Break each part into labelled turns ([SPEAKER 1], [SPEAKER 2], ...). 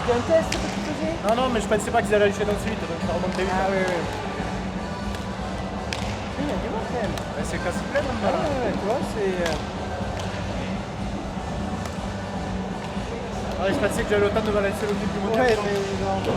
[SPEAKER 1] C'était un test que tu faisais?
[SPEAKER 2] Non, non, mais je pensais pas qu'ils allaient aller ensuite, donc ça remontait vite.
[SPEAKER 1] Ah oui, oui. Il y a du monde quand même.
[SPEAKER 2] Ben, c'est quasi plein, même
[SPEAKER 1] Ah
[SPEAKER 2] là.
[SPEAKER 1] ouais, ouais, tu vois, c'est...
[SPEAKER 2] Ah, je pensais que j'avais le temps de balancer le clip du moteur.
[SPEAKER 1] Ouais, mais non.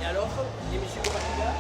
[SPEAKER 3] Et alors, les messieurs Copacuga?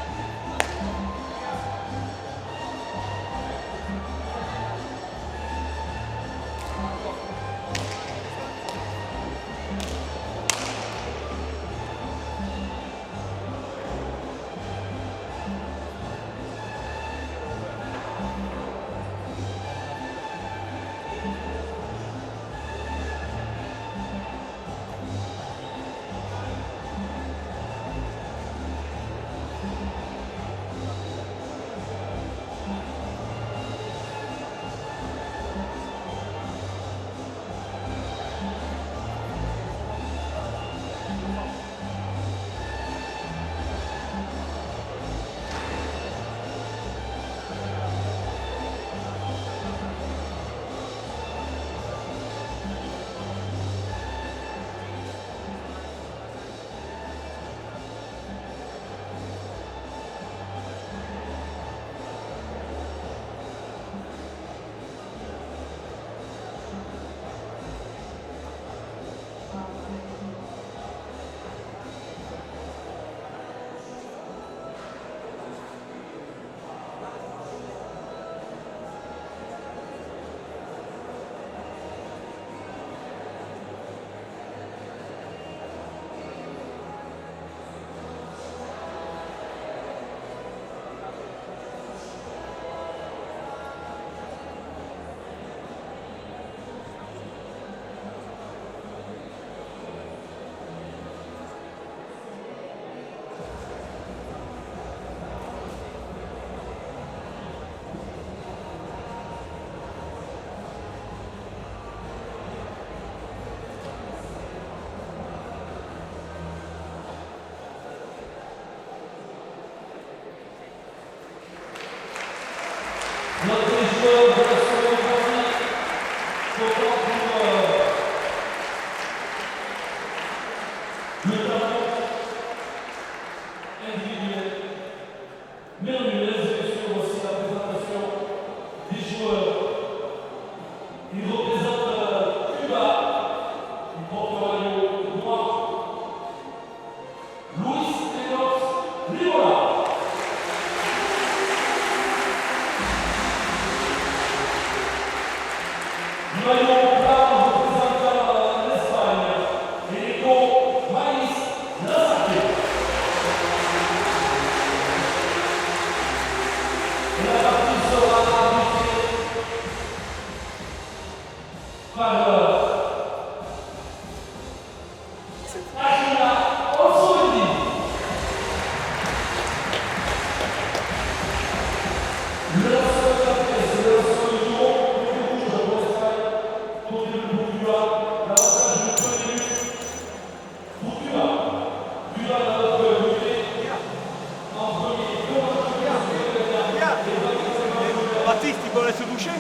[SPEAKER 2] Baptiste, il peut aller se doucher?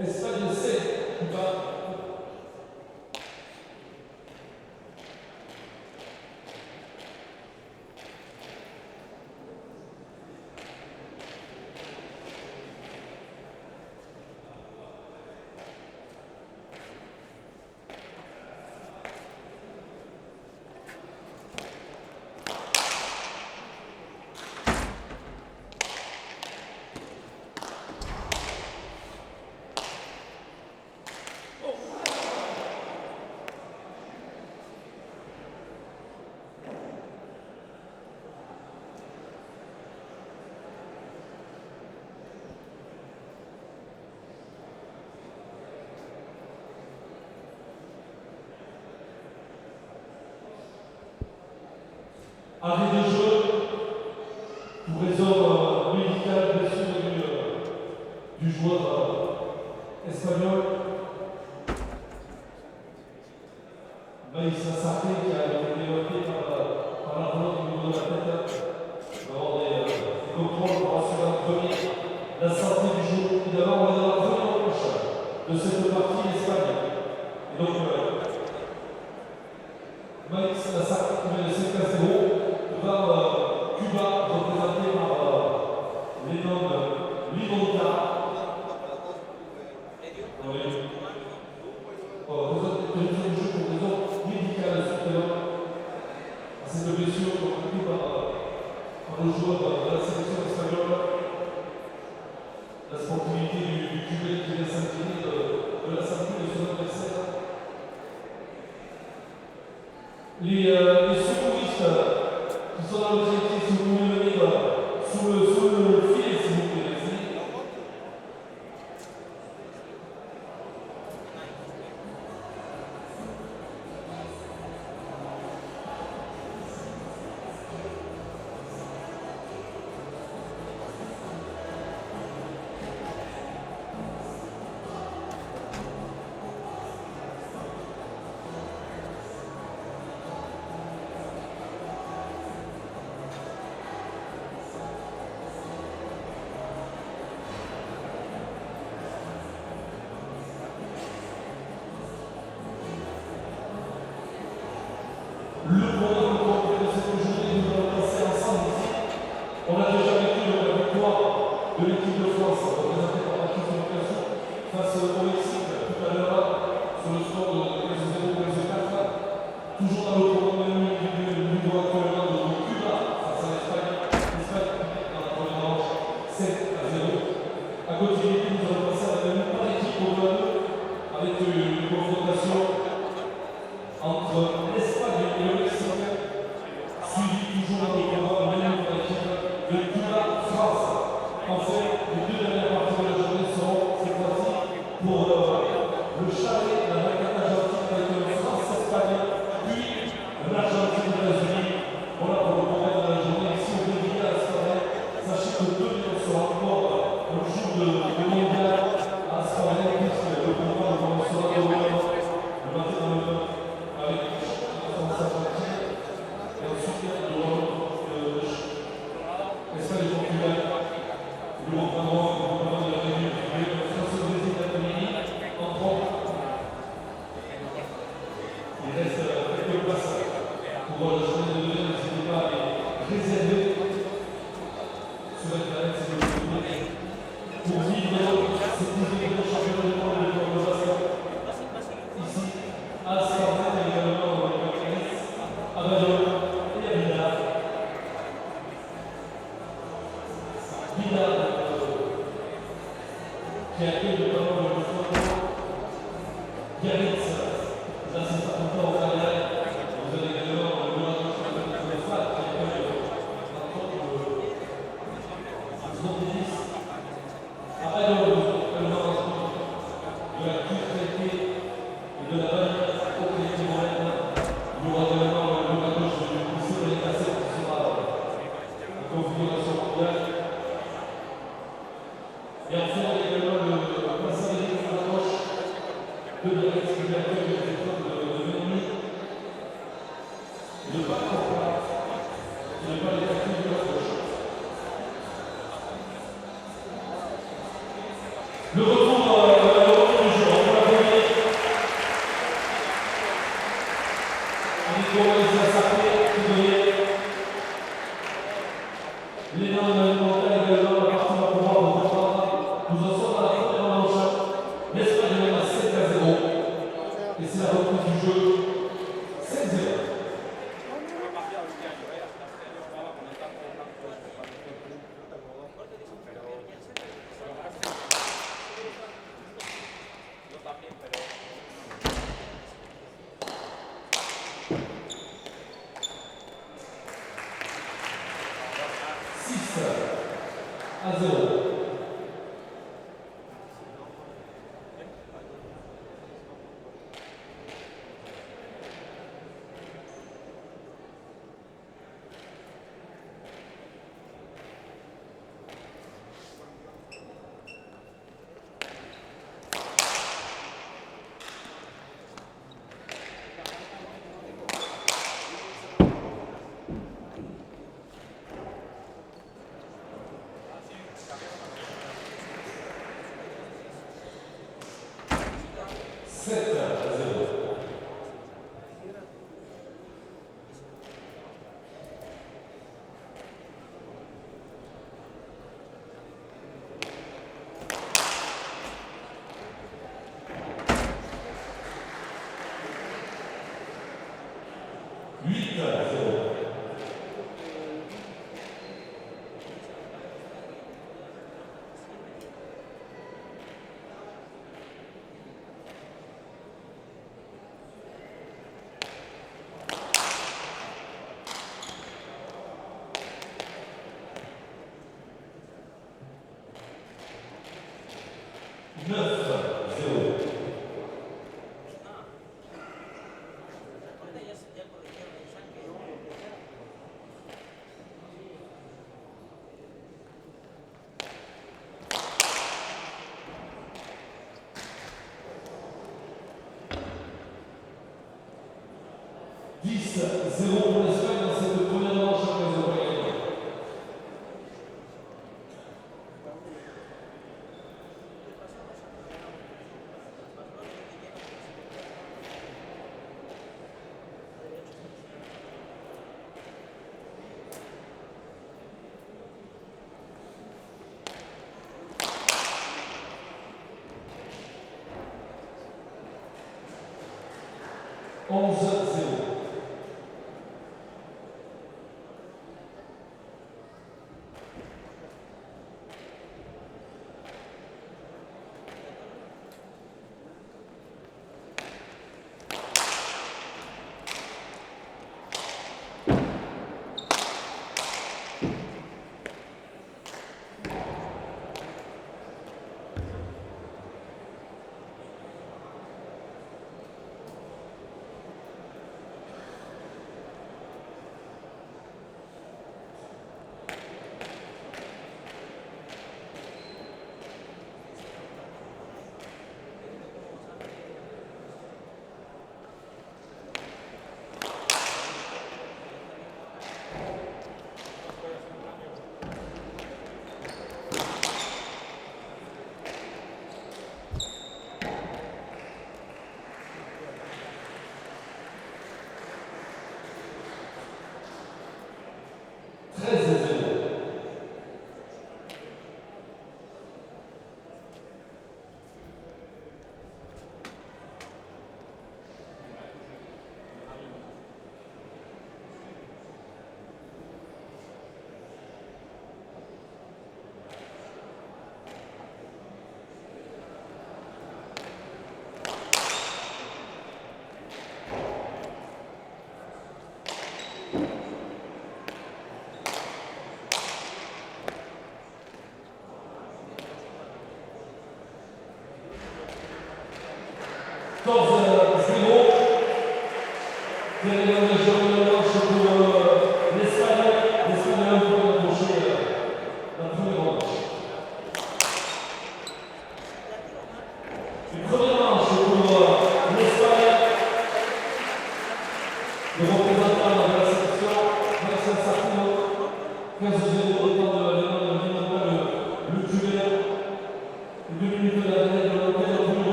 [SPEAKER 4] Espagne C, Cuba. Arrêt de jeu pour raison médicale, blessure du joueur espagnol. Maïssa Sarté qui a été évoqué par la volonté au niveau de la tête. Avoir des contrôles pour assurer en premier la santé du jour. Évidemment, on est dans la première manche de cette partie d'Espagne. Et donc, Maïssa Sarté qui met le 5-0. Cuba, représenté par les noms de Limonta. Deuxième jeu pour raison médicale supérieure à cette blessure reconnue par le joueur de la sélection espagnole. La sportivité du Cubain qui vient s'inquiéter de la santé de son adversaire. Les secouristes qui sont dans l'objectif, si vous pouvez venir sous le fil, s'il vous plaît. Merci. est une confrontation entre l'Espagne et le Mexique, suivi toujours dans le combat mené par l'équipe de Cuba-France. En fait, les deux dernières parties de la journée seront cette fois-ci pour le chalet de la raquette argentine avec une France-Espagne, puis l'Argentine-États-Unis. Voilà pour le programme de la journée. Si on revient à la soirée, sachez que 2 millions seront encore le jour de mondial à la soirée, puisque le programme commencera demain le matin avec la France-Argentine et ensuite le Espagne et Portugal. Nous reprendrons le programme de la réunion de France-Brésil d'après-midi en 30. Il reste quelques places pour la journée de demain. N'hésitez pas à les réserver sur Internet si vous le voulez pour vivre cette idée de championnat du monde de basket ici à Spartak et également à Bayonne et à Villars. Villars qui accueille notamment le front Biarritz, l'assistant au carrière. Vous avez également le Monaco de FAT qui accueille entre autres le Zondélis. À Bayonne, également de la culturalité et de la valeur au qualité moyenne. Il y aura également le Monaco du lycée de l'Écassé qui sera en configuration mondiale. Et enfin, il y a également le passage de la gauche de Biarritz qui accueille les épreuves de Ménoni et de Bac-Corpora qui n'est pas les accueils de la gauche. Le retour du jour, on va donner Nico Isasaké qui donnait les noms alimentaires également la partie va pouvoir vous reprendre. Nous en sommes à la première manche. L'Espagne mène à 7-0 et c'est la reprise du jeu 7-0. À 0. pour l'Espagne dans cette première manche après les Européennes.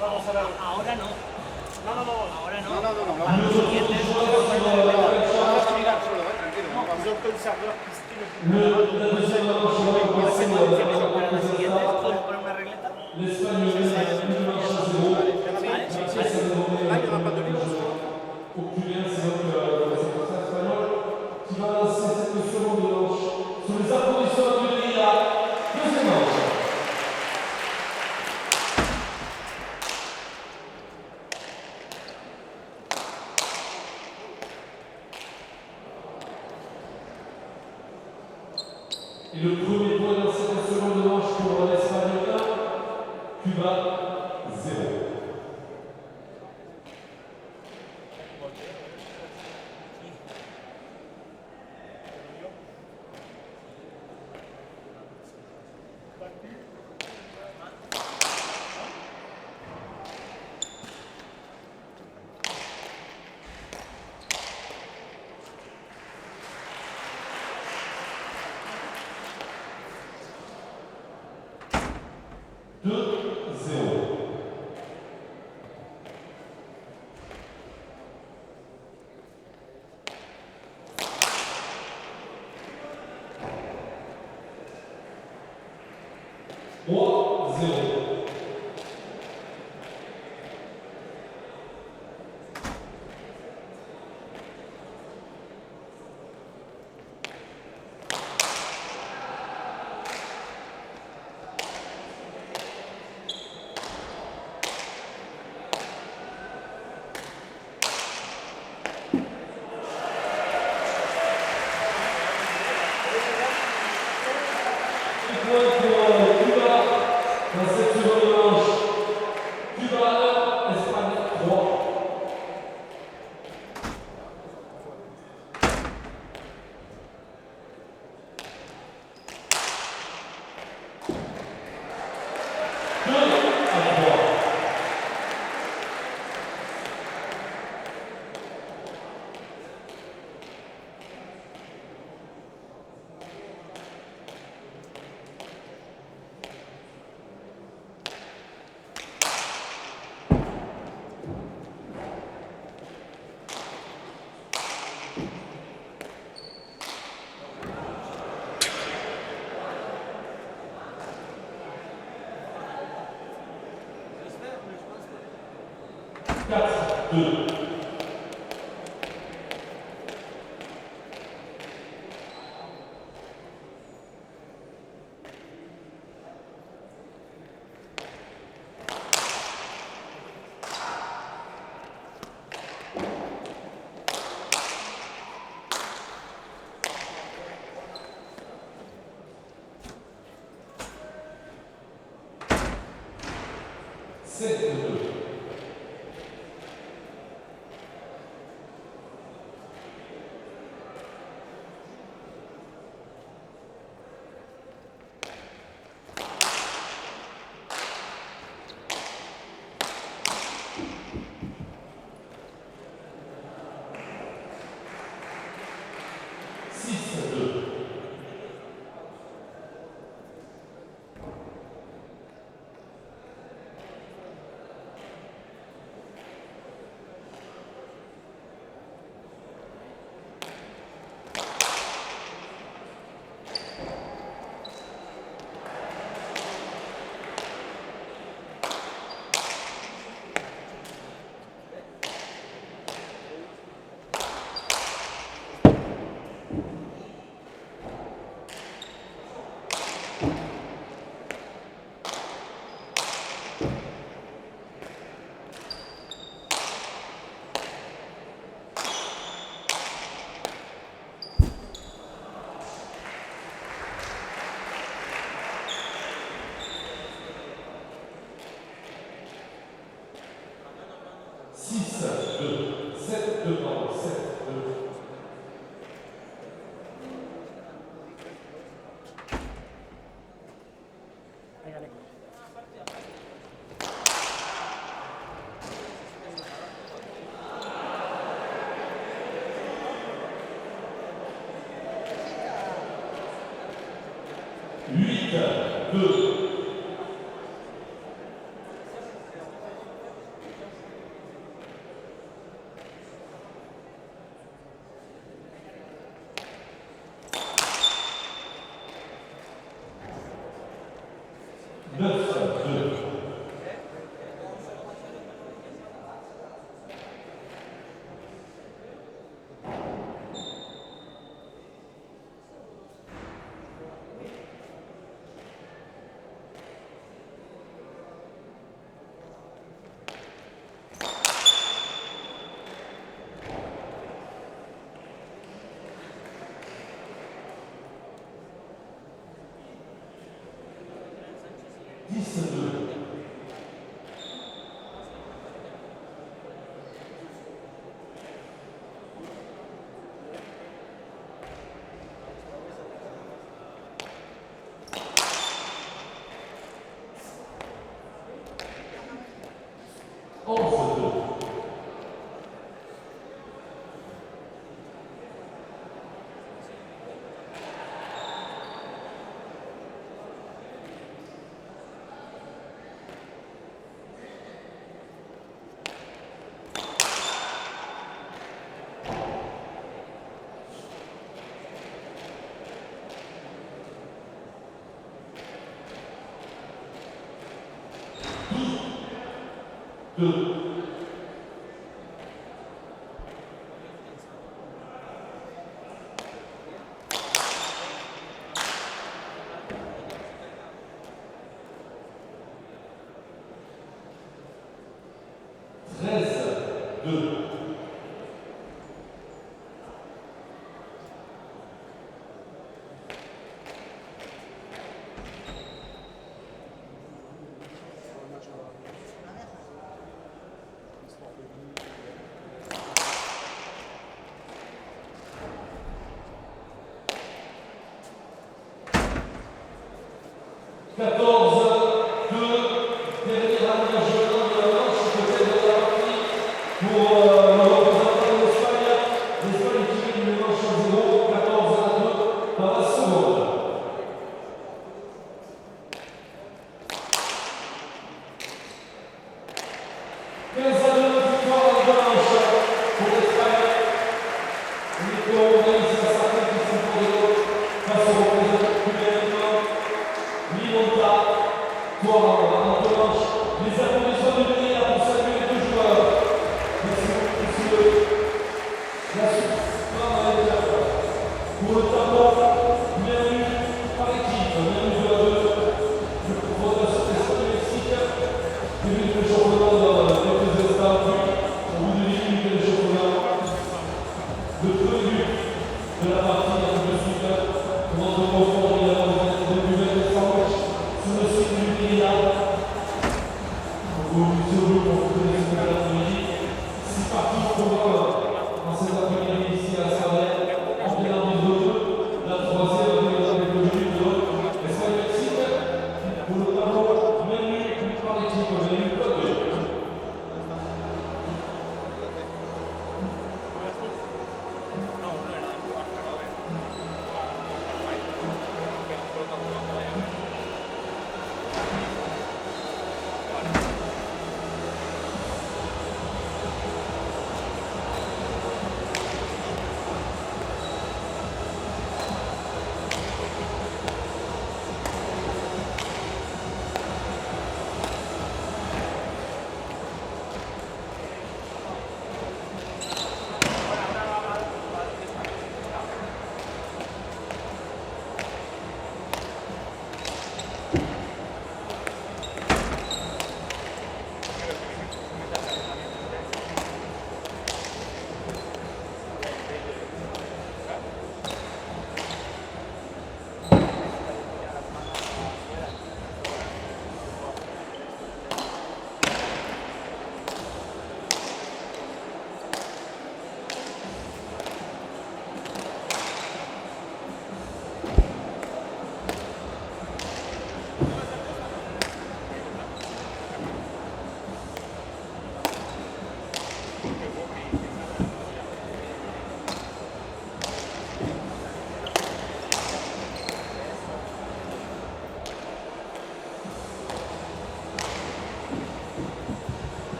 [SPEAKER 2] Vamos a ver.
[SPEAKER 3] Ahora no.
[SPEAKER 2] No, no, no.
[SPEAKER 3] Ahora no.
[SPEAKER 1] No, no, no, no.
[SPEAKER 3] Para los siguientes.
[SPEAKER 1] Vamos a mirar solo, tranquilo.
[SPEAKER 2] No, ils ont comme ça, alors qu'ils stylent.
[SPEAKER 3] Para los siguientes, ¿puedes poner una regleta?
[SPEAKER 1] Là, il y aura pas de libre.
[SPEAKER 4] Oculaire, c'est donc la sélection espagnole qui va lancer cette seconde manche sous les applaudissements de Lila. Deuxième manche. Et le premier point dans cette seconde manche pour l'Espagne 1, Cuba 0. 4-2. Les applaudissements de Denis pour saluer les deux joueurs.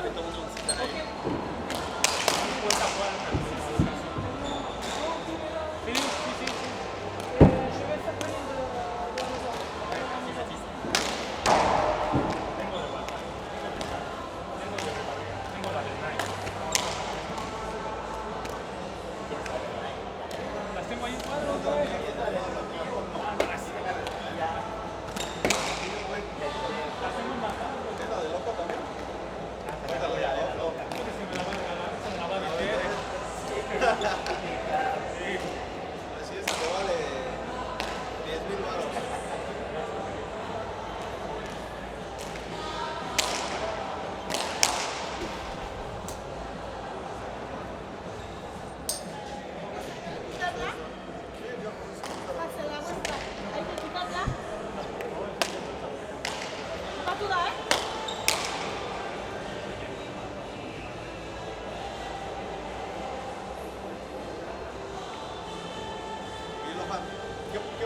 [SPEAKER 5] ¿Qué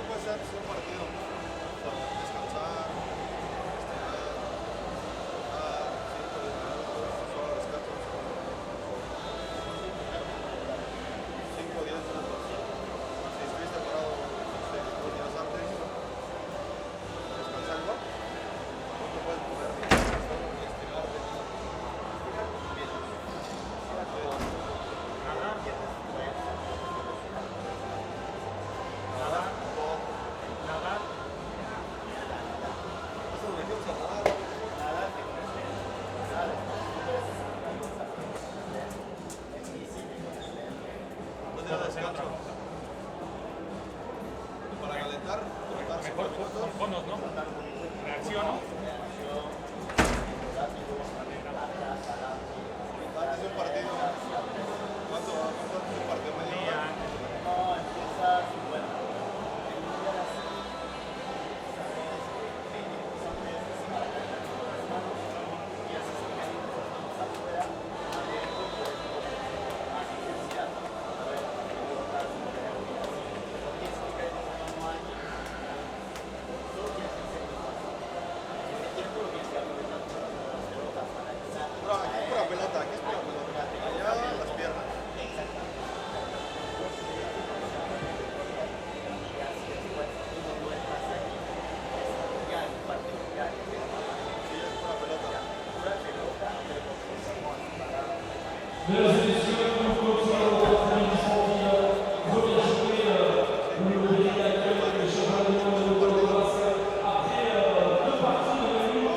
[SPEAKER 5] puede ser un partido? Descansar, estirar, 5 o 10 minutos. Si estuviste parado 2 días antes, descansando, no te puedes mover ni estirarte. Para calentar,
[SPEAKER 2] Mejor con conos, ¿no? Reacciono.
[SPEAKER 5] antes de un partido, ¿cuánto es un partido? ¿Media hora? Aquí es pura pelota, aquí es pura pelota. Allá las piernas. Sí, es pura pelota.
[SPEAKER 4] Mesdames et messieurs, nous continuons notre après-midi sportive. Première journée, le pays accueille le championnat du monde de Croatie. Après 2 parties de menus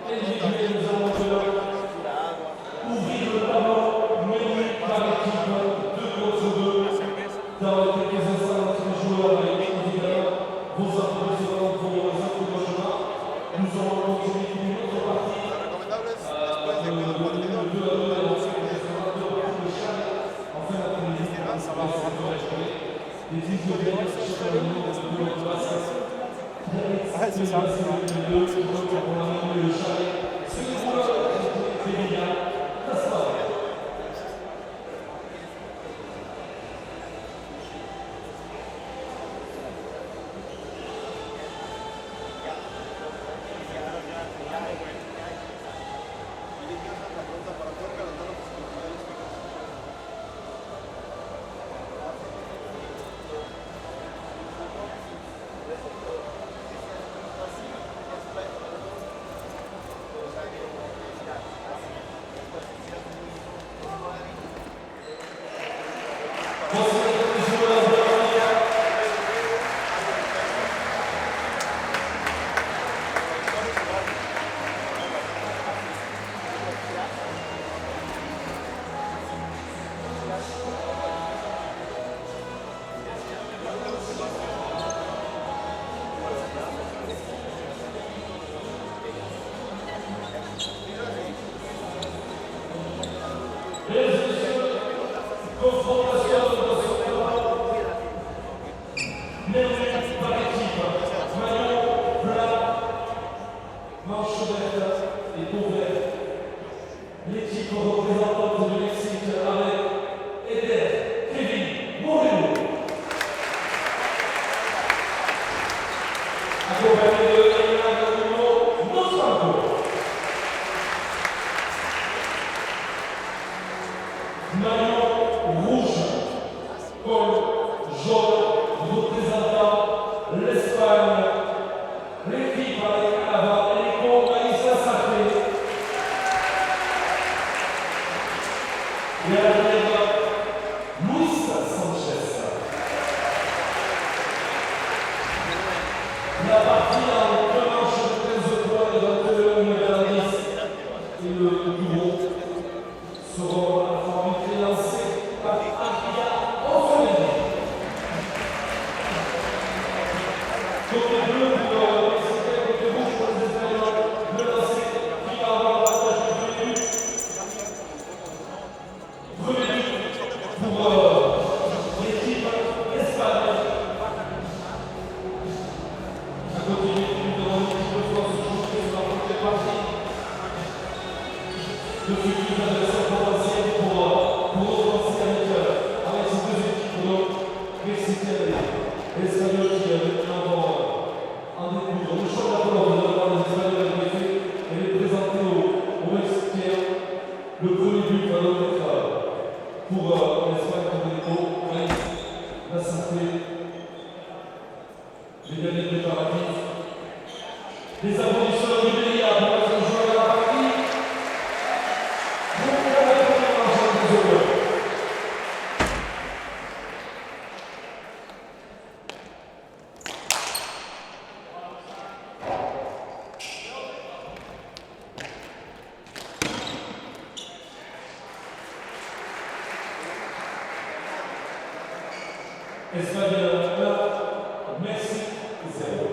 [SPEAKER 4] individuels, nous allons ouvrir le tableau menu par équipe 2 contre 2. Dans quelques instants, notre joueur avec évidemment vos applaudissements, vos encouragements. Nous allons continuer une autre partie.
[SPEAKER 5] Lo recomendable es después de cada partido.
[SPEAKER 2] C'est ça. L'équipe représentante du Mexique avec Eder, Kevin, Moreno. Accompagné de Elena Garuno, Mostranco.
[SPEAKER 4] maillot rouge, col jaune, représentant l'Espagne, l'équipe avec à l'avant, Enrico Maïssa Safé. Et à l'arrière, Luis Sanchez. La partie en deux manches de 15 points de Antonio Meralis et le bureau seront à la fois lancés par Adrien Orsolini. Côté bleu pour Mexicain, côté rouge pour les Espagnols, le lancer qui va avoir l'avantage du premier but. Premier but pour l'équipe espagnole. À continuer de demander un petit peu de force de jouer sur la première partie. De futurs adversaires potentiels pour notre ancien avec ces deux équipes, donc mexicaines et espagnoles qui maintenant vont en découdre. Le choix de la Pologne de la part des Espagnols en effet, elle est présentée aux Mexicains. Le premier but va donc être pour l'Espagne pour Enrico Maïssa Safé. Les derniers préparatifs. Les applaudissements du Bélia pour mettre en jeu la partie. Bon, on va répondre à l'ensemble des joueurs. Espagne 1, Mexique 0.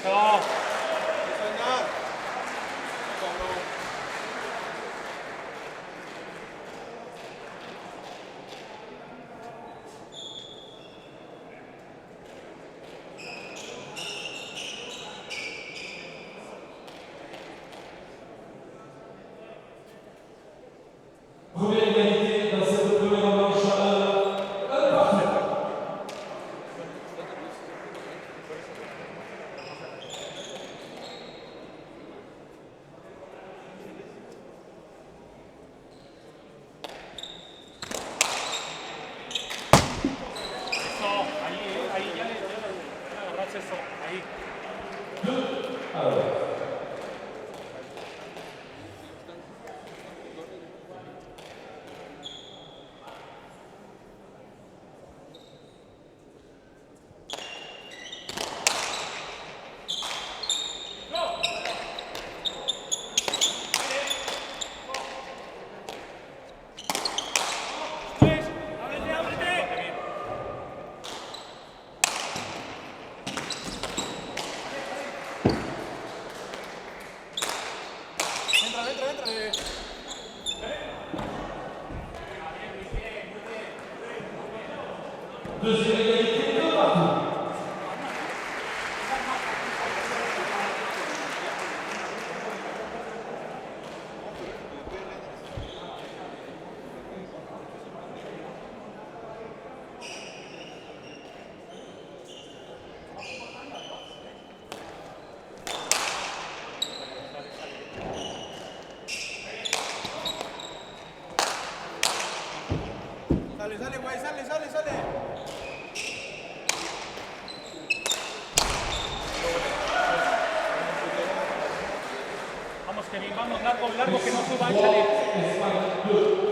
[SPEAKER 2] 자,
[SPEAKER 4] Première égalité dans cette première manche à 1 partout.
[SPEAKER 2] eso, ahí ya le agarraste eso, ahí.
[SPEAKER 4] 2 à 1.
[SPEAKER 2] ¡Ábrete, ábrete!
[SPEAKER 4] Deuxième égalité 2 partout.
[SPEAKER 5] Sale, sale, güey, sale, sale, sale.
[SPEAKER 2] Vamos, Kevin, vamos, largo, largo, que no suba, échale.
[SPEAKER 4] Espagne 2.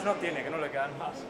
[SPEAKER 2] más no tiene, que no le quedan más.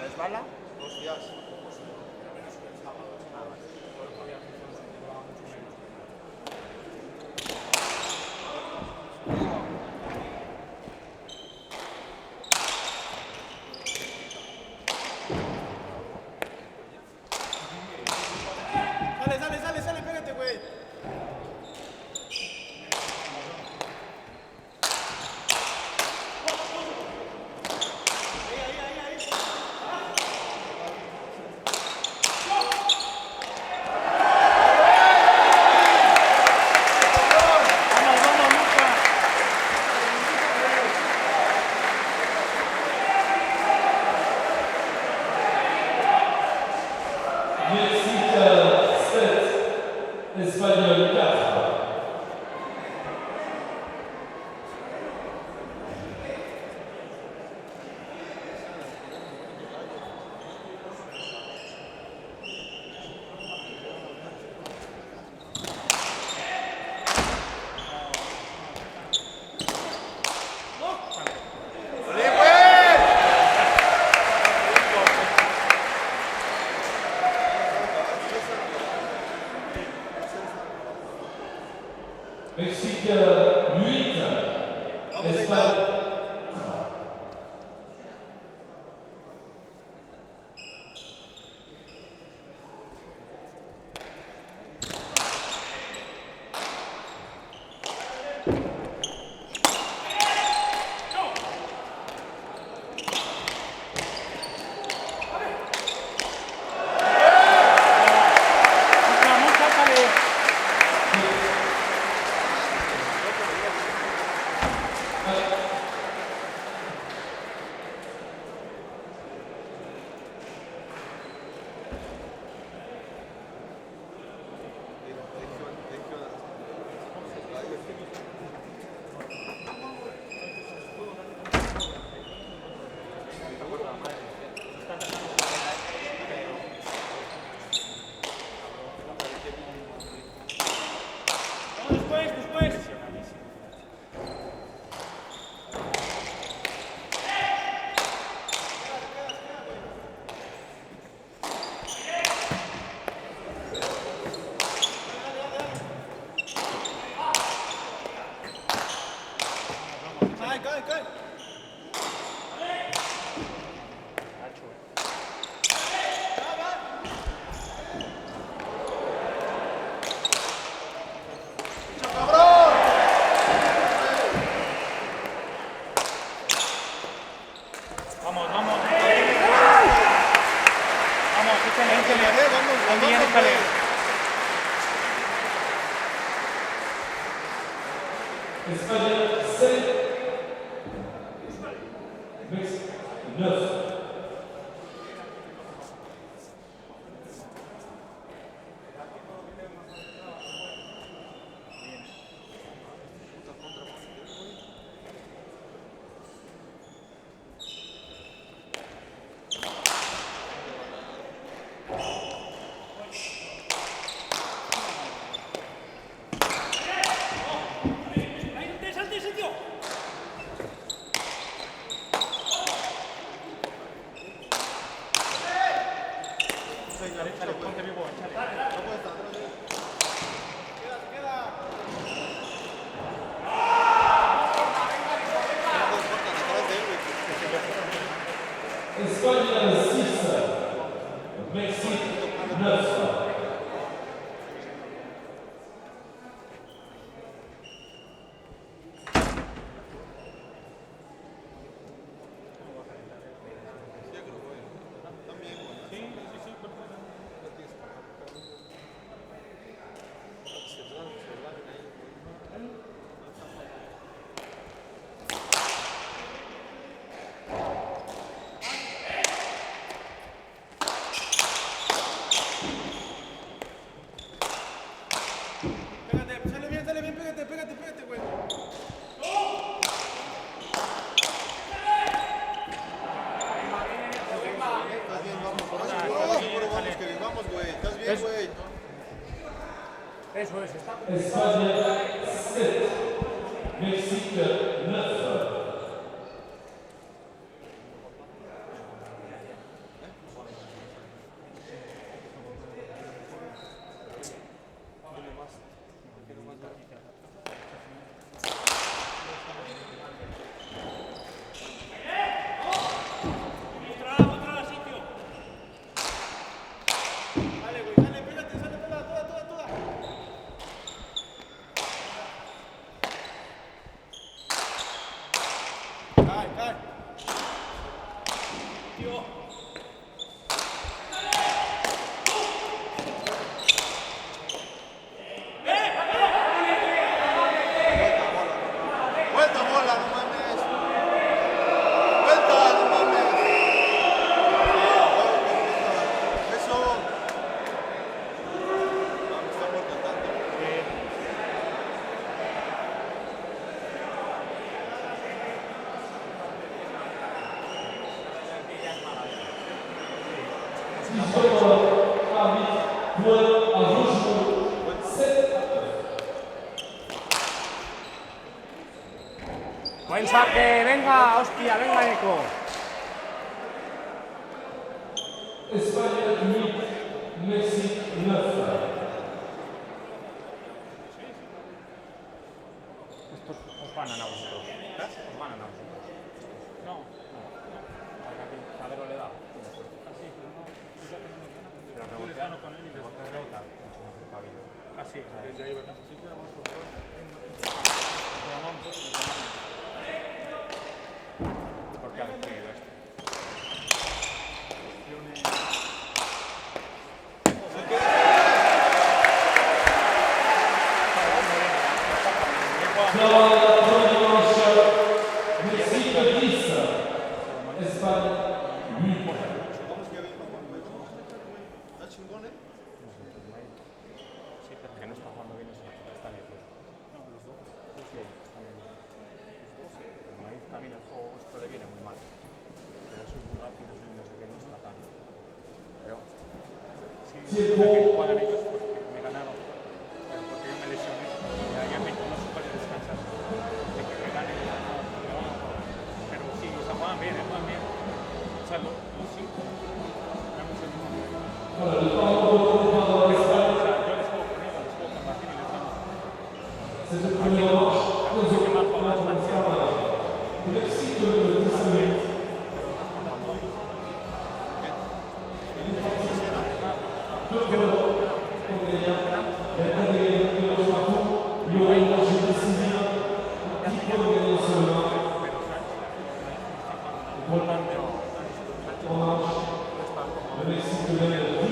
[SPEAKER 3] ¿Resbala?
[SPEAKER 5] Hostias. Sale, pégate, güey. Ahí. Vamos,
[SPEAKER 4] Espagne 7, Mexique 9. Espagne 6, Mexique 9.
[SPEAKER 5] Sale bien, pégate, güey. Estás bien, vamos, Kevin, vamos, güey. Estás bien, güey.
[SPEAKER 2] Eso es, está.
[SPEAKER 4] Espagne 7, Mexique 9.
[SPEAKER 5] Dale, güey, dale, pégate, sale toda. Cae. Vuelta, bola, no mames. Vuelta, no mames. Eso. Vamos, está muerto tanto.
[SPEAKER 2] Buen saque, venga, hostia, venga, Eco.
[SPEAKER 4] Espagne 8, Mexique 9.
[SPEAKER 2] Estos os van a ganar vosotros. Os van a ganar vosotros. No. A ver, le da. Pero reboteano con él y rebota. Así, desde ahí, ¿verdad? Porque ha definido esto.
[SPEAKER 4] Mexique 10, Espagne 8.
[SPEAKER 5] Vamos, Kevin, vamos. Está chingón, ¿eh?
[SPEAKER 2] Sí, pero que no está jugando bien, está nervioso. No, los dos. Sí, están nerviosos. El Madrid también el juego esto le viene muy mal. Pero soy muy rápido y no sé qué, no está tan. Pero sí, que juegan ellos porque me ganaron. Porque yo me lesioné y ya me no se puede descansar. De que me ganen, pero sí, o sea, juegan bien, juegan bien. O sea, los cinco. Damos el mismo.
[SPEAKER 4] Voilà, le temps de
[SPEAKER 2] Yo les juego con ellos, les juego con Martín y les gano.
[SPEAKER 4] c'est le premier match. Mexique 10. Le Mexique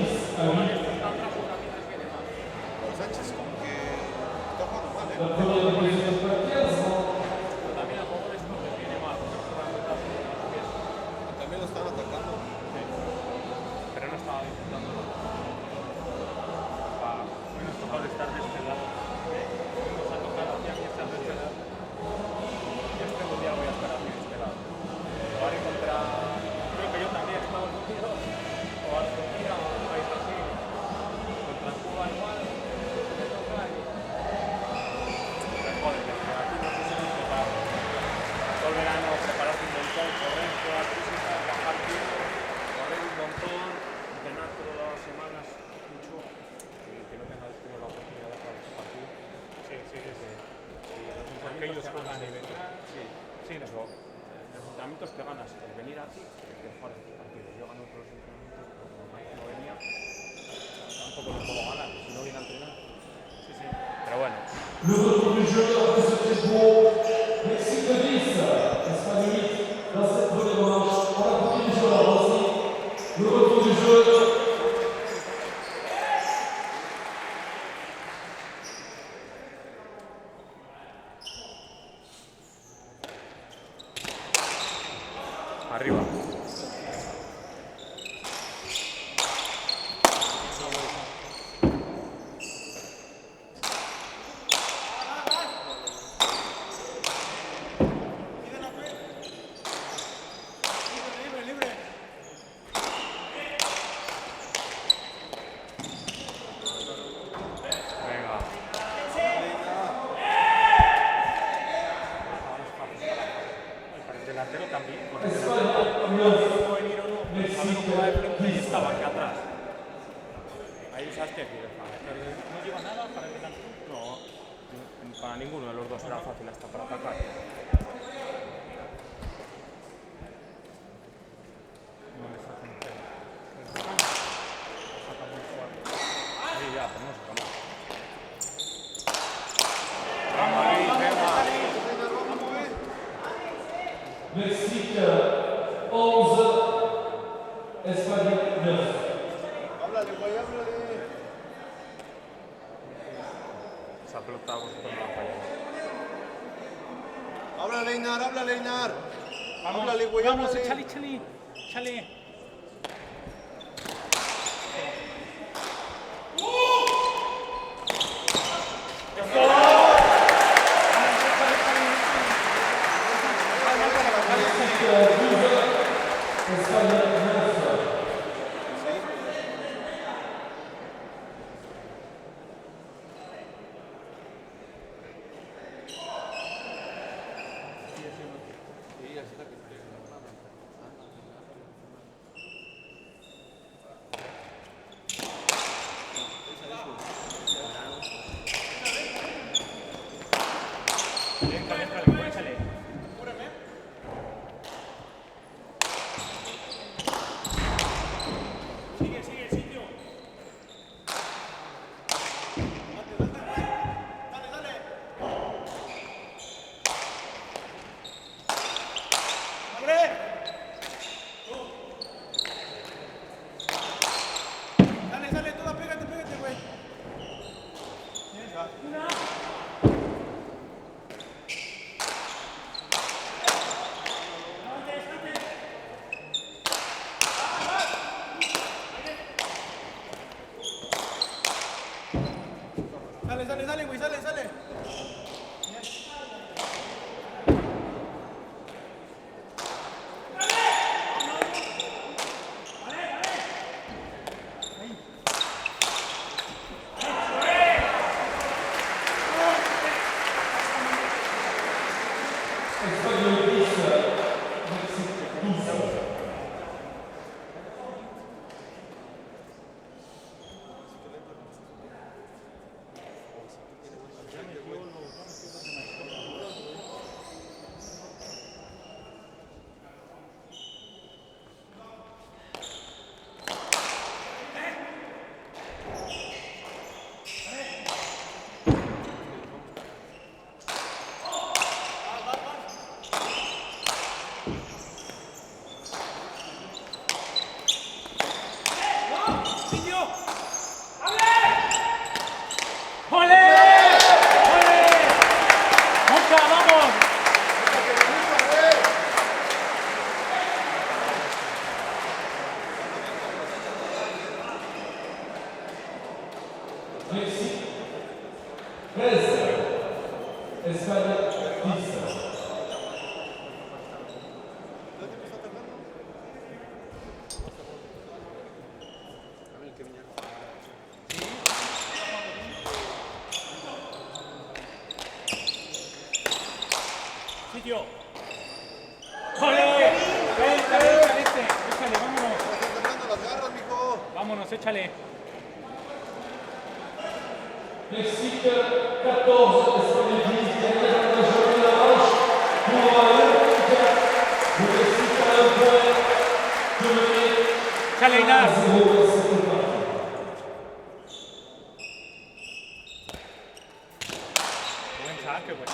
[SPEAKER 4] La première division de Paquias,
[SPEAKER 2] Pero también a jugadores no les viene mal, porque juegan muy rápido con los pies.
[SPEAKER 5] También lo están atacando.
[SPEAKER 2] Sí. Pero no estaba intentando nada. Hoy nos tocó estar de este lado. Nos ha tocado aquí estar de este lado. Y este día voy a estar aquí de este lado. Jugar contra, creo que yo también, Estados Unidos, o Argentina, o un país así. Contra Cuba igual, me toca y... Pero joder, que aquí no sé si nos toca todo el verano prepararte un montón, correr toda la física, bajar tiempo, correr un montón, entrenar todas las semanas mucho y que no tengas la oportunidad de jugar este partido. Sí, sí, sí. Porque ellos juegan y venir. Sí, sí, eso. Los entrenamientos te ganas el venir aquí que jugar este partido. Yo gano otros entrenamientos, pero como Mike no venía, tampoco lo puedo ganar, si no viene a entrenar. Sí, sí. Pero bueno.
[SPEAKER 4] le retour du jeu après ce tempo. Mexique 10, Espagne 8 dans cette première manche. On a compris du jeu là aussi. Le retour du jeu.
[SPEAKER 2] Arriba.
[SPEAKER 3] Libre, libre.
[SPEAKER 2] Venga. Para el delantero también. Con el delantero puedo venir o no. A ver cómo va de frente y estaba aquí atrás. Ahí usaste aquí. Pero no lleva nada para el delantero. No, para ninguno de los dos era fácil hasta para atacar. No le sacan pelo. Le sacan muy fuerte. Sí, ya, pero no saca más. Vamos ahí, venga.
[SPEAKER 4] Mexique 11, Espagne 9.
[SPEAKER 5] Háblale, güey, háblale.
[SPEAKER 2] Esa pelota vosotros no la falláis.
[SPEAKER 5] Háblale, Einar, háblale, Einar.
[SPEAKER 3] Vamos,
[SPEAKER 5] Háblale, güey,
[SPEAKER 3] vamos,
[SPEAKER 5] háblale.
[SPEAKER 3] échale, échale. Échale.
[SPEAKER 4] Espagne 9.
[SPEAKER 3] Échale, échale, échale. Sigue, sigue el sitio. Dale, dale, toda, pégate, pégate, güey. Sale, sale, sale, güey, sale, sale.
[SPEAKER 4] Espagne 10, Mexique 12. Mexique 13, Espagne 10.
[SPEAKER 3] Sitio. ¡Ole! Échale, vámonos.
[SPEAKER 5] Fernando, las garras, mijo.
[SPEAKER 3] Vámonos, échale.
[SPEAKER 4] Mexique 14, Espagne 10. Dernière de la journée la manche pour le Mexique à 1 point.
[SPEAKER 3] Échale, Inas.
[SPEAKER 4] 0 dans cette partie.
[SPEAKER 3] Buen saque, güey.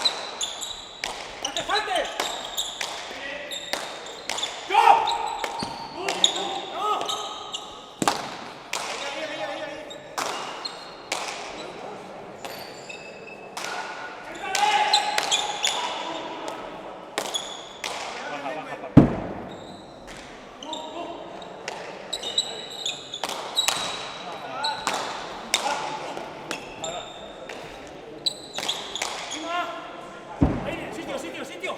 [SPEAKER 3] Sitio.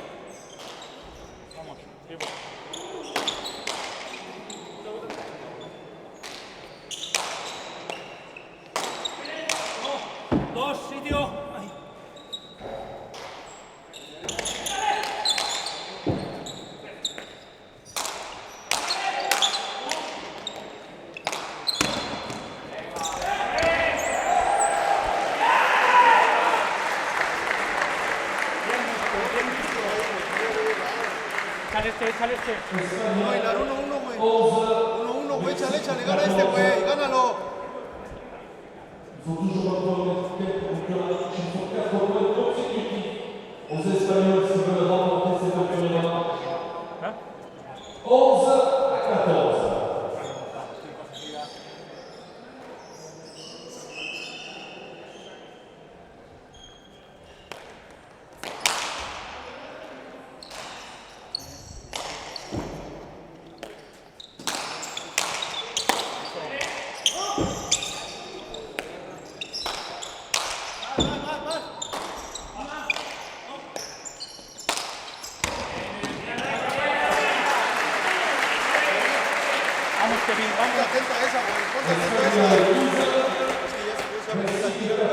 [SPEAKER 3] Vamos, vivo. Dos, sitio. Ay. Échale este.
[SPEAKER 5] No, bailar 1-1, güey. 1-1, güey. Échale, gana este, güey. Gánalo.
[SPEAKER 4] Il faut toujours reprendre les pour conclure. Il faut 4 points consécutifs aux Espagnols s'ils veulent remporter ces championnats. 11 à 14.
[SPEAKER 3] Vamos, Kevin,
[SPEAKER 5] Ponte
[SPEAKER 3] vamos.
[SPEAKER 5] atento a esa, güey. Ponte atento a esa. Es que ya se puso a meter al tiro, güey.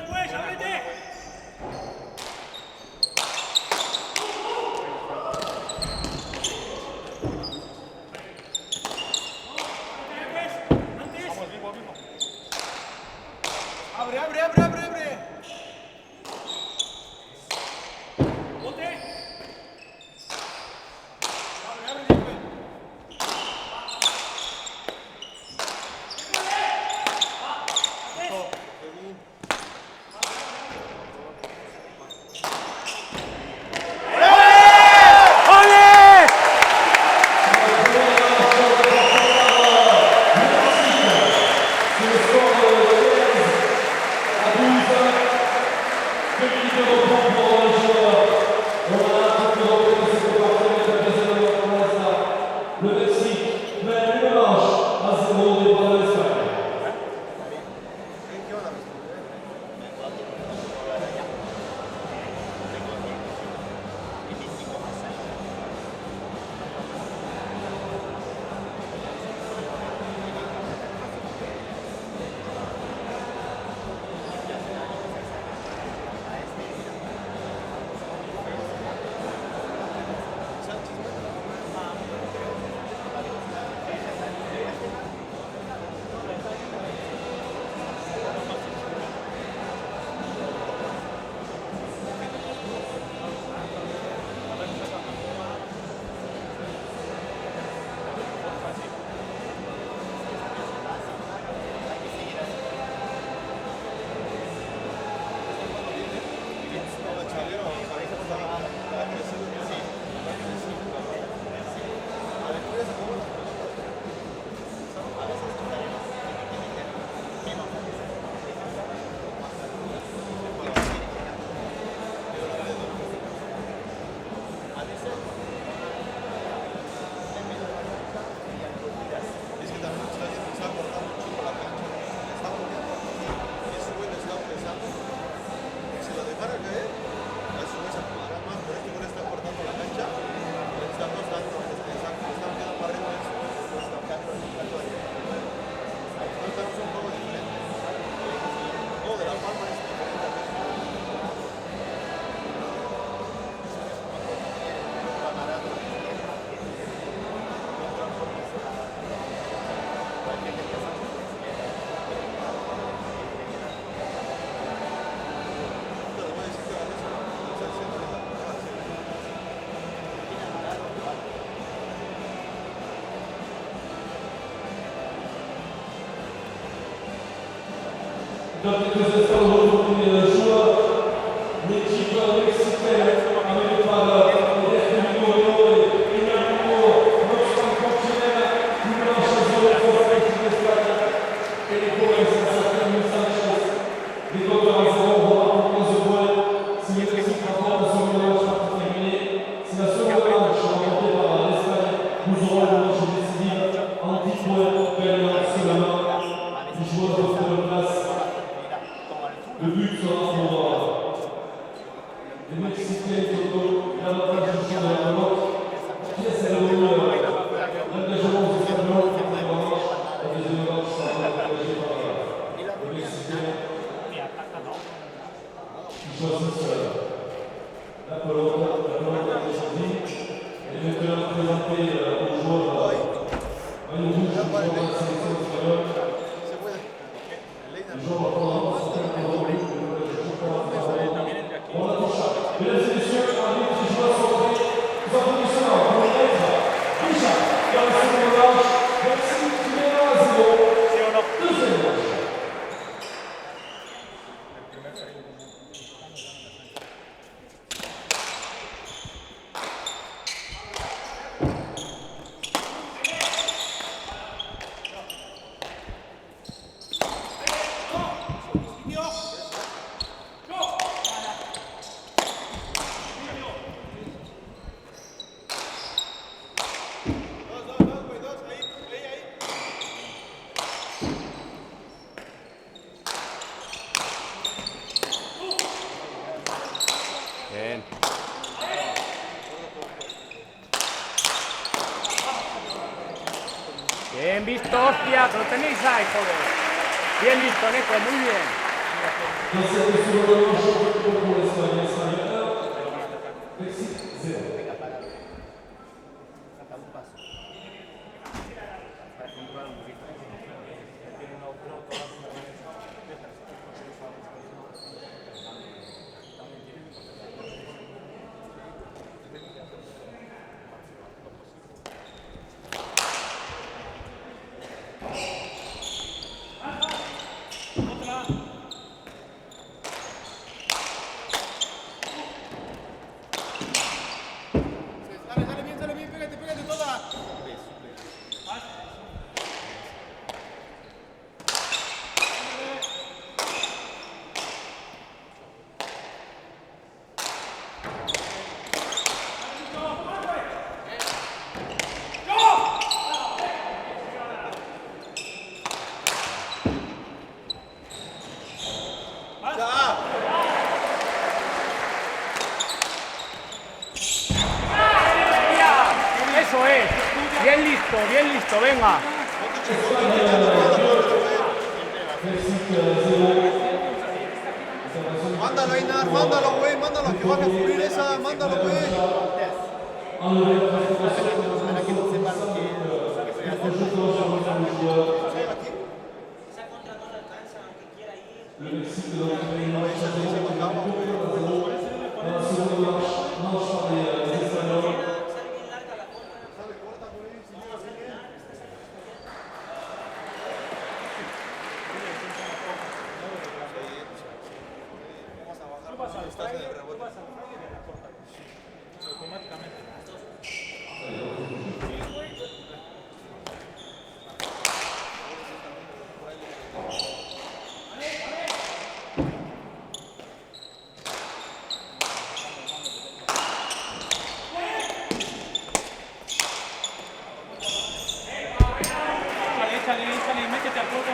[SPEAKER 3] Pues, ábrete.
[SPEAKER 6] Bien. Bien visto, hostia, que lo tenéis ahí, joder. Bien visto, Neko, muy bien.
[SPEAKER 5] Sale bien, pégate toda.
[SPEAKER 6] Eso es. Bien listo, venga.
[SPEAKER 5] Mándalo, Einar, mándalo, güey, mándalo, que baje a cubrir esa, mándalo, güey.
[SPEAKER 3] Échale, métete a juego.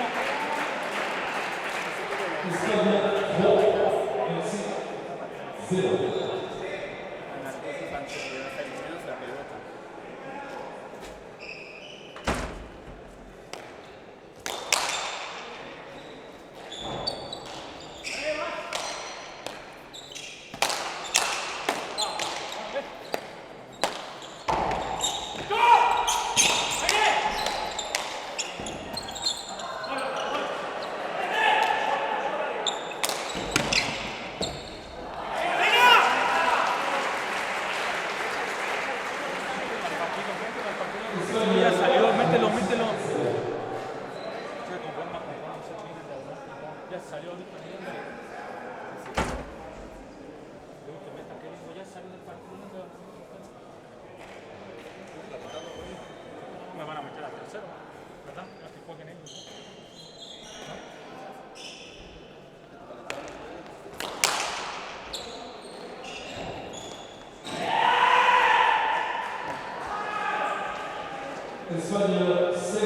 [SPEAKER 4] Espagne 5,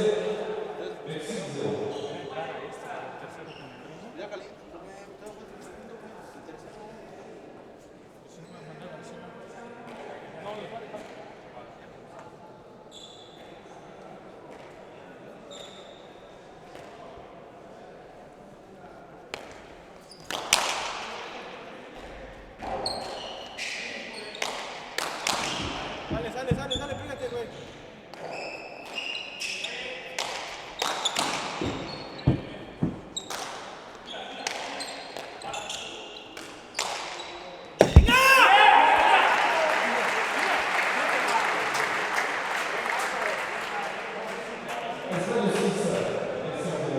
[SPEAKER 4] Mexique 0.
[SPEAKER 5] Ya caliente, porque me tengo que un segundo, interesante. Sale, pégate, güey.
[SPEAKER 4] Espagne 6, Mexique 0.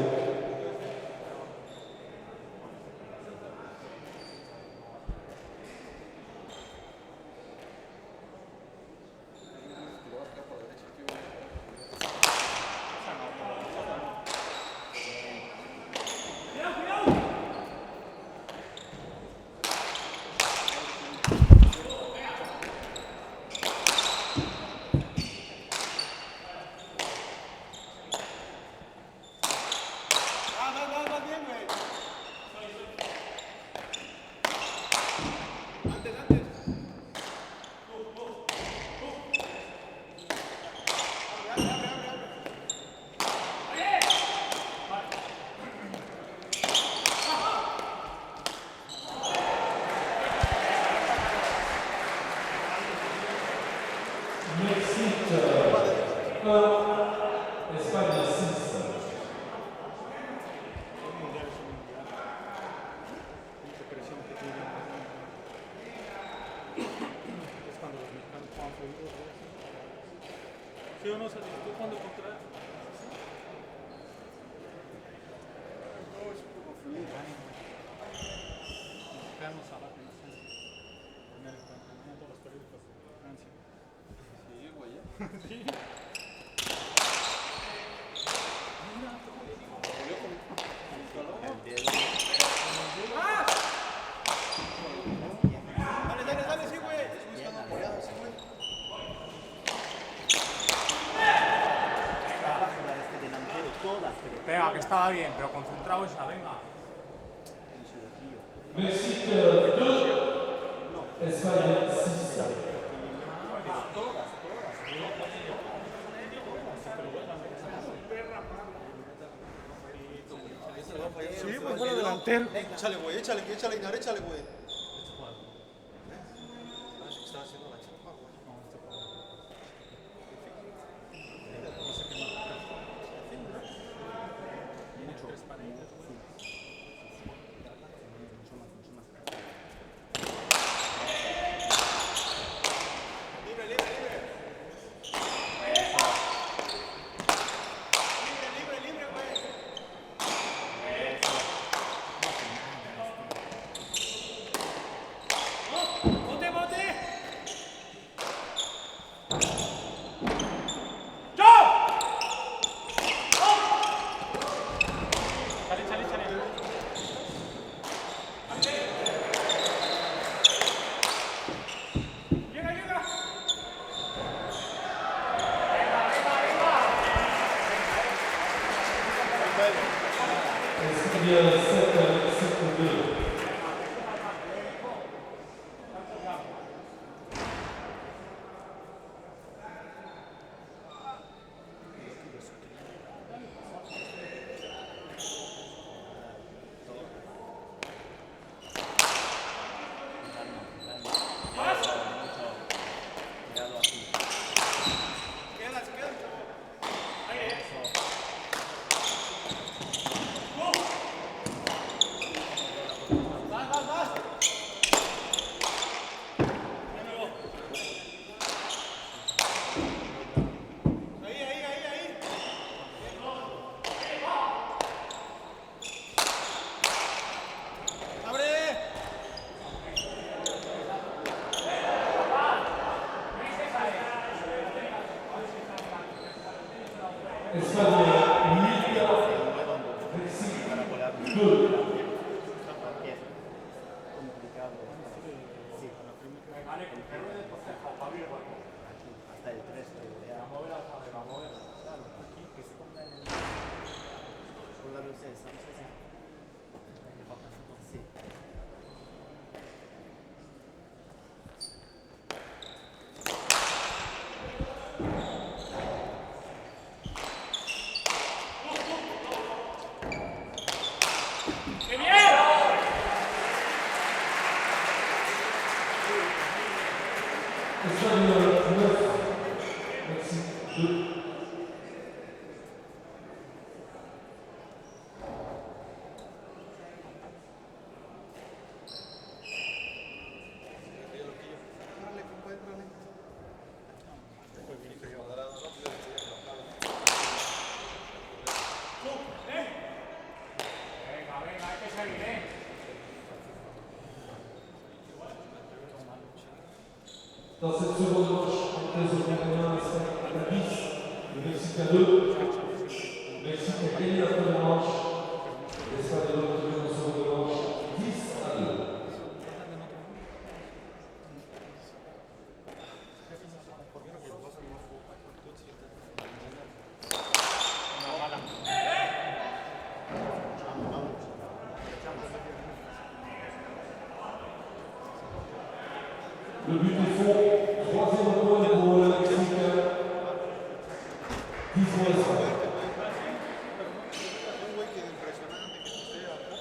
[SPEAKER 5] Lo voy a pegar por la derecha, tío. Vas bien, güey. Antes.
[SPEAKER 4] Mexique 1, Espagne 6.
[SPEAKER 2] Mucha presión que tienen. Es cuando los mexicanos juegan fluidos. ¿Sí o no? ¿Tú cuando contra? Mexicanos abajo en la Francia. Primero en todos los periódicos de Francia.
[SPEAKER 5] Sí, güey, ya.
[SPEAKER 2] Sí.
[SPEAKER 5] Dale, sí, güey. Están apoyados, sí, güey.
[SPEAKER 6] Venga, que estaba bien, pero concentrado esa, venga.
[SPEAKER 4] Mexique 2, Espagne 6.
[SPEAKER 5] Sí, pues fue delantero. Échale, güey, échale, Inar, échale, güey. Está haciendo la chapa, güey. Libre, güey.
[SPEAKER 4] Espagne 9, Mexique 2.
[SPEAKER 6] Venga, hay que seguir, ¿eh?
[SPEAKER 4] Dans cette seconde manche, entre les Européens, Espagne à 10, le Mexique à 2. Le Mexique a gagné la première manche. L'Espagne a retenu en seconde manche 10-2. Le but est faux. Troisième point pour le Mexique. 10 points Espagne.
[SPEAKER 5] Un güey que impresionante que esté acá.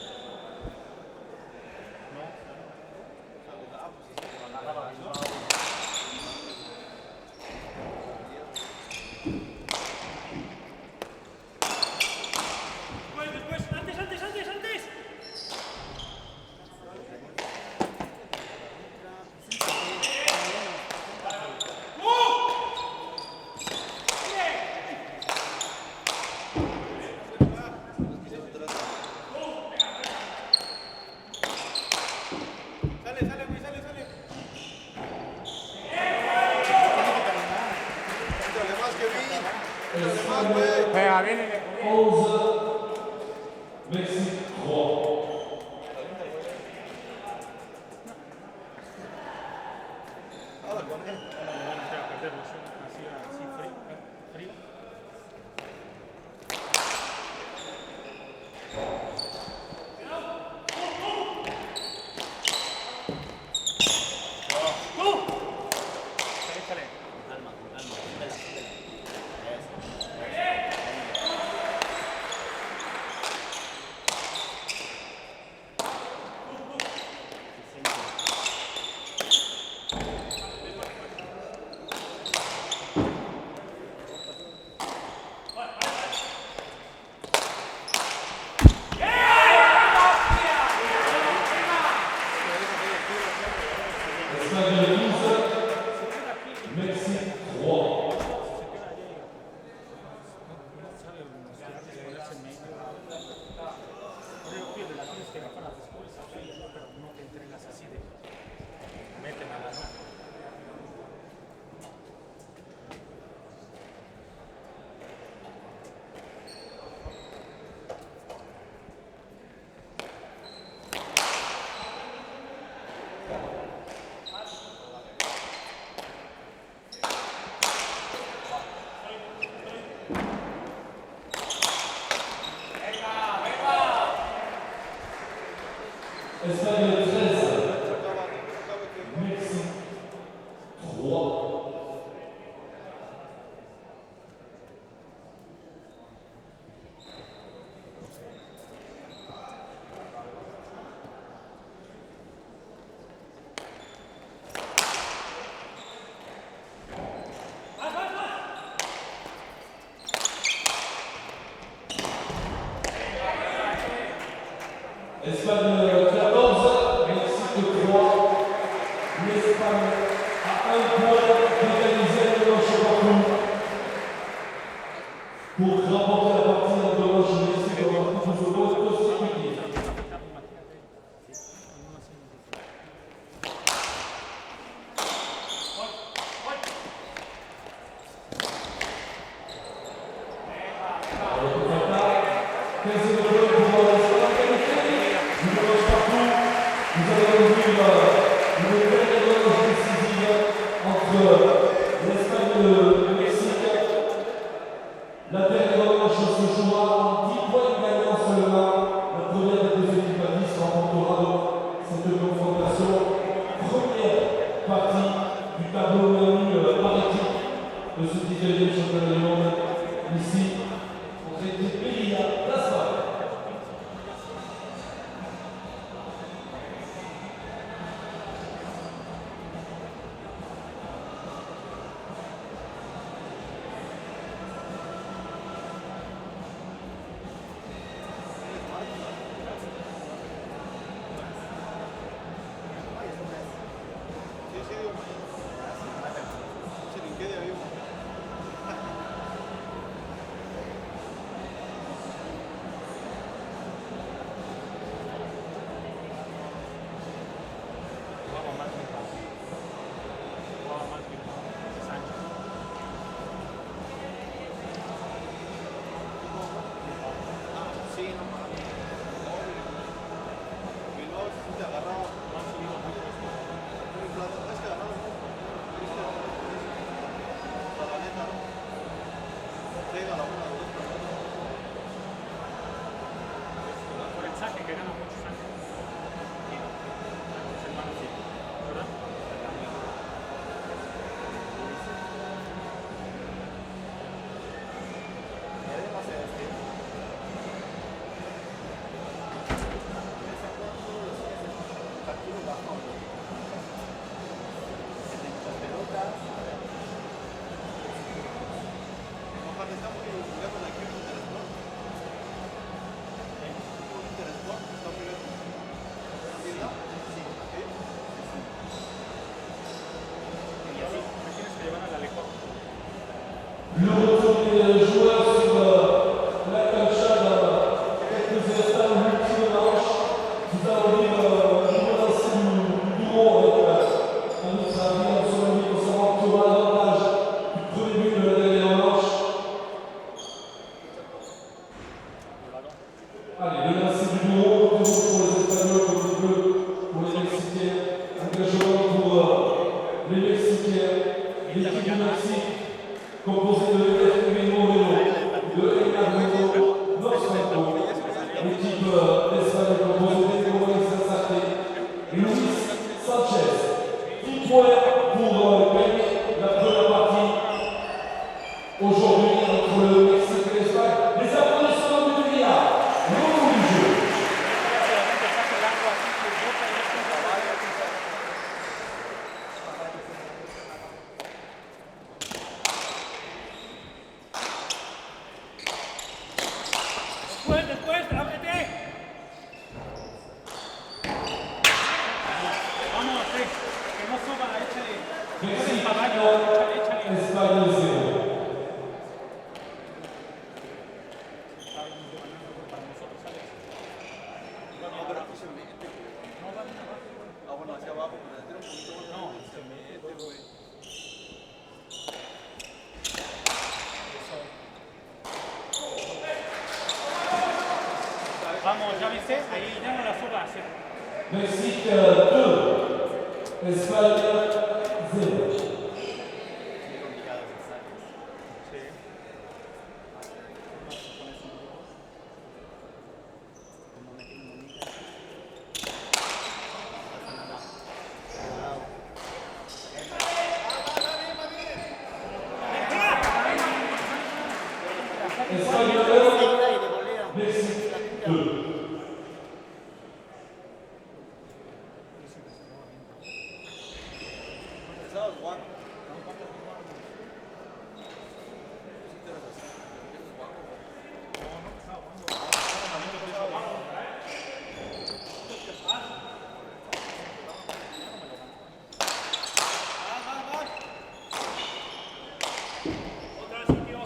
[SPEAKER 3] Después, antes. Sale, güey, sale.
[SPEAKER 5] Échale más, Kevin. Échale más, güey.
[SPEAKER 6] Venga, viene de
[SPEAKER 4] 11, Mexique 3. Espagne 12, Mexique 3. Espagne 13, Mexique 3. Espagne 14, Mexique 3. L'Espagne a un point d'égaliser le manche partout. Pour remporter la partie en deux manches, le Mexique aura plus de points consécutifs. La dernière manche se jouera en 10 points de gagnant seulement. La première des deux équipes à 10 remportera donc cette confrontation. Première partie du tableau menu par équipe de ce 19e championnat du monde. Ici, on était Melilla, l'Espagne.
[SPEAKER 5] Ojalá está muy lejos de aquí en Intersport. Intersport está muy lejos. ¿Sí, no? Sí.
[SPEAKER 2] Y así me tienes que llevar a la lejos.
[SPEAKER 4] Le retour des joueurs sur la calciada, quelques instants, l'ultime manche. Nous allons vivre le lancer du gros avec un autre avis, en son avis, pour savoir qui aura l'avantage du premier but de la dernière manche. Allez, le lancer du gros, toujours pour les Espagnols, comme il peut pour les Mexicains. Engagement pour les Mexicains, l'équipe du Mexique. Composé de Kevin Moreno, de Enardo Norsmanto, l'équipe d'Espagne composée de Moïse Sassate et Luis Sanchez. 10 points pour gagner la première partie aujourd'hui entre le Mexique et l'Espagne. Les applaudissements du Villar, au du jeu.
[SPEAKER 3] Después, ábrete. Vamos, que no suba, échale.
[SPEAKER 4] Mexique
[SPEAKER 3] Caballo,
[SPEAKER 4] 1,
[SPEAKER 3] échale.
[SPEAKER 4] Espagne 0.
[SPEAKER 5] No, pero aquí se mete, güey. Ah, bueno, hacia abajo, pero tira un poquito más. No, se mete, güey.
[SPEAKER 3] Vamos, ya viste, ahí ya no la subas.
[SPEAKER 4] Mexique 2, Espagne 0. Espagne 1, Mexique 2.
[SPEAKER 5] ¿Sabes, Juan?
[SPEAKER 3] Otra sitio.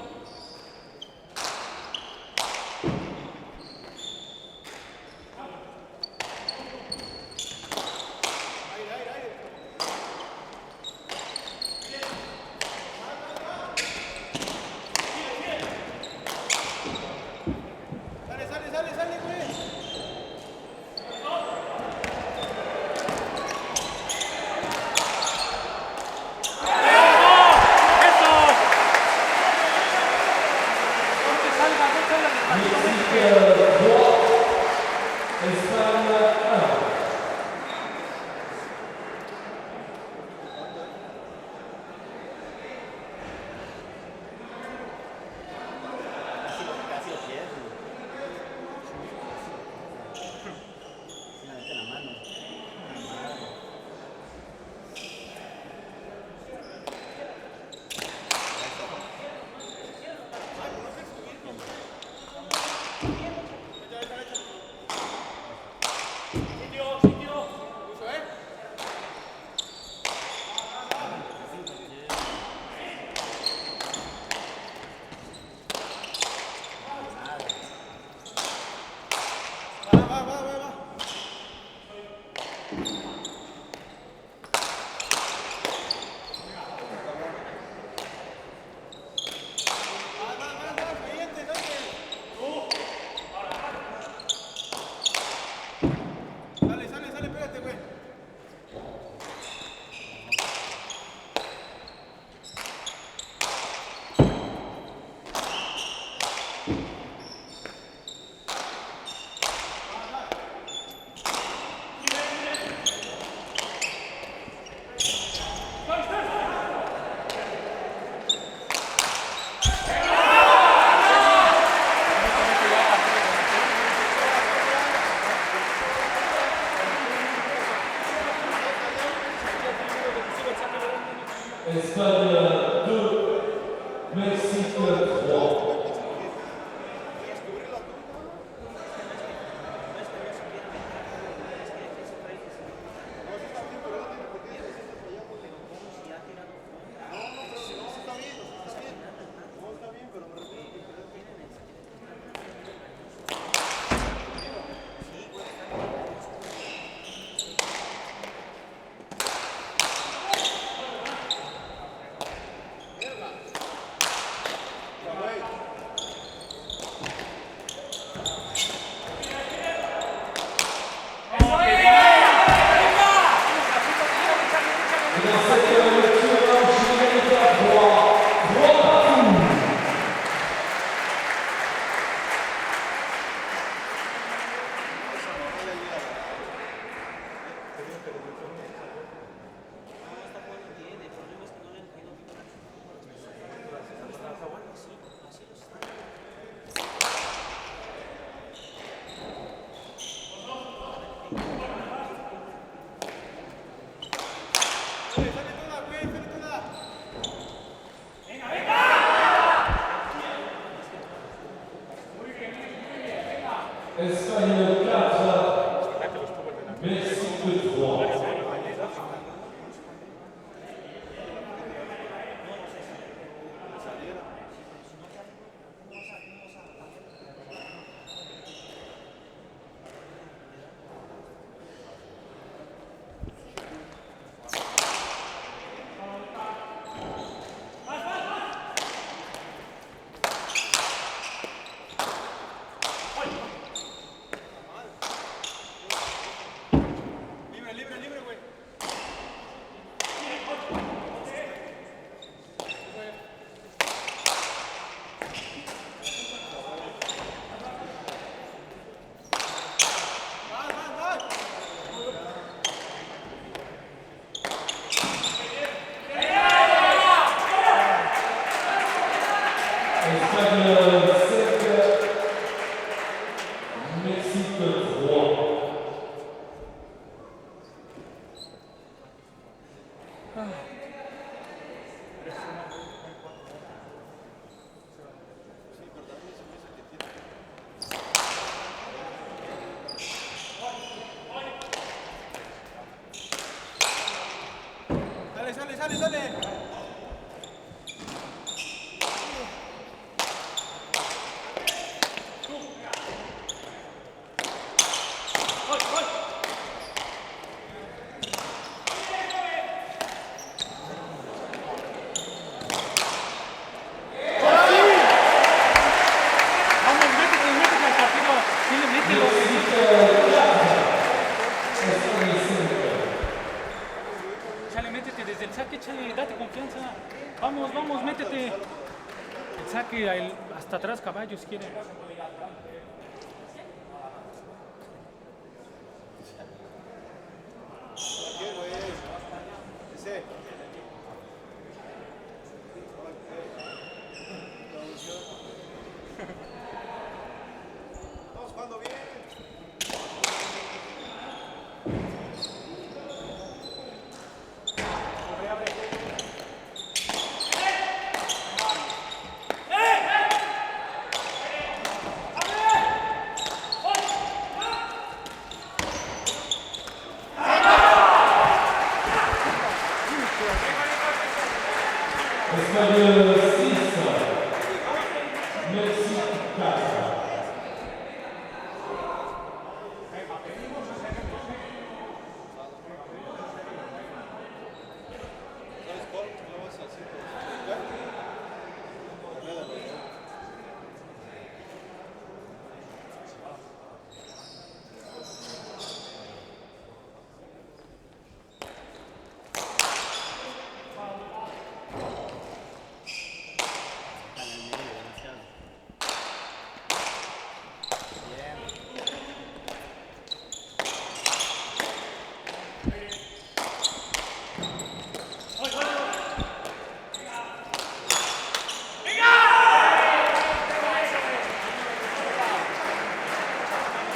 [SPEAKER 4] Espagne 2, Mexique 3. Espagne 4, Mexique 3. Espagne 7, Mexique 3.
[SPEAKER 5] Sale.
[SPEAKER 3] Vamos, métete al partido. Dile, mételo. Chale, métete desde el saque, chale, date confianza. Vamos, vamos, métete. El saque hasta atrás, caballo, si quiere.
[SPEAKER 5] Estamos jugando bien.
[SPEAKER 4] Espagne 6, Mexique 4.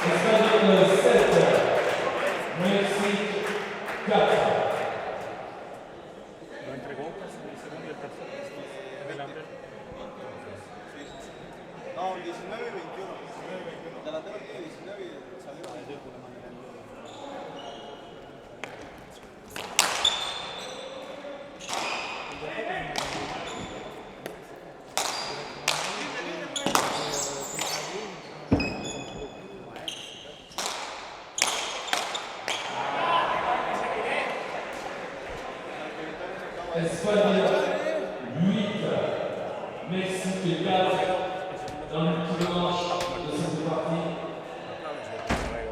[SPEAKER 4] Espagne 7, Mexique 4.
[SPEAKER 2] Lo entregó casi.
[SPEAKER 4] Espagne 8, Mexique 4 dans l'ultime manche de cette partie.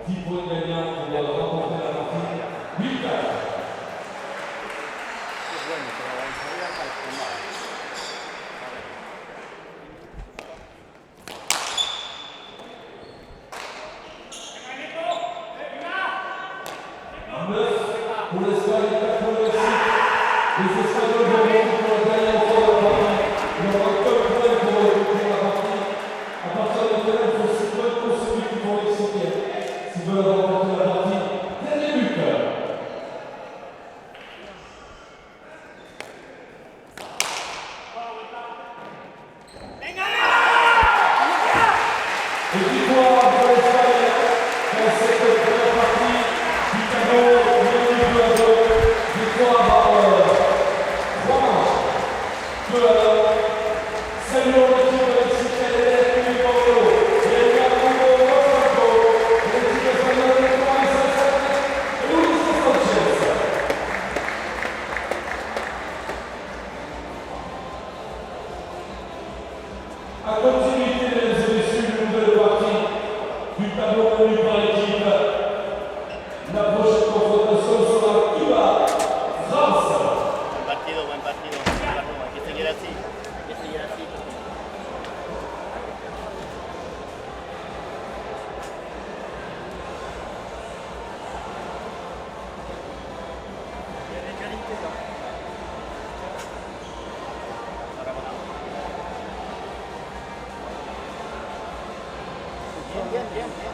[SPEAKER 4] 10 points gagnants pour remporter la partie. 8-4. Pour l'Espagne, 4 pour le Mexique. Les Espagnols vont pour la dernière fois de la partie. Il y aura 4 points pour la partie. À partir de maintenant, il faut 6 points pour celui qui vont Mexicains. S'ils veulent remporter la partie, dernier but. Et victoire pour l'Espagne dans cette première partie du tableau. Victoire par 3 matchs. Saluons l'équipe mexicaine et l'équipe Bordeaux. Et le Carlos Rosanto. L'équipe espagnole de Juan Sanchez et Luis Sanchez. À continuité, mesdames et messieurs, une nouvelle partie du tableau connu par l'équipe. La prochaine confrontation sera Cuba-France.
[SPEAKER 7] Buen partido, buen partido. Hay que seguir así, hay que seguir así. Bien, bien, bien.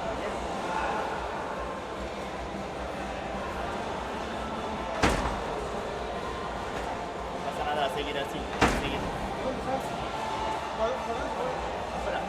[SPEAKER 7] No pasa nada, seguir así, seguir. Afuera.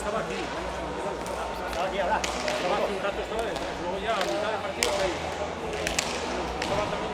[SPEAKER 3] estaba aquí.
[SPEAKER 7] Estaba aquí ahora.
[SPEAKER 3] Estaba hace un rato, estaba luego ya a mitad del partido. Estaba también.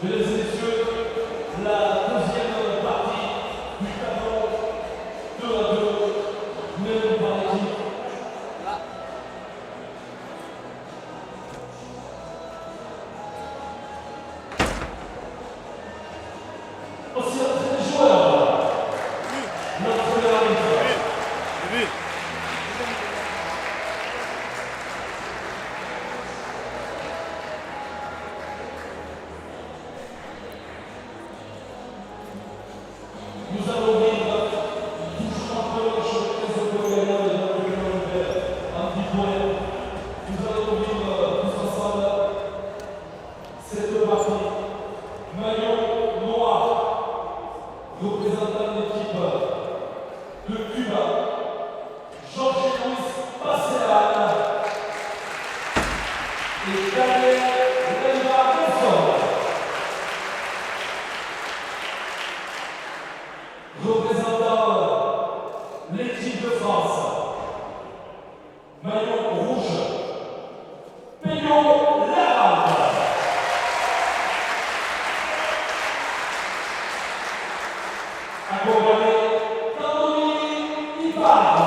[SPEAKER 4] Mesdames et messieurs, la deuxième partie du tableau 2-2, même par équipe. Aussi entré les joueurs. Notre arbitre. Nous allons vivre toujours un peu chez les Européens de notre Union un petit point. Nous allons vivre tous ensemble cette partie. Maillot noir, représentant l'équipe de Cuba, Jorge Luis Passerana et Daniel Leiva Nelson. Représentant l'équipe de France, maillot rouge, Peyo Larade. Accompagné d'Anthony Ibarra.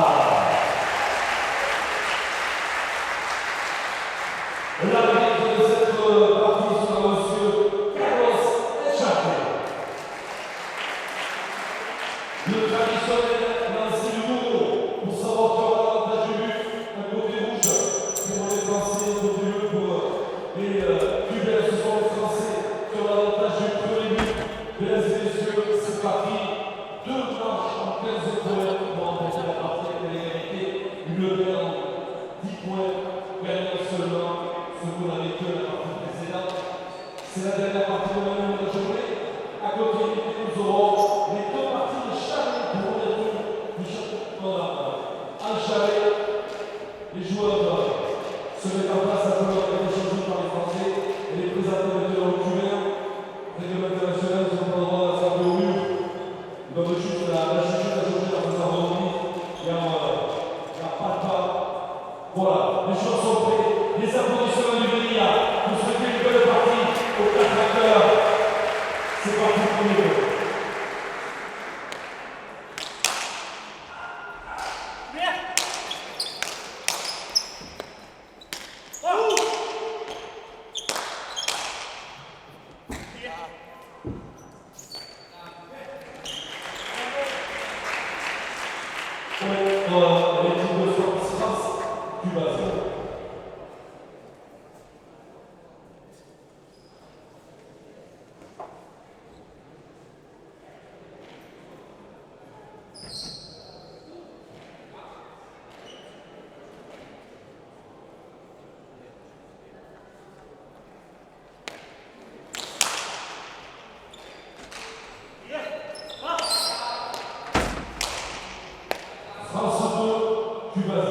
[SPEAKER 4] L'arbitre de cette partie sera monsieur Carlos Echate. Le traditionnel lancer du lourd pour savoir qui aura l'avantage du but, un côté rouge pour les Français, un côté bleu pour les Cubains. Ce sont les Français qui ont l'avantage du premier but. Mesdames et messieurs, c'est parti. 2 manches en 15 points pour remporter la partie avec l'égalité. Une gagne en 10 points, gagnant seulement ce qu'on a vécu à la partie précédente. C'est la dernière partie de la journée. À côté, nous aurons les 2 parties de chalet pour le tour du championnat. En chalet, les joueurs se mettent en place à pouvoir être choisis par les Français et les présenter maintenant aux Cubains. Règlement international, ils n'ont pas le droit d'assembler au mur. Ils doivent juste la juger, la jauger dans un arrondi et en pas. Voilà, les joueurs sont prêts. Les applaudissements du Bénia pour souhaiter une belle partie aux 4 acteurs. C'est parti pour les deux. Pour l'équipe de France, Cuba 0. France 2, Cuba 0.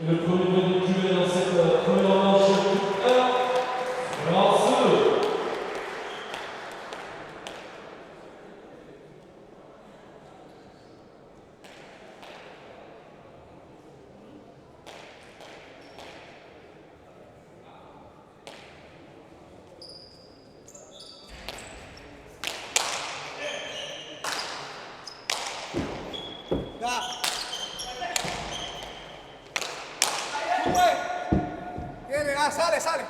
[SPEAKER 4] Et le premier but de Cuba dans cette première manche, France.
[SPEAKER 5] Sale, sale.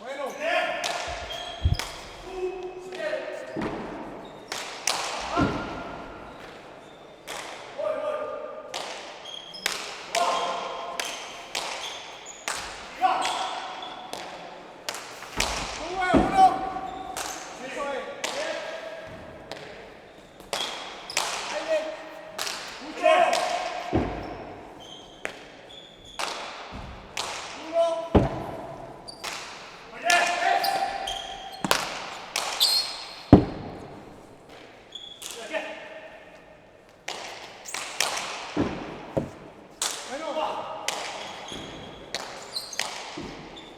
[SPEAKER 5] Bueno.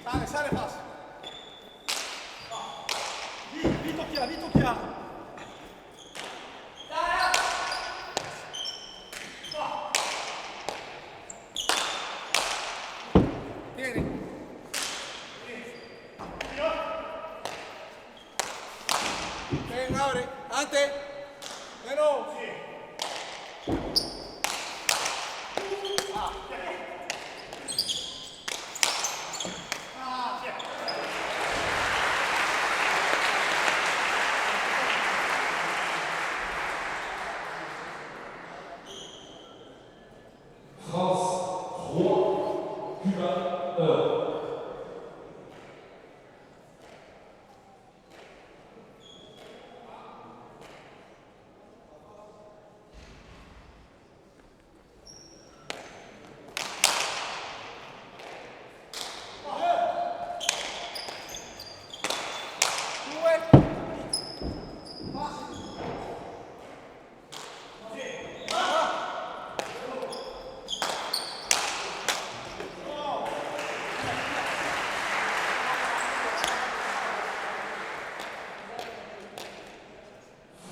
[SPEAKER 5] Sale, sale fácil. Lì tocchia. Vieni. Ven, abre. Ante. Bueno.
[SPEAKER 4] France 3, Cuba 1.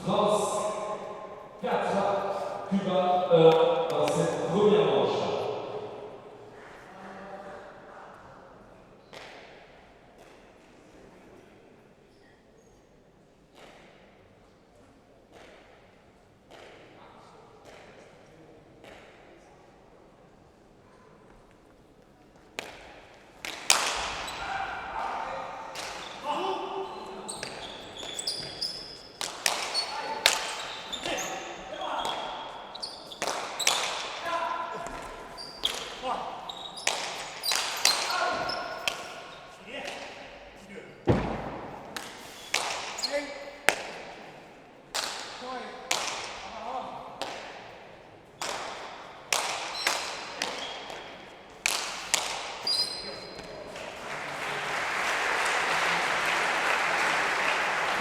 [SPEAKER 4] France 4, Cuba 1 dans cette première manche.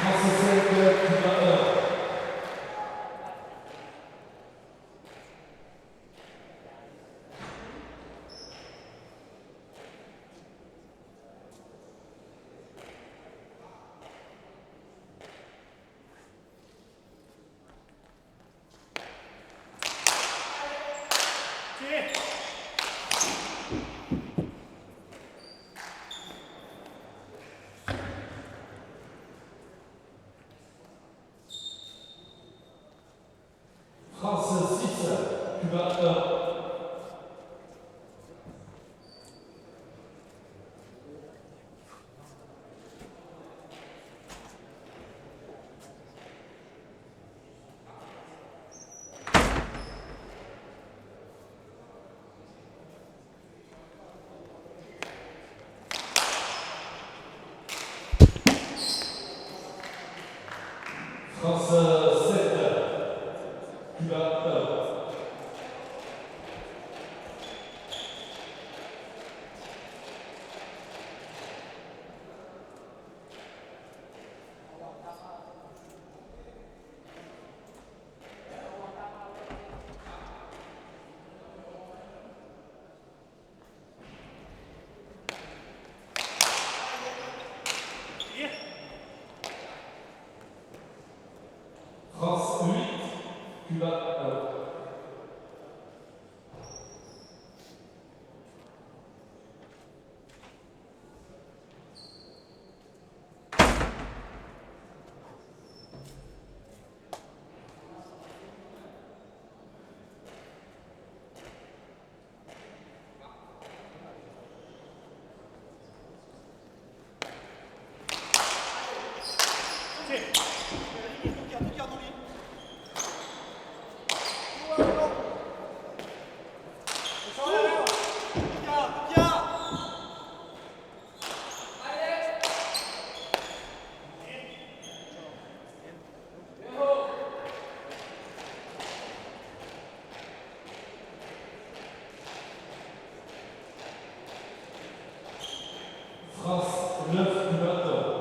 [SPEAKER 4] France 5, Cuba 1. France 6, Cuba 1. France 7, Cuba 1. France 9, Cuba 1.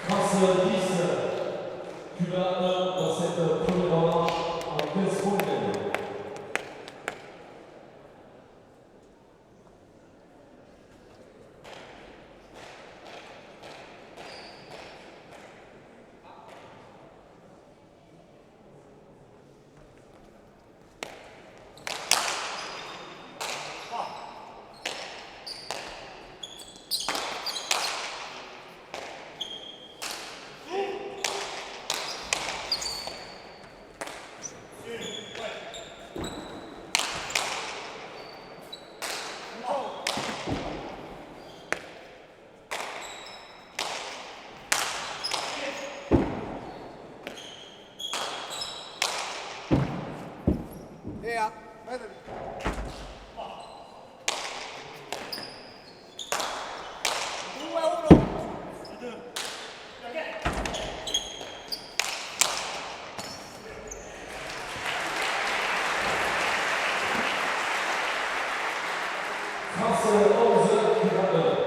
[SPEAKER 4] France 10, Cuba 1 dans cette première manche en 15 secondes.
[SPEAKER 5] Via, vedete.
[SPEAKER 4] France 11, Cuba 1.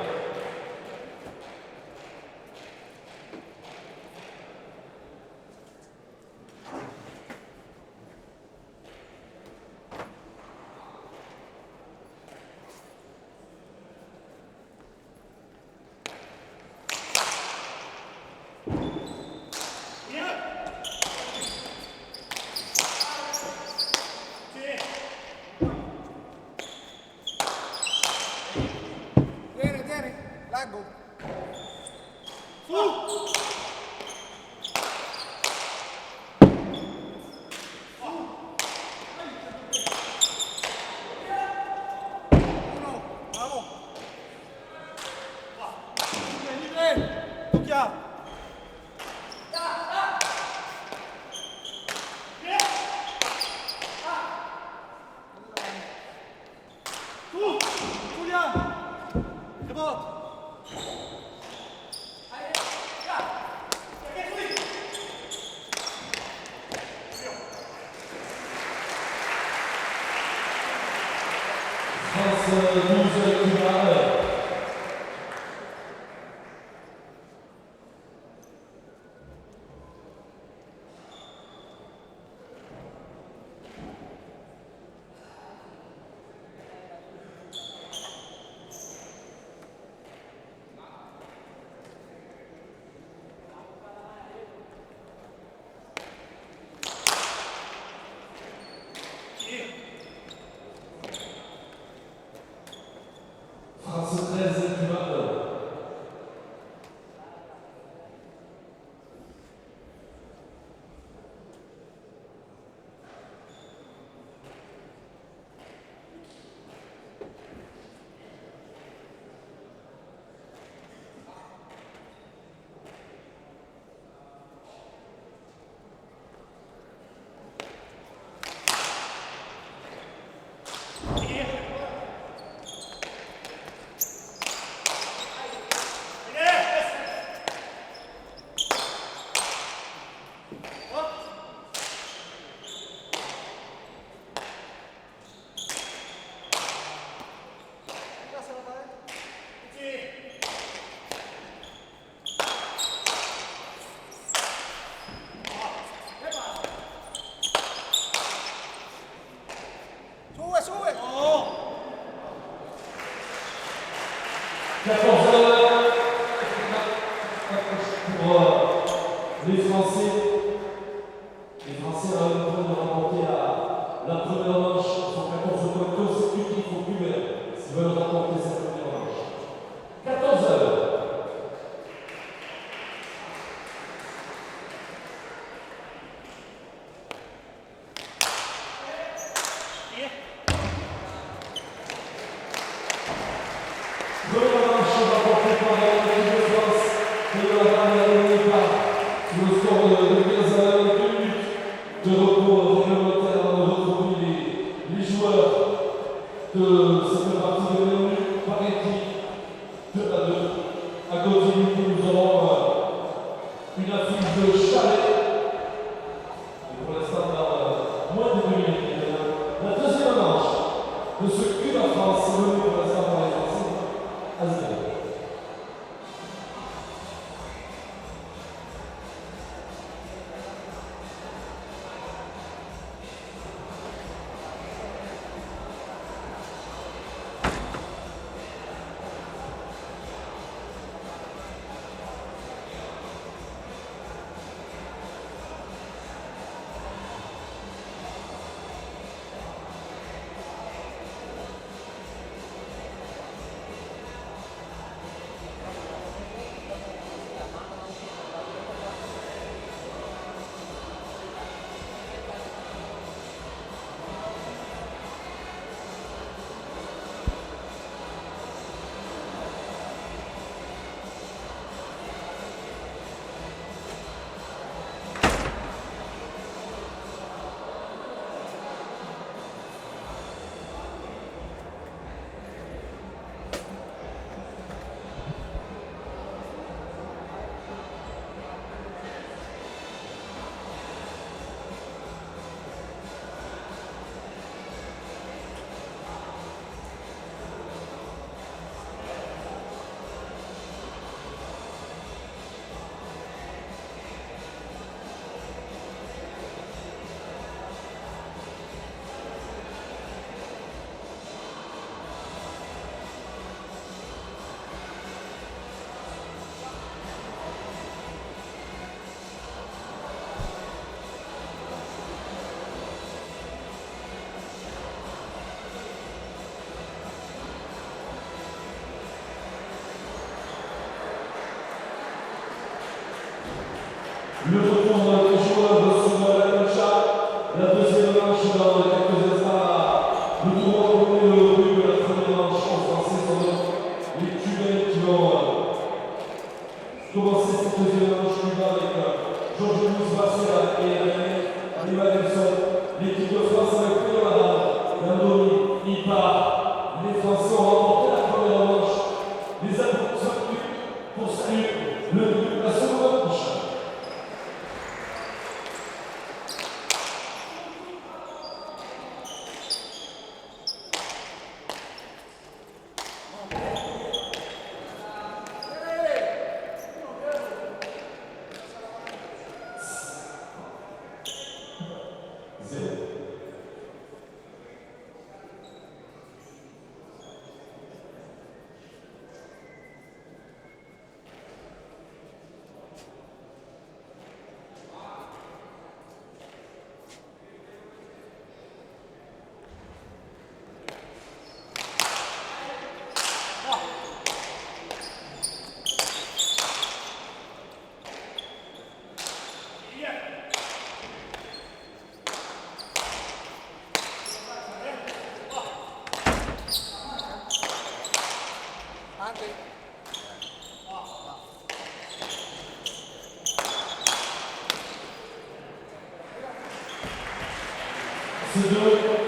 [SPEAKER 5] Tieni, largo. Uno, vamos. Libre, tocca. Julian, rebote.
[SPEAKER 4] France 12, Cuba 1. France 13, Cuba 1.
[SPEAKER 5] Sube, sube.
[SPEAKER 4] 14 heures pour les Français. Les Français ont le temps de remporter la première manche. Ils sont 14 points consécutifs au Cubain s'ils veulent remporter cette première manche. 14 heures. la France, c'est venu pour l'instant par les Français à 0. Le retour des joueurs sur la Concha, la deuxième manche dans quelques instants. Le tour premier le revue de la première manche en français sont les Cubains qui vont commencer cette deuxième manche Cuba avec Georges Luis Barcela et Anima Nelson. L'équipe de France avec Pedro Ladal, Landoni, Ipa. Les Français ont remporté la première manche. Les applaudissements poursuivent la seconde manche. C'est 2-0.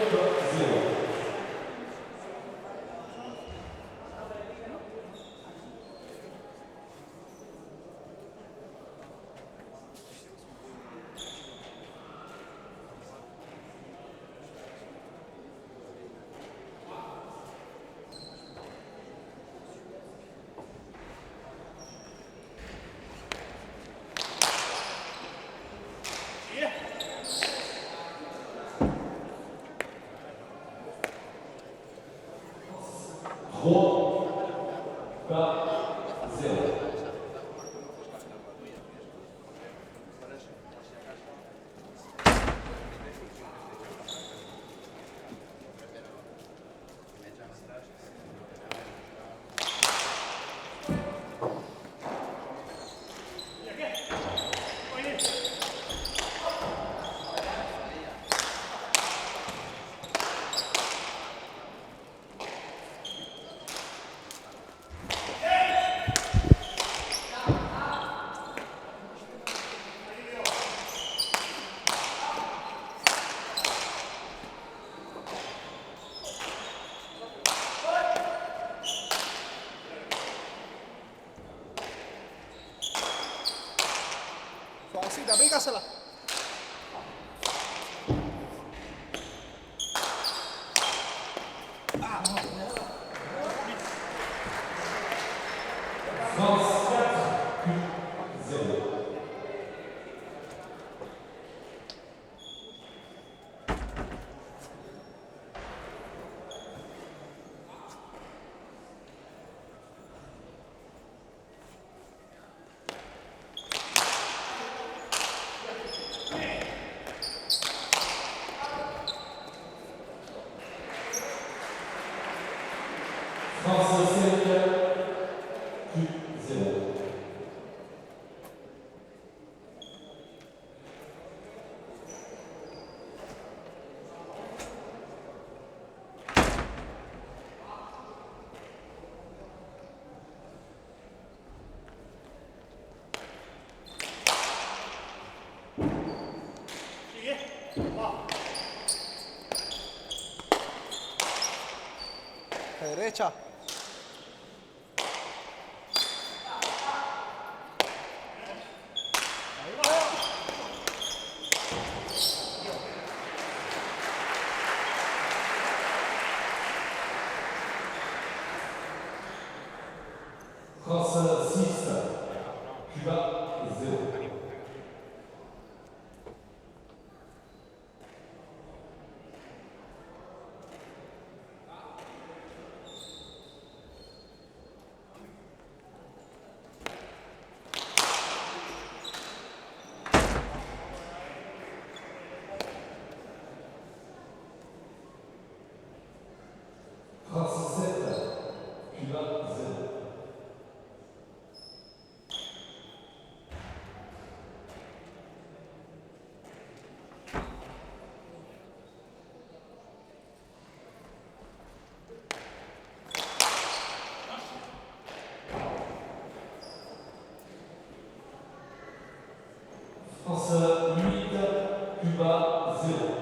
[SPEAKER 5] Suavecita, pícasela. Ah. Derecha.
[SPEAKER 4] France 6, Cuba 0. France 7, Cuba 0. France 8, Cuba 0.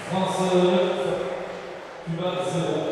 [SPEAKER 4] France 9, Cuba 0.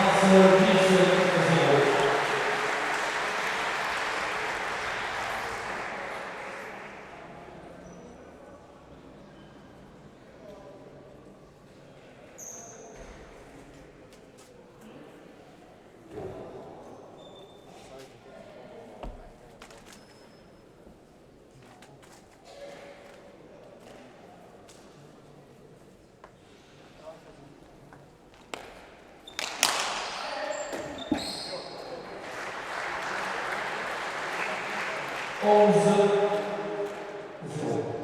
[SPEAKER 4] France 10, 0. Onze, 0.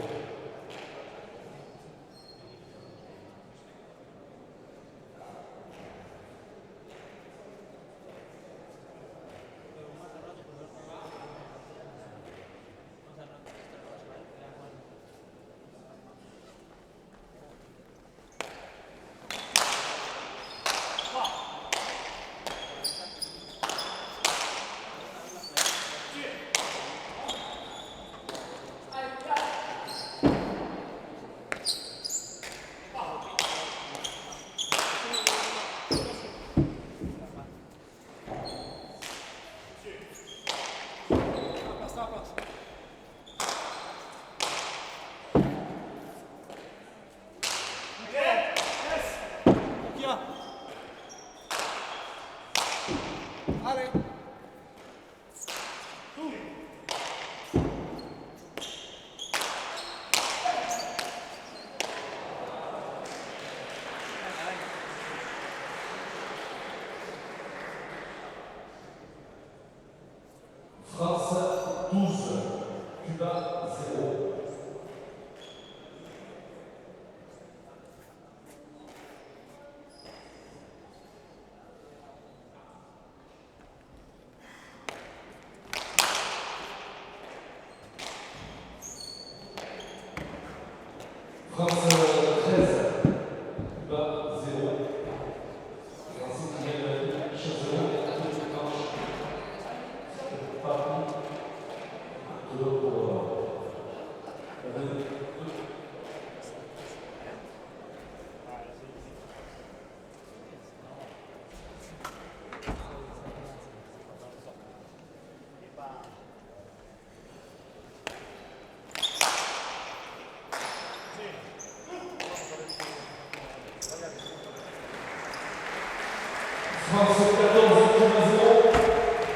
[SPEAKER 4] France 14-0.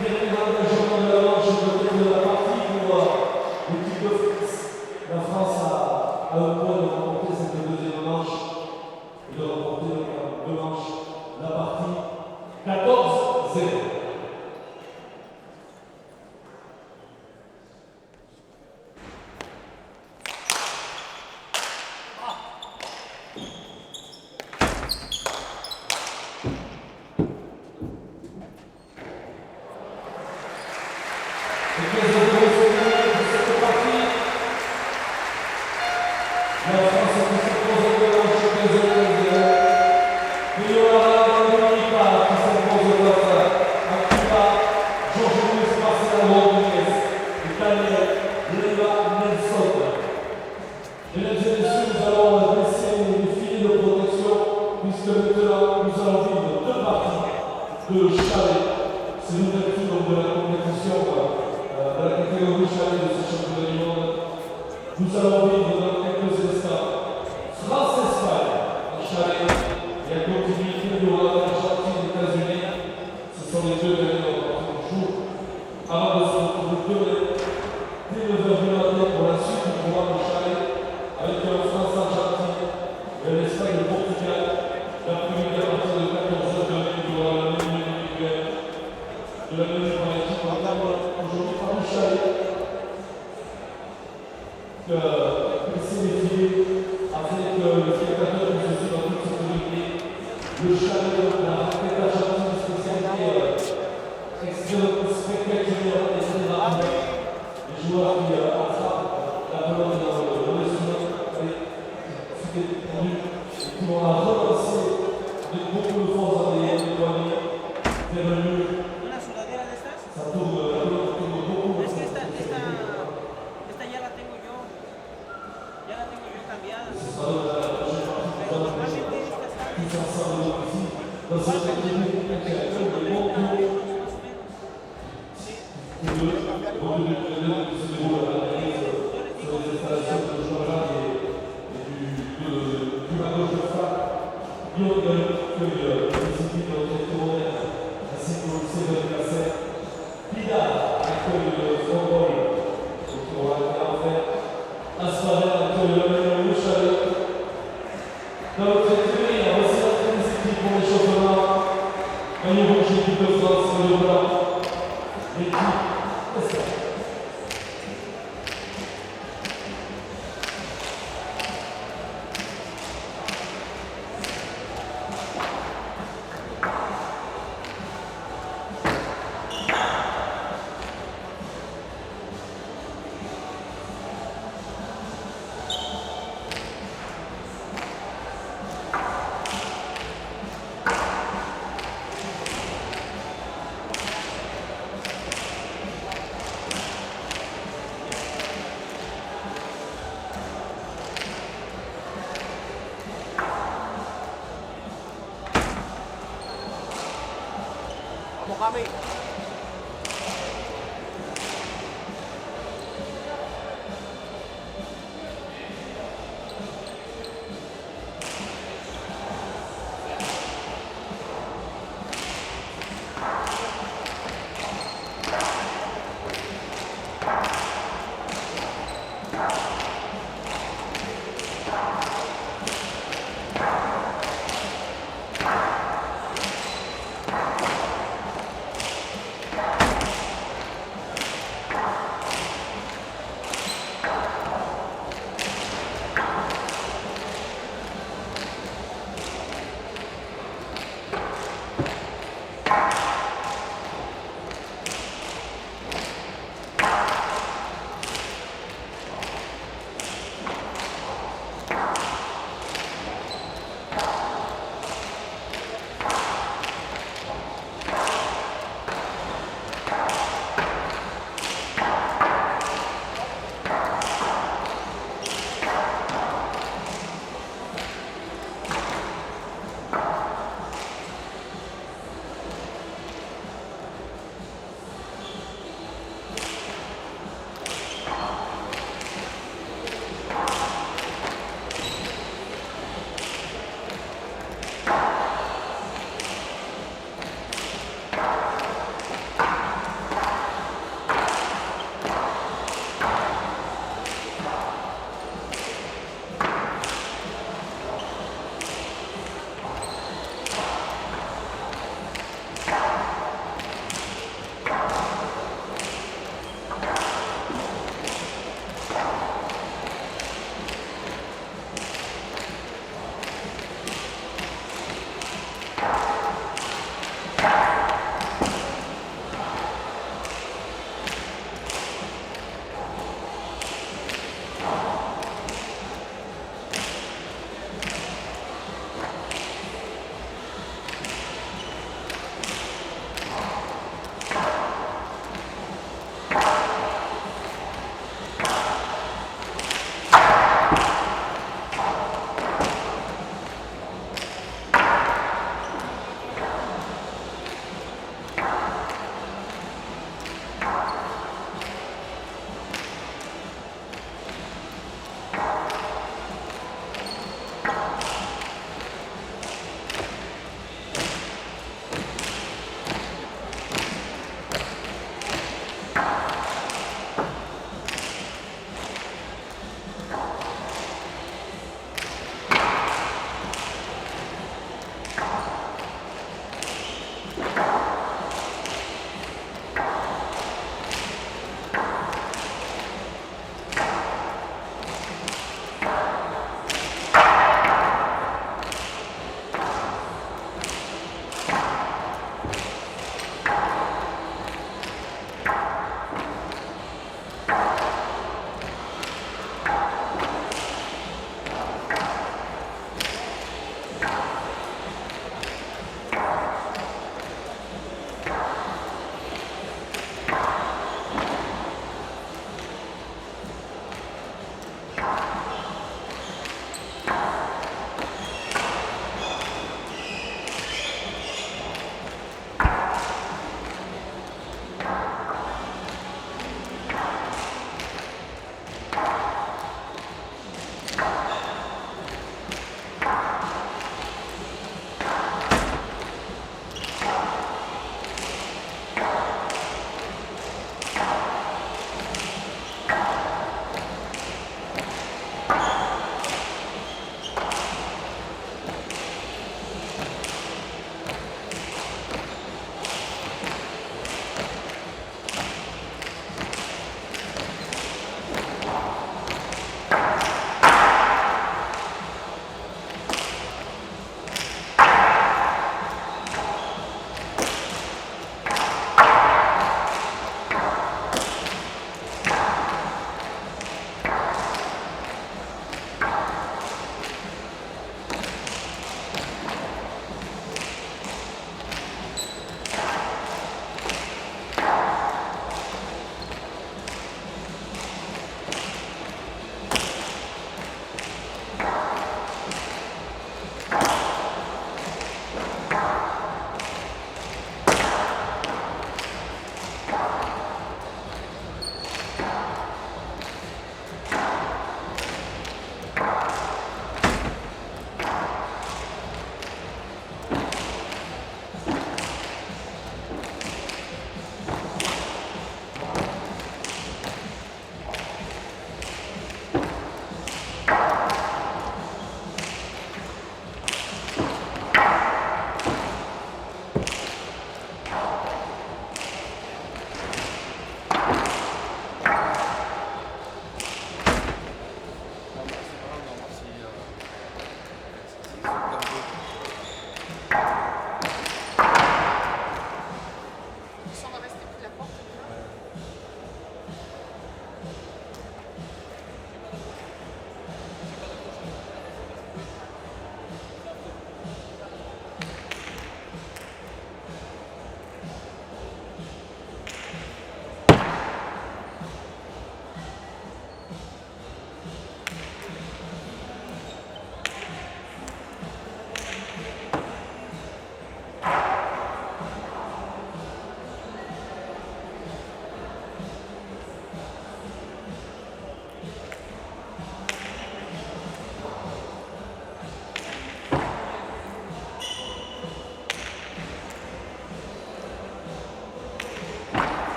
[SPEAKER 4] Dernier engagement de la manche de la partie pour l'équipe de France. La France a un point de remporter cette deuxième manche et de remporter deux manches. La partie 14-0.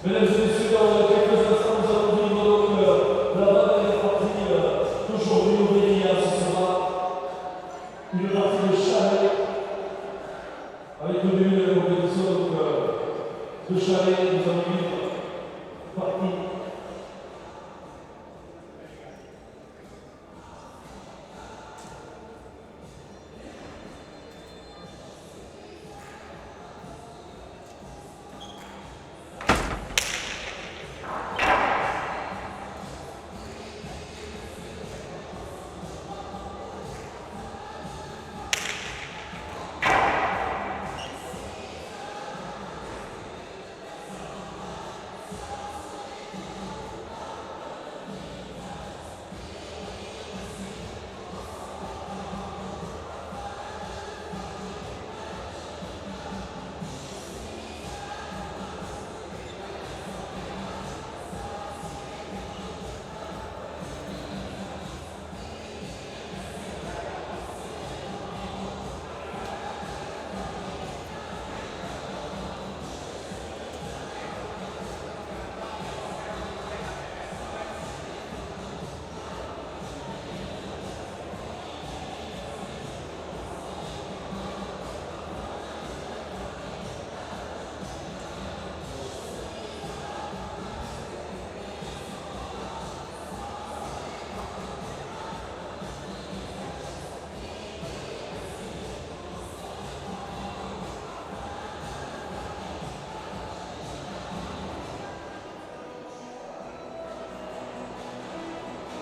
[SPEAKER 4] Mesdames et messieurs, dans quelques instants, nous allons vivre donc la dernière partie d'aujourd'hui au Bénia. Ce sera une partie de chalet avec le début de la compétition. Donc, de chalet, nous allons vivre partie.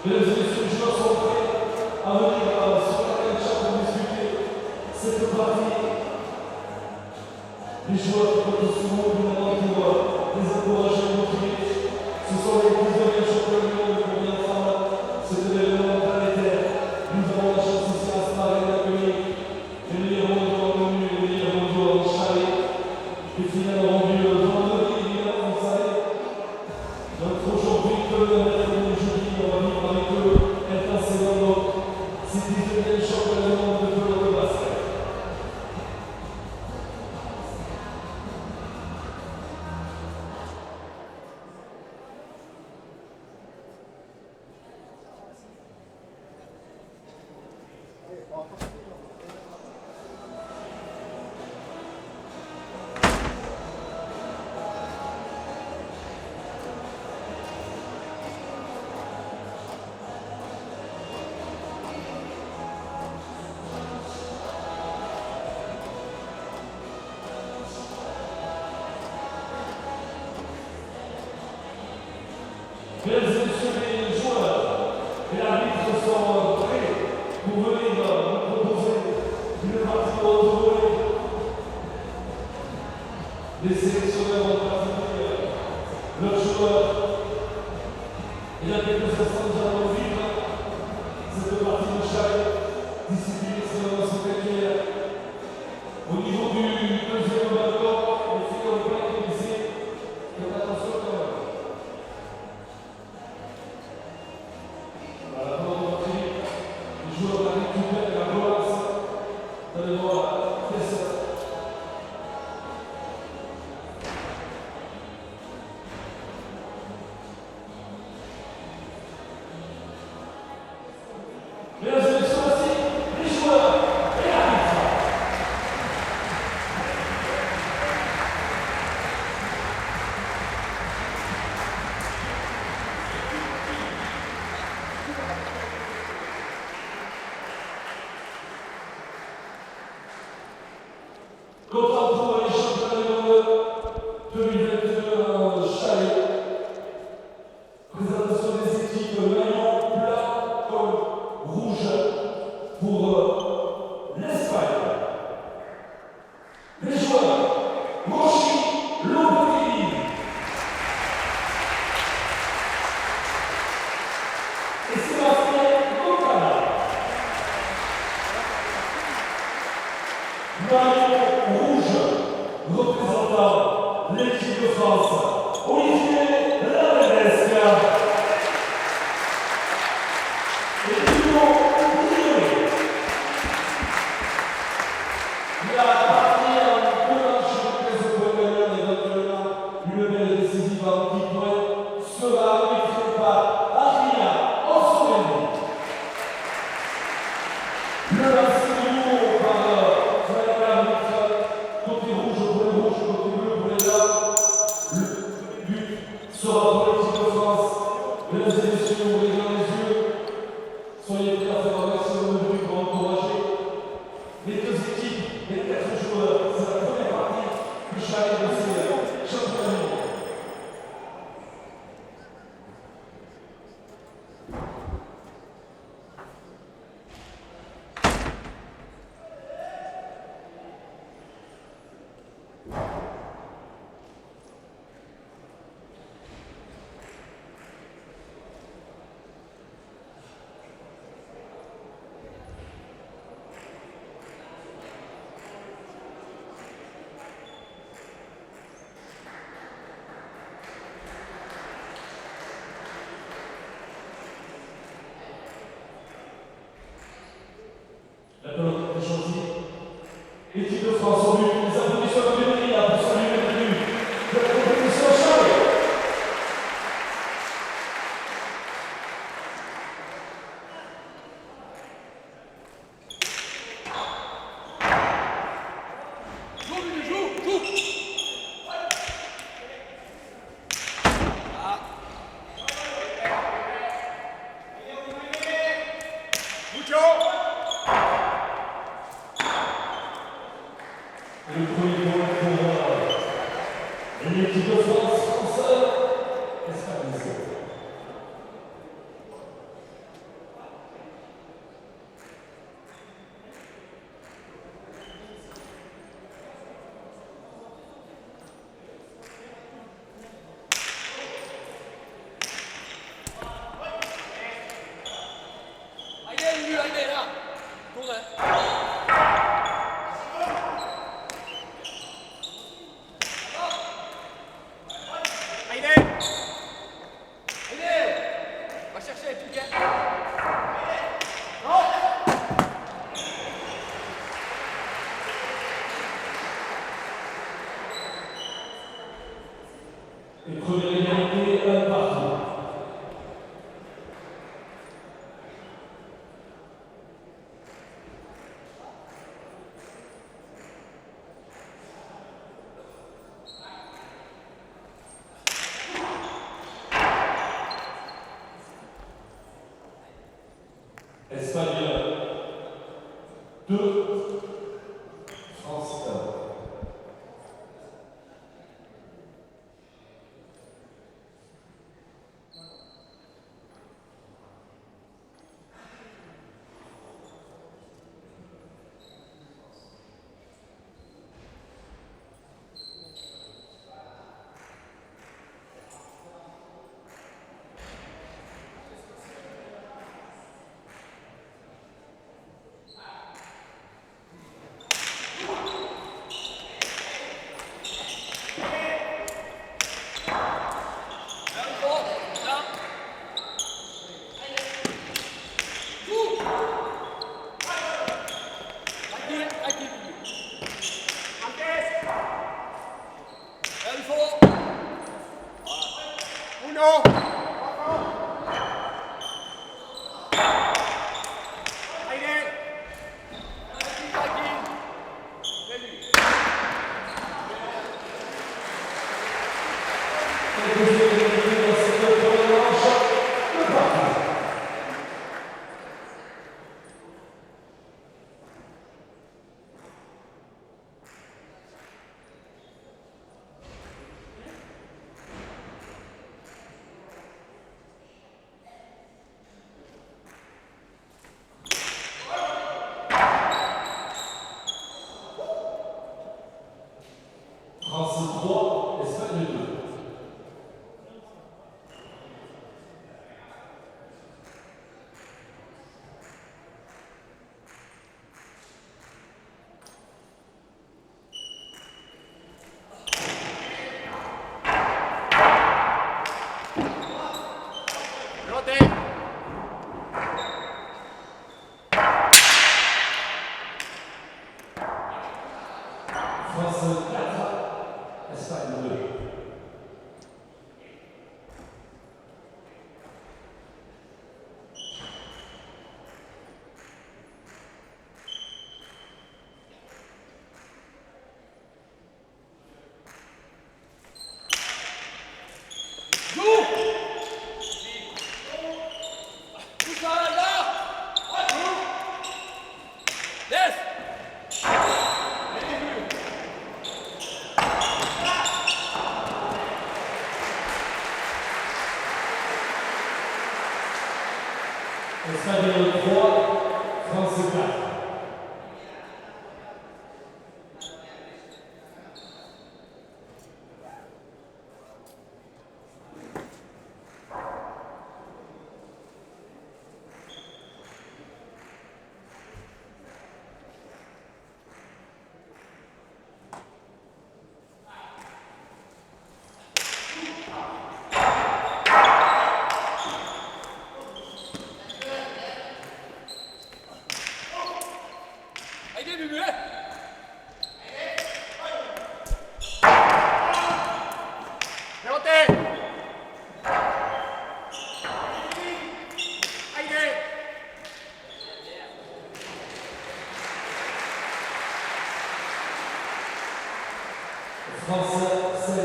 [SPEAKER 4] Mesdames et messieurs, les joueurs sont prêts à venir sur la cancha pour discuter cette partie. Les joueurs qui comptent souvent évidemment pour les encourager et motiver. Ce sont les 19e champions du monde de combien de femmes. C'est un événement planétaire. Nous avons la chance ici à Sparring d'accueillir les meilleurs mondiaux en menu et les meilleurs mondiaux en chalet. Les finales rendues vendredi, évidemment, vous savez. Donc aujourd'hui, que le mercredi, jeudi, on va vivre avec eux intensément ces 19e championnats du monde de peloton de basket. Mesdames et messieurs les joueurs et l'arbitre sont prêts pour venir nous proposer une partie de retrouver les sélectionneurs en particulier, leurs joueurs. Et dans quelques instants, nous allons vivre cette partie de chaque discipline extrêmement spectaculaire. Au niveau du deuxième balcon, les filles ont plein ici. Faites attention quand même. Voilà, pendant qu'on continue, les joueurs la récupèrent la relance. Vous allez voir, très simple. Mesdames et messieurs, voici les joueurs et l'arbitre. Content pour les championnats du monde 2022 en chalet. Présentation des équipes maillot blanc, col rouge pour l'Espagne. Les joueurs, Mochi Lopelli et Sébastien Bocala. Maillot rouge représentant l'équipe de France, Olivier Laverdesca. Et Hugo Ligné. La partie en deux manches, je vous laisse au point gagnant éventuellement une belle décisive en équipes, les 4 joueurs. C'est la première partie du challenge de ces championnats du monde. La pelote est choisie. L'équipe de France au but. Les applaudissements de Denis pour saluer le début de la compétition Charles. Le premier point pour l'équipe de France, Espagne. Et première égalité, un partout. Espagne 2, France 1. France 3, Espagne 2. France 4, Espagne 2.
[SPEAKER 5] Yes!
[SPEAKER 4] Espagne 3, France 4. France 7,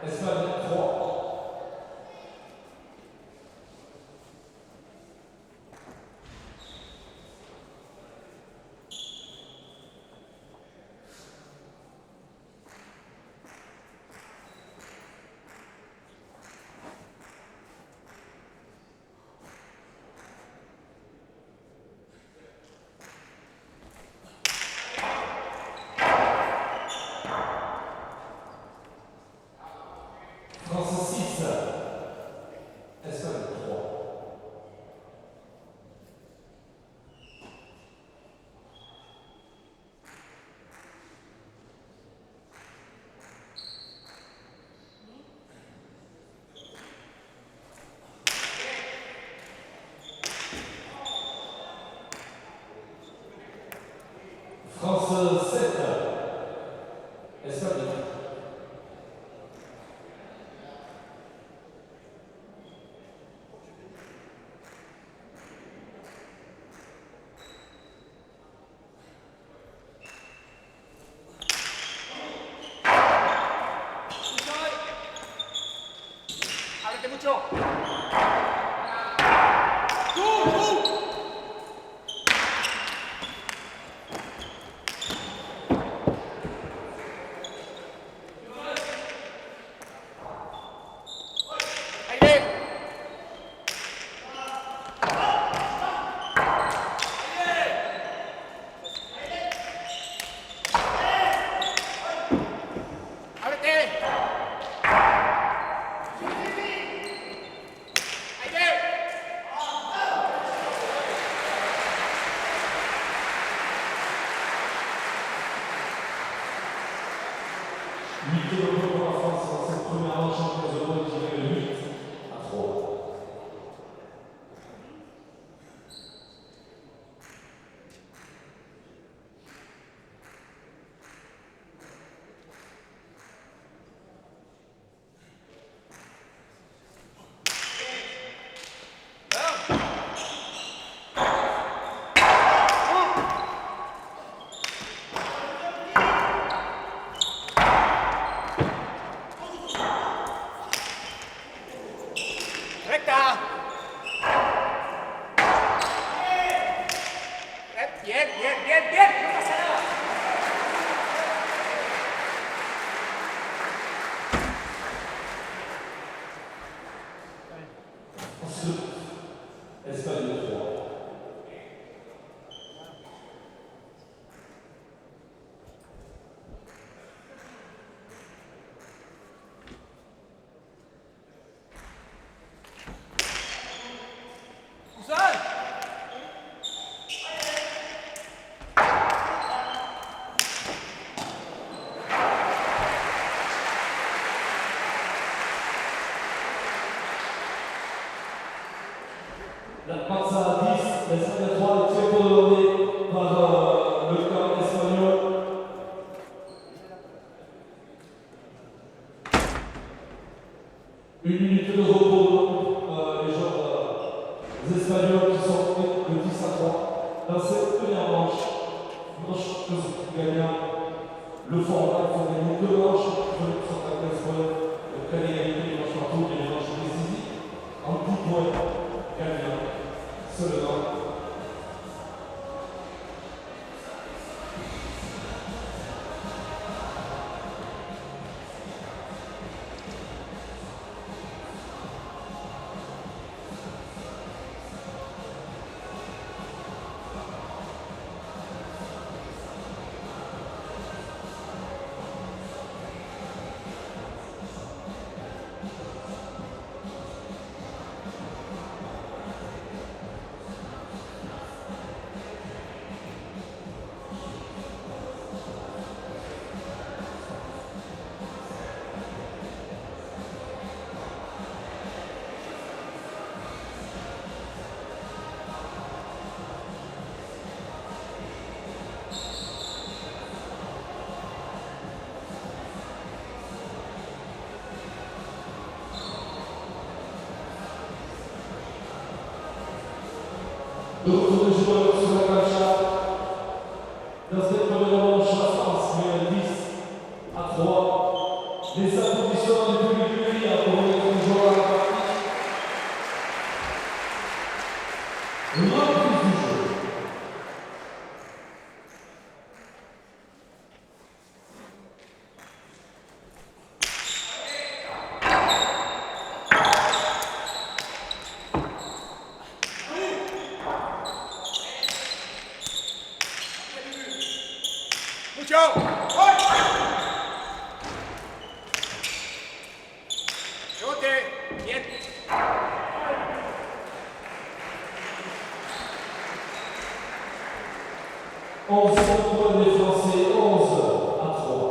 [SPEAKER 4] Espagne 3. France 6, Espagne 3. France 7, Espagne 4.
[SPEAKER 6] Ábrete mucho. Aire. Ábrete.
[SPEAKER 4] Huit de pour la France dans cette première manche championnat d'Europe qui mène 8-3.
[SPEAKER 6] Recta. Bien, bien, bien, bien. No pasa nada.
[SPEAKER 4] Ensuite, Espagne 3. La Panza 10, Espagne 3, tempo donné par le camp espagnol. Une minute de repos pour les joueurs espagnols qui sont de 10 à 3. Dans cette première manche gagnant le format, il faut gagner 2 manches sur la classe pour la égalité des manches partout et les manches décisives. En 10 points gagnant seulement. retour des joueurs sur la planche. Dans cette première manche, la France mène 10 à 3. Les applaudissements du public lyonnais pour les joueurs à la partie. Reprise du jeu. On se retrouve les Français 11 à 3.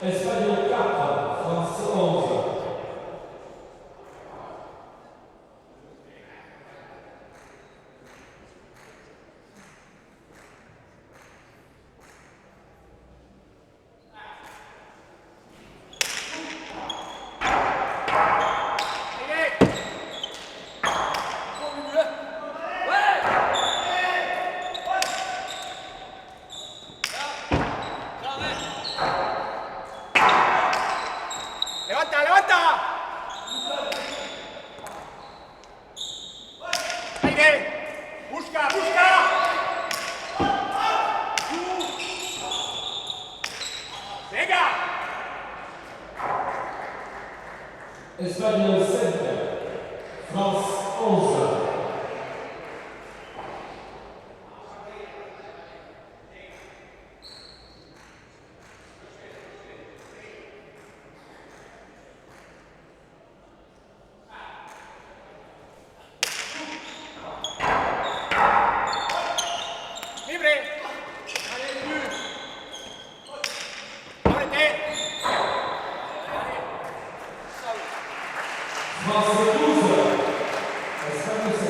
[SPEAKER 4] Espagne 4, France 11. Espagne 5, France 11. France 12, Espagne 7.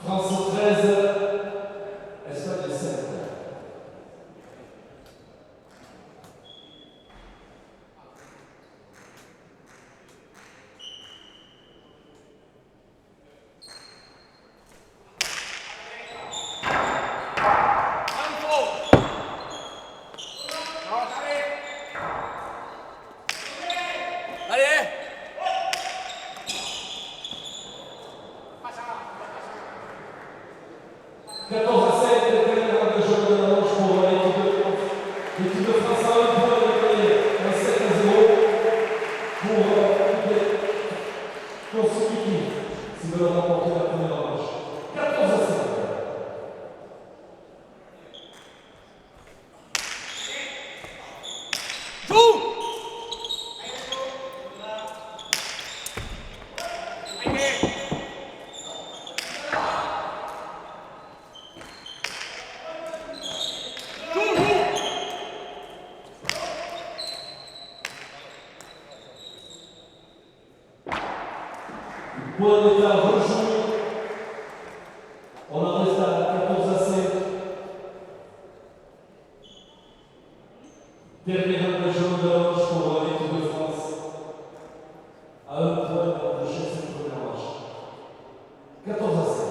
[SPEAKER 4] France 13, Espagne 7.
[SPEAKER 5] Allez
[SPEAKER 4] 14 à 7, le jeu de la manche pour l'équipe de France. L'équipe de France a un point de gagner, un 7 à 0 pour les consécutifs s'ils veulent remporter la première manche. 14 à 7. Point d'état rejoué. On en reste à 14 à 7. Dernier engagement de la manche pour l'équipe de France. À un point pour toucher cette première manche. 14 à 7.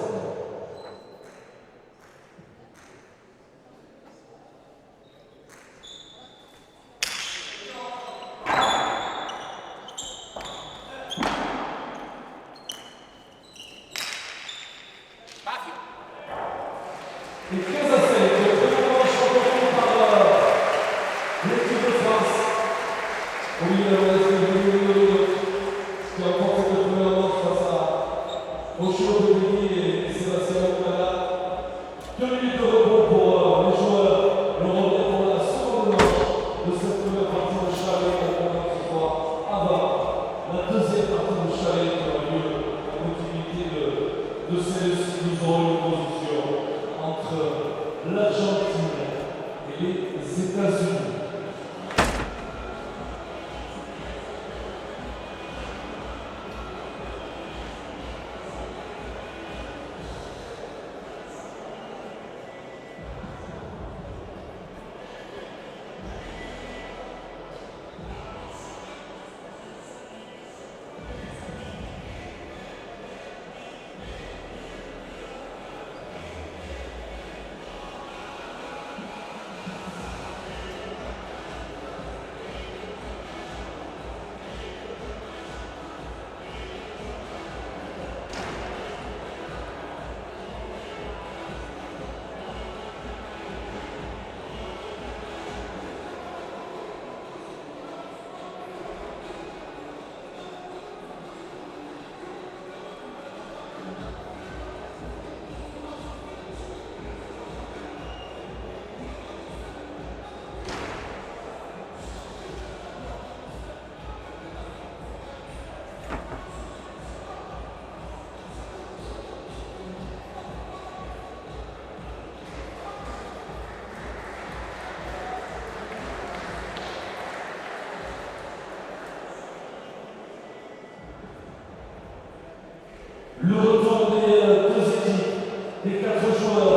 [SPEAKER 4] Le retour des deux équipes, des 4 joueurs,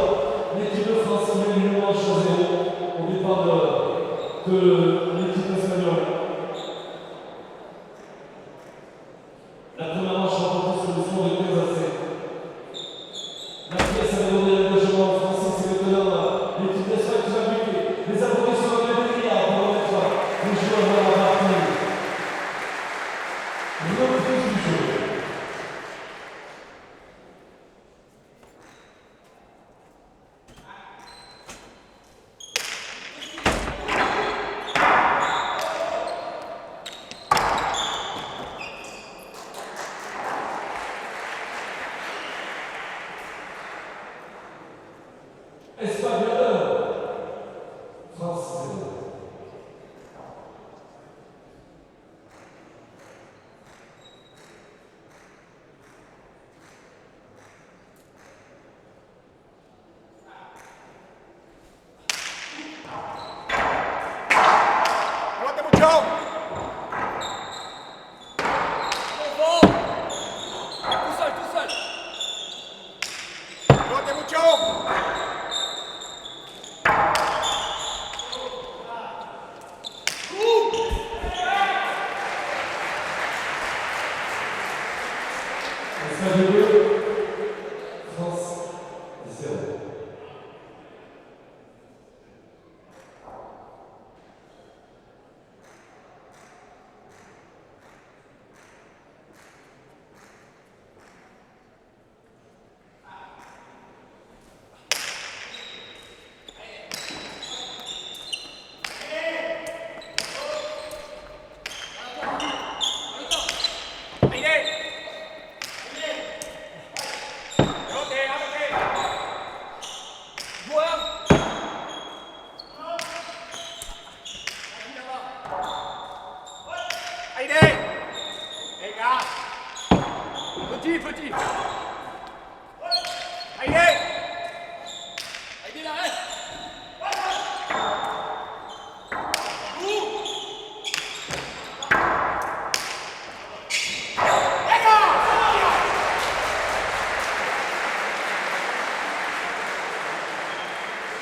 [SPEAKER 4] l'équipe de France qui mène le match à 0 au départ de l'équipe espagnole. La première manche remportée sur le score de 15-7. La pièce avait donné l'engagement français, c'est maintenant l'équipe d'Espagne qui va buter. Les applaudissements de Médria pour remettre les joueurs dans la partie. Reprise du jeu. Espagne 1, France 0.
[SPEAKER 5] ¡Muévete mucho! ¡Tú sal! ¡Muévete mucho!
[SPEAKER 4] Espagne 2, France 0.
[SPEAKER 5] ¡Aire! ¡Venga! ¡Petit! ¡Aire! ¡Aire là,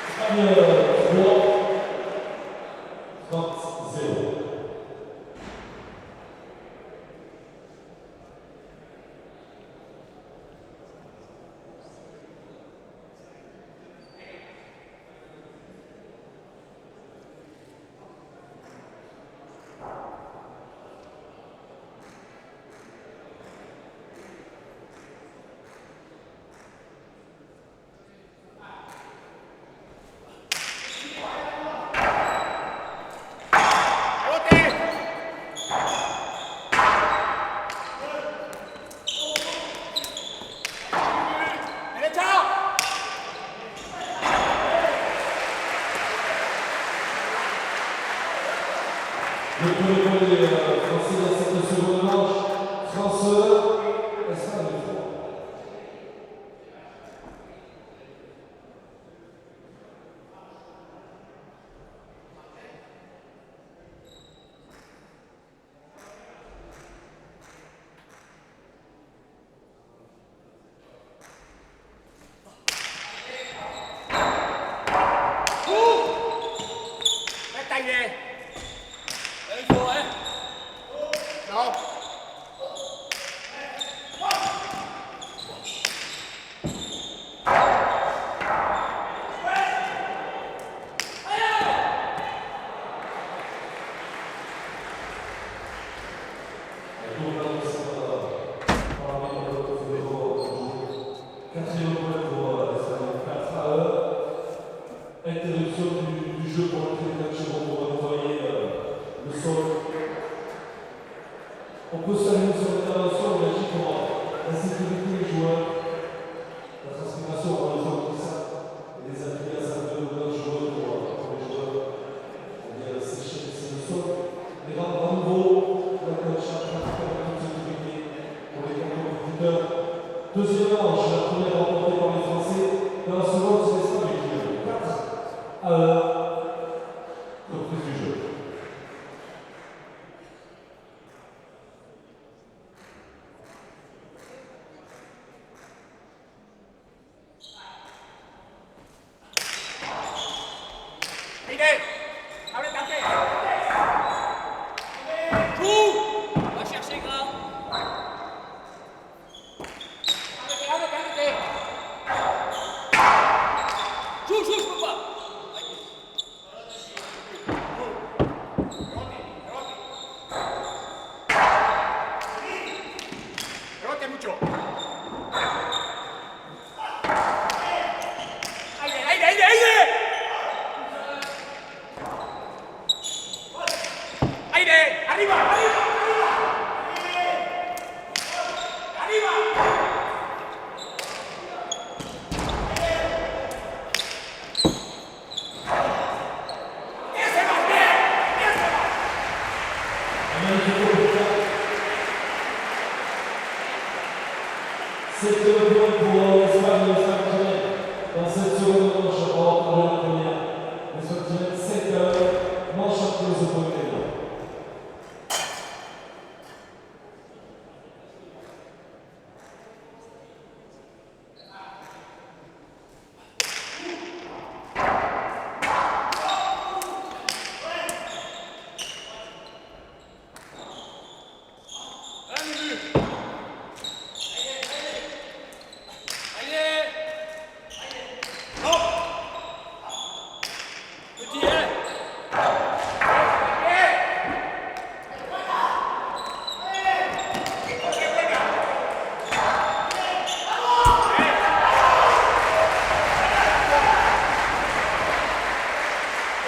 [SPEAKER 4] Espagne 3, France 0. Le premier goal des Français dans cette seconde manche. France 1, Espagne 3.
[SPEAKER 5] No.
[SPEAKER 4] Quatrième point pour l'Espagne, 4-1. Interruption du jeu pour l'entrée de Chevron pour nettoyer le sol. On peut saluer sur l'intervention, on agit pour la sécurité des joueurs. transpiration pour les joueurs qui savent et les applications de nos joueurs pour les joueurs. On vient sécher le sol. Les Rambo, la coach a pratiquement toute cette unité pour les 4 compétiteurs. Deuxième manche, la première remportée par les Français. Dans la seconde, c'est l'Espagne qui gagne 4 à 1. Reprise du jeu.
[SPEAKER 1] Va chercher Gras. Joue, je peux pas.
[SPEAKER 2] Rebote mucho. Aire, aire, aire, aire. Aire, arriba, arriba, arriba. Arriba. Ese va bien, ese va.
[SPEAKER 4] C'est le point pour l'Espagne dans cette seconde manche entre la première. L'Espagne 7 à 1, manche à close au premier.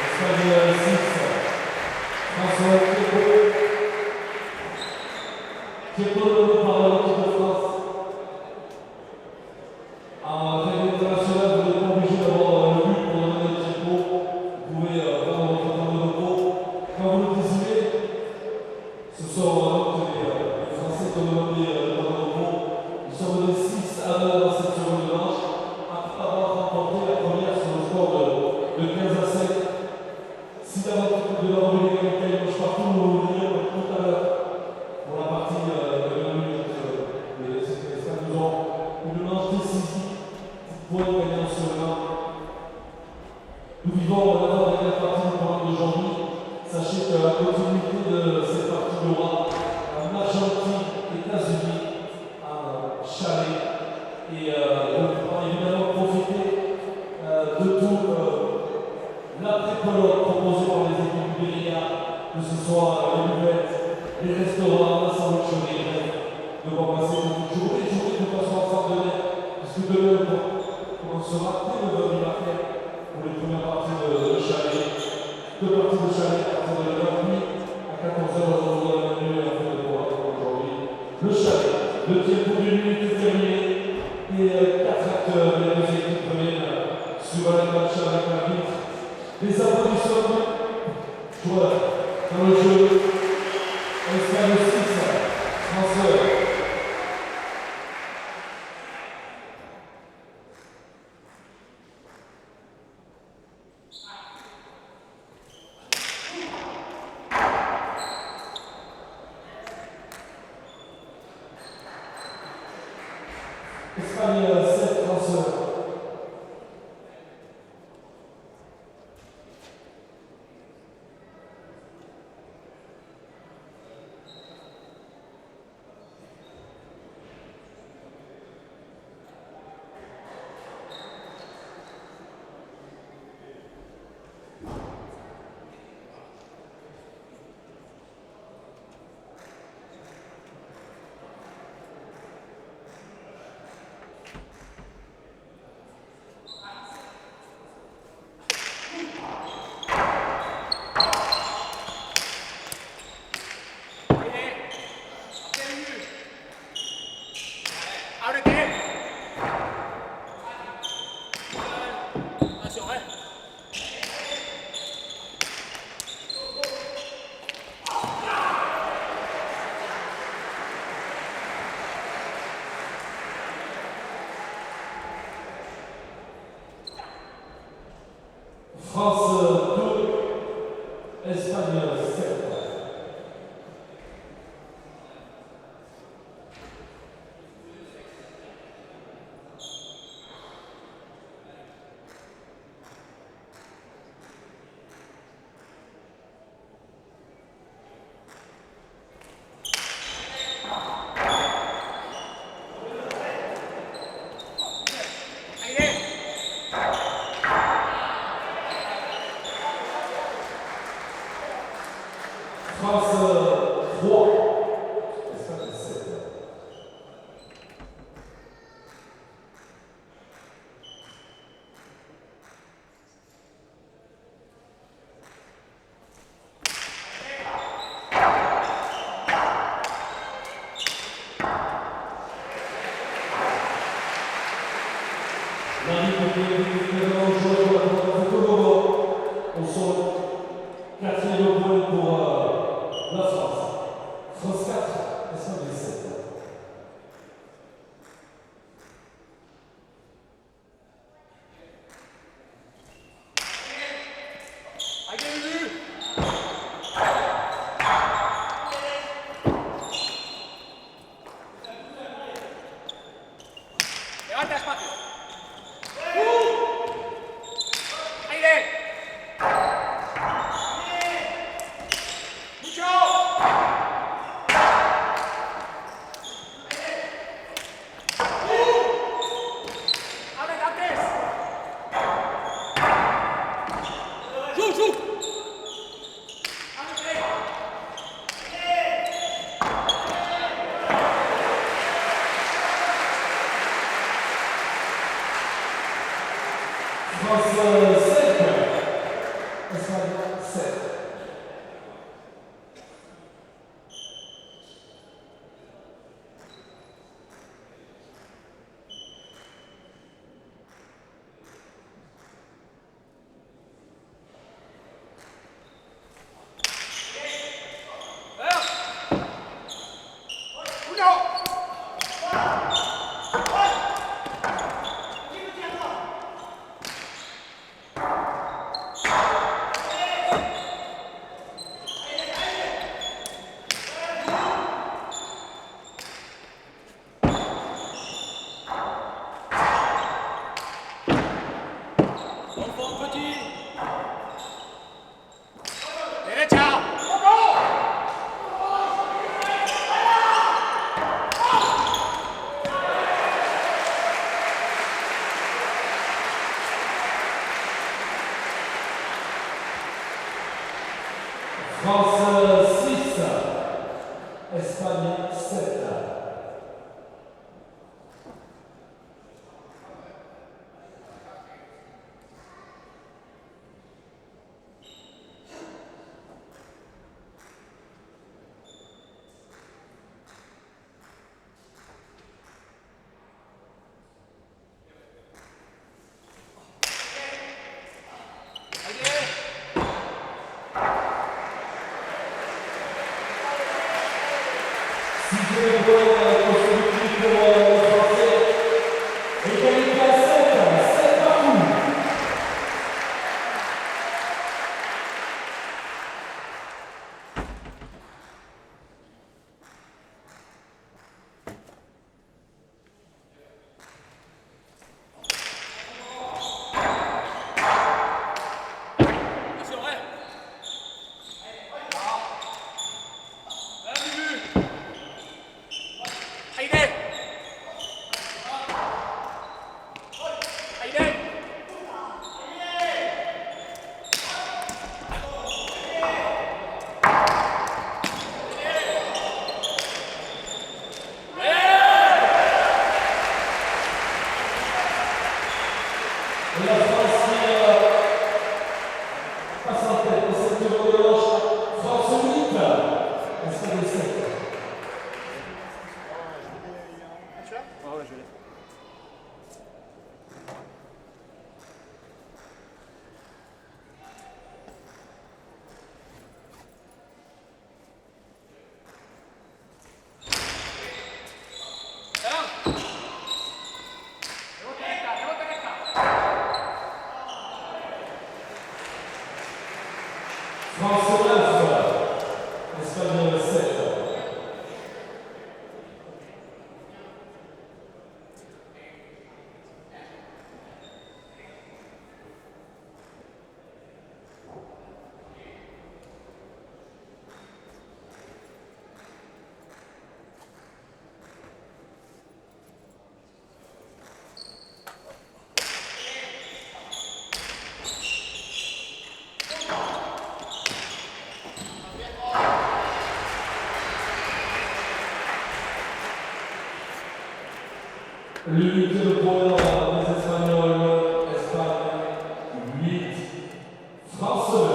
[SPEAKER 4] Espagne 6, François Thiébaut par l'équipe de France. En règle internationale, vous n'êtes pas obligé d'avoir le but pour donner le Thiébaut. Vous pouvez faire votre temps de repos. Quand vous le désirez, ce sont les Français qui ont demandé le temps de repos. Ils sont menés 6 à 2 dans cette seconde manche, après avoir remporté la première sur le score de 15 à 7. Si d'aventure de leur revenu égalité, je partout, nous revenir tout à l'heure pour la partie de 20 minutes. Nous avons une manche décisive, point gagnant seulement. Nous vivons la dernière partie du programme d'aujourd'hui. Sachez que la continuité de cette partie aura en Argentine, États-Unis, en chalet. Et nous pourrons évidemment profiter de tout l'après-pelote proposée par les équipes du Béria, que ce soit les buvettes, les restaurants, la sandwicherie, de pouvoir passer toute journée de façon extraordinaire, puisque demain on commencera dès le 20 matin pour les premières parties de chalet. Deux parties de chalet à partir de 9h, puis à 14h on aura la nuit à la fin de programme aujourd'hui. Le chalet, le tiers de minute est terminé, et 4 acteurs, les deux équipes reviennent sur un match avec la vitre. Les applaudissements, joueurs dans le jeu, Espagne 6, Français. Espagne 7, Français. France 3, Espagne 7. L'arbitre qui est présent joueur de la province de Kosovo, au sol, 4e point pour la France. France 4, Espagne 7.
[SPEAKER 6] Levanta espacio.
[SPEAKER 4] France 5, Espagne 7.
[SPEAKER 1] Enfant petit.
[SPEAKER 6] Derecha.
[SPEAKER 4] France 6, Espagne 7. Sixième point consécutif pour les Français. Égalité à 7 partout.
[SPEAKER 1] Attention, ouais.
[SPEAKER 6] Aide. Aide.
[SPEAKER 4] Et la France qui passe en tête au secteur de gauche. France 8, Espagne 7.
[SPEAKER 2] Ah ouais, je l'ai.
[SPEAKER 4] France 9, Espagne 7. L'unité de points des Espagnols, Espagne 8, France 9.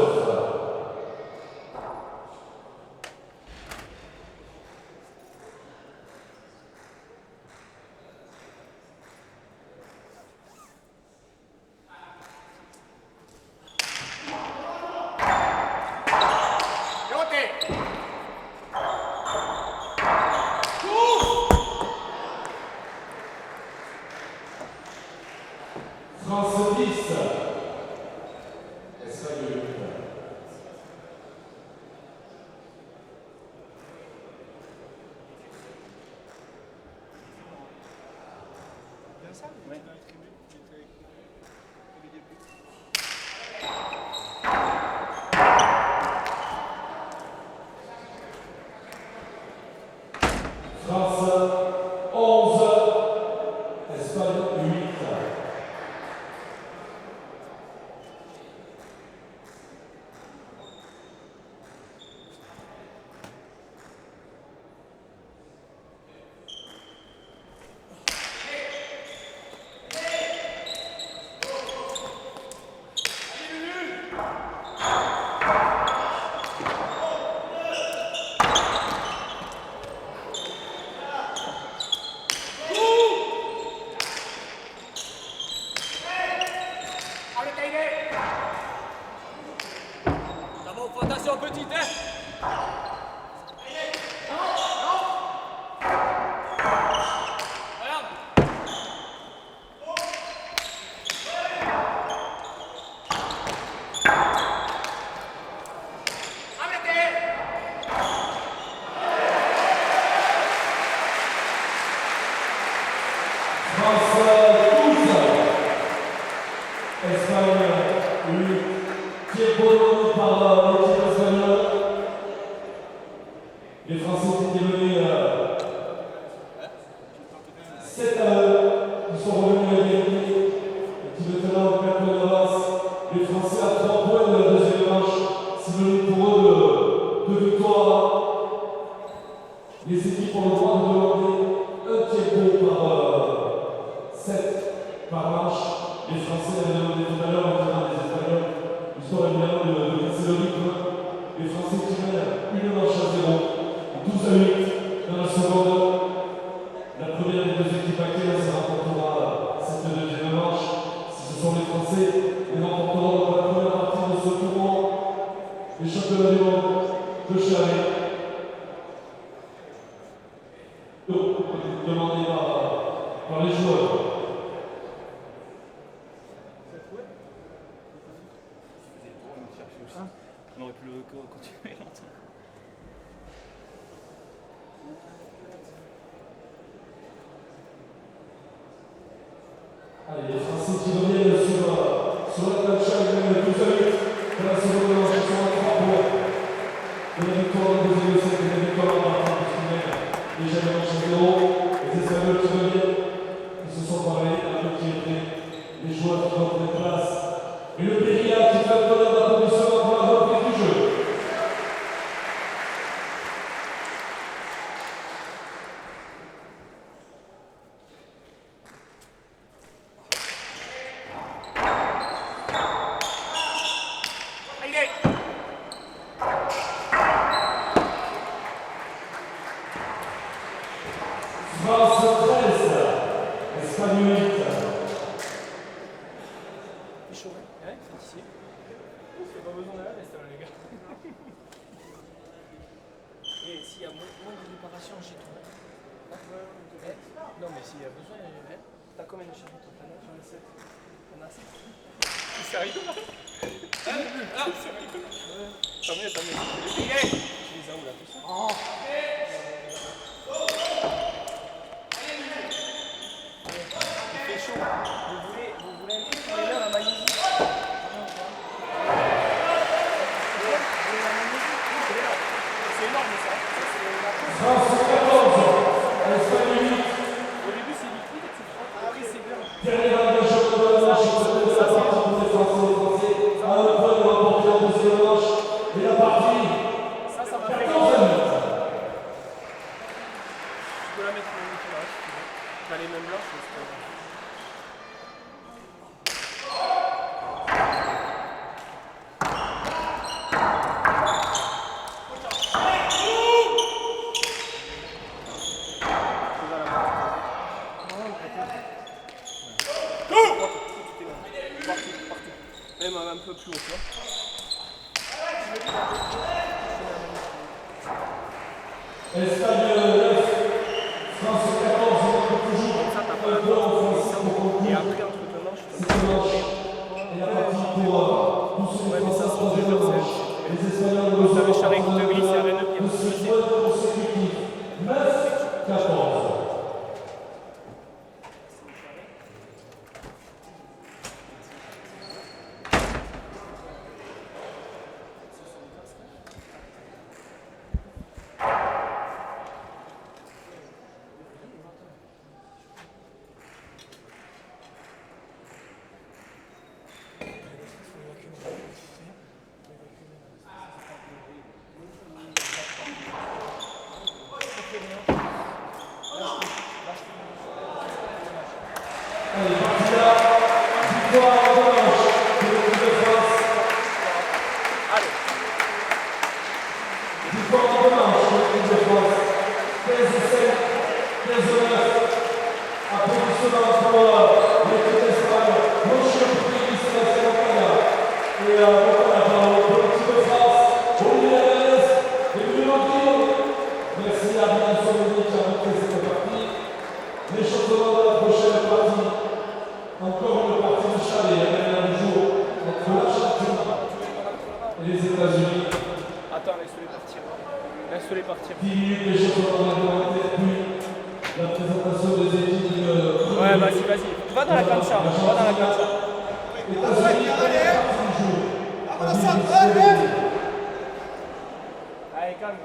[SPEAKER 4] France 10, Espagne 8. France 11, Espagne 8.
[SPEAKER 1] D'abord, faut attention, petite, hein. Regarde.
[SPEAKER 4] France 12, Espagne 8. Tir prononcé par l'équipe espagnole. Les Français étaient menés 7 à 1. Ils sont revenus à l'égalité. Et qui maintenant perd point d'avance. Les Français à 3 points de la deuxième manche. Synonyme pour eux de victoire. Les équipes ont le droit de demander un tir par 7 par manche. Les Français avaient demandé tout à l'heure en faisant des Espagnols, histoire évidemment de casser le rythme. Les Français qui mènent une manche à 0, 12 à 8 dans la seconde. La première des deux équipes actuelles se remportera cette deuxième manche. Si ce sont les Français, ils remporteront la première partie de ce tournoi. Les championnats du monde de Charlie. Demandé par les joueurs.
[SPEAKER 5] On aurait pu le continuer longtemps.
[SPEAKER 4] Allez, les Français qui reviennent sur la planche avec 12 à 8 pour la seconde manche, ils sont à 3 points. De la victoire de la deuxième set et de la victoire de la première finale. Déjà la manche à 0. Les Espagnols qui reviennent, ils se sont parlés, un peu qui est prêt. Les joueurs qui rentrent les places. Et le Périlla qui fait le bonheur de la commission pour la reprise du jeu. France 13, Espagne 8.
[SPEAKER 6] Et s'il y a moins de préparation chez toi. Non, mais s'il y a besoin, t'as combien de chariots tout à l'heure? J'en ai 7. T'en as 7? Sérieux? Tant mieux, tant mieux. Tu les as où là, tout ça? Il fait chaud. Vous voulez un truc pour les lèvres à magnésie? C'est énorme ça.
[SPEAKER 4] France 14, Espagne 8.
[SPEAKER 6] Au début c'est liquide et tu frottes. Ah oui, c'est bien.
[SPEAKER 4] Dernier match de championnat de la manche, c'est la partie pour les Français à un point de remporter la deuxième manche. Et la partie,
[SPEAKER 6] Ça va faire
[SPEAKER 4] 14 à 8.
[SPEAKER 6] Tu peux la mettre là si tu veux. T'as les mêmes blanches parce que... Même un peu plus haut, tu vois.
[SPEAKER 4] Espagne 9, France 14, toujours
[SPEAKER 6] Ça, t'as pas la et après, entre deux manches,
[SPEAKER 4] et la partie pour tous ceux
[SPEAKER 6] ouais, mais ça, c'est dur,
[SPEAKER 4] les Espagnols
[SPEAKER 6] vous avez Charles de glisse et Rennes qui
[SPEAKER 4] de ce mode consécutif. 9, 14. Allez, parti là, victoire en revanche de l'équipe de France. Victoire en revanche de l'équipe de France. 15-7, 15-9. Applaudissements pour l'équipe d'Espagne. Monsieur le Premier ministre de la Sénat. Et on a parlé pour l'équipe de France. Olivier Alès et Bruno Guillaume. Merci à Bien Solonic qui a montré cette partie. Les championnats de la prochaine partie. Encore une partie de chalet, la dernière du jour, entre l'Argentine et les États-Unis.
[SPEAKER 6] Attends, laisse-les partir. Laisse-les partir.
[SPEAKER 4] 10 minutes de championnat de la puis la présentation des équipes de...
[SPEAKER 6] Ouais, vas-y. Va dans la cancha. Va dans la cancha.
[SPEAKER 4] États-Unis, première partie du jour.
[SPEAKER 6] Allez, calme.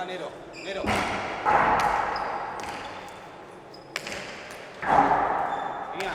[SPEAKER 5] Nero. Nero. Via.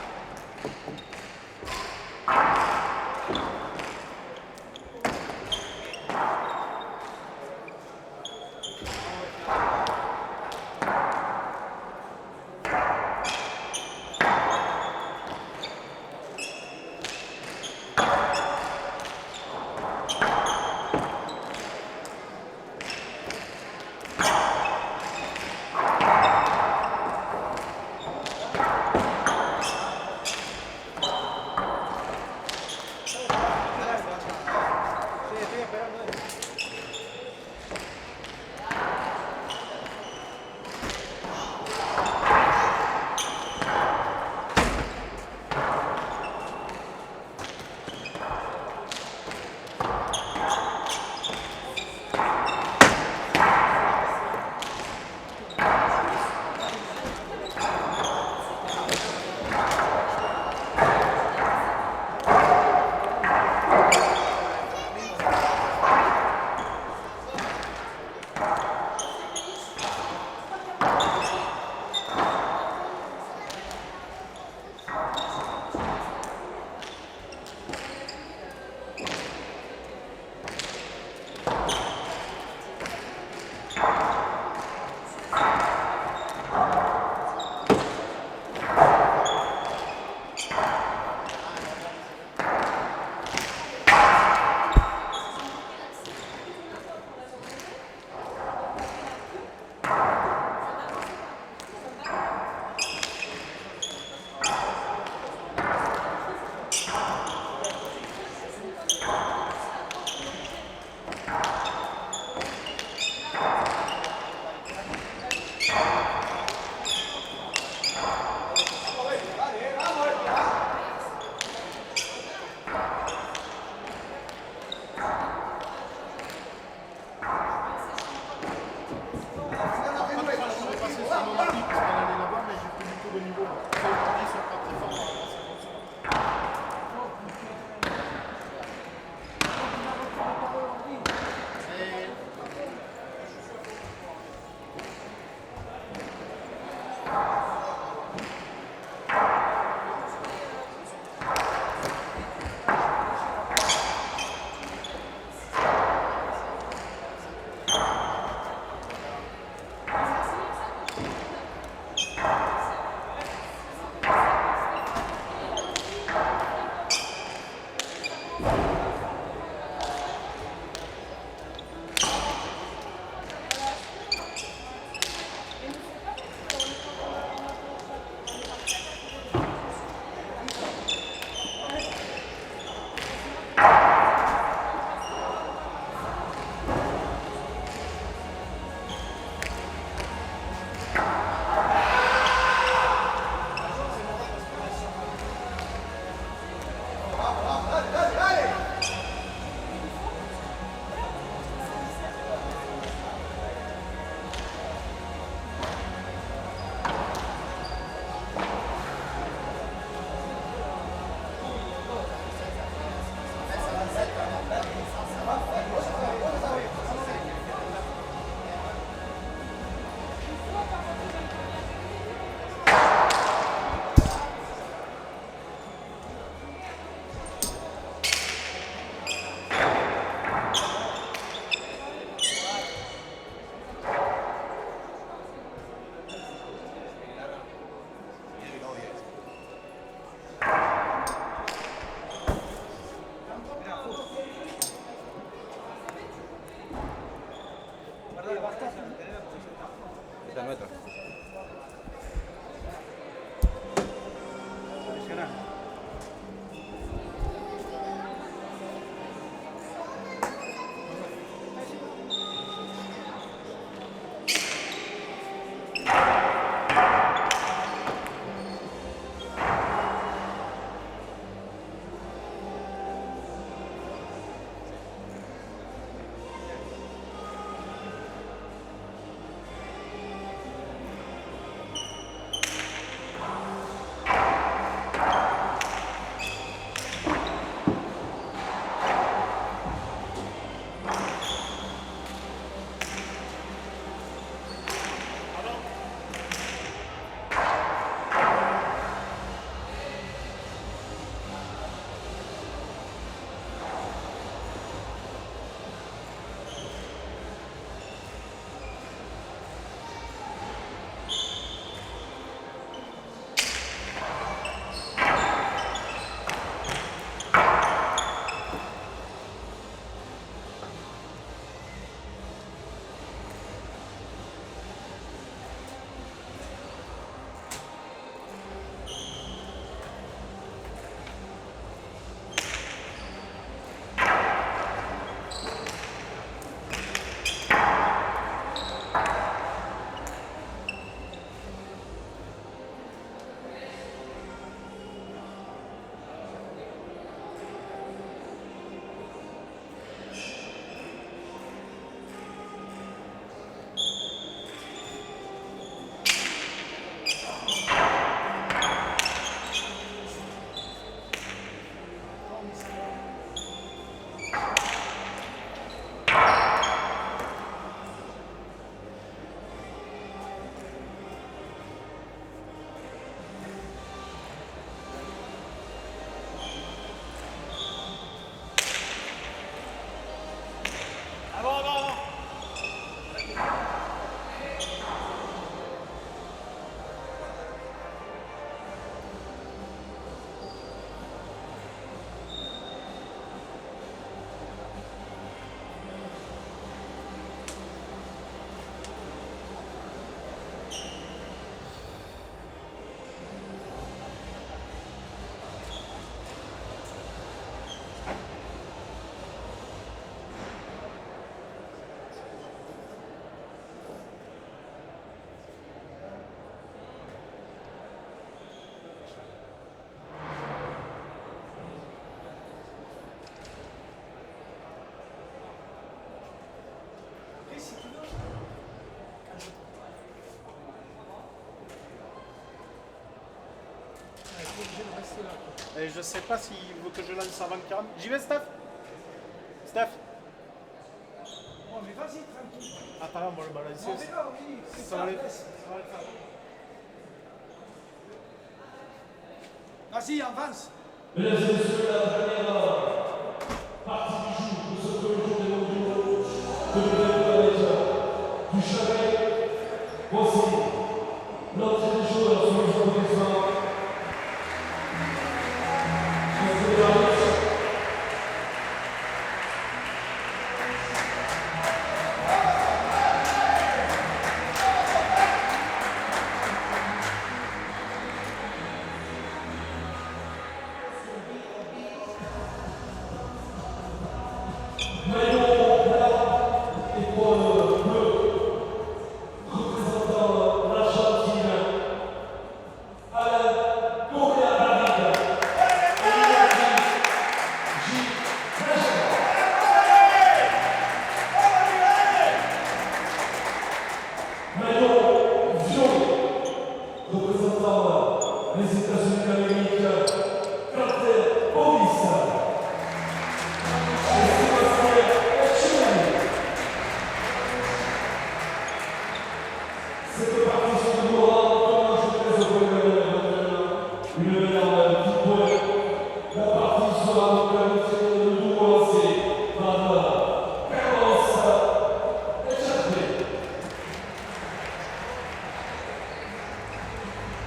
[SPEAKER 2] Et je sais pas s'il veut que je lance avant 40. J'y vais, Steph? Steph?
[SPEAKER 6] Oh, mais vas-y, tranquille.
[SPEAKER 2] Attends, on va le balancer.
[SPEAKER 6] Non, mais non, oui, c'est
[SPEAKER 2] Ça va
[SPEAKER 6] ça,
[SPEAKER 2] aller.
[SPEAKER 6] laisse. Vas-y, avance.
[SPEAKER 4] Mesdames et messieurs, la dernière partie du jour de ce premier jour des mondiaux de l'Amérique du Chalet. Voici l'entrée des joueurs sur les applaudissements.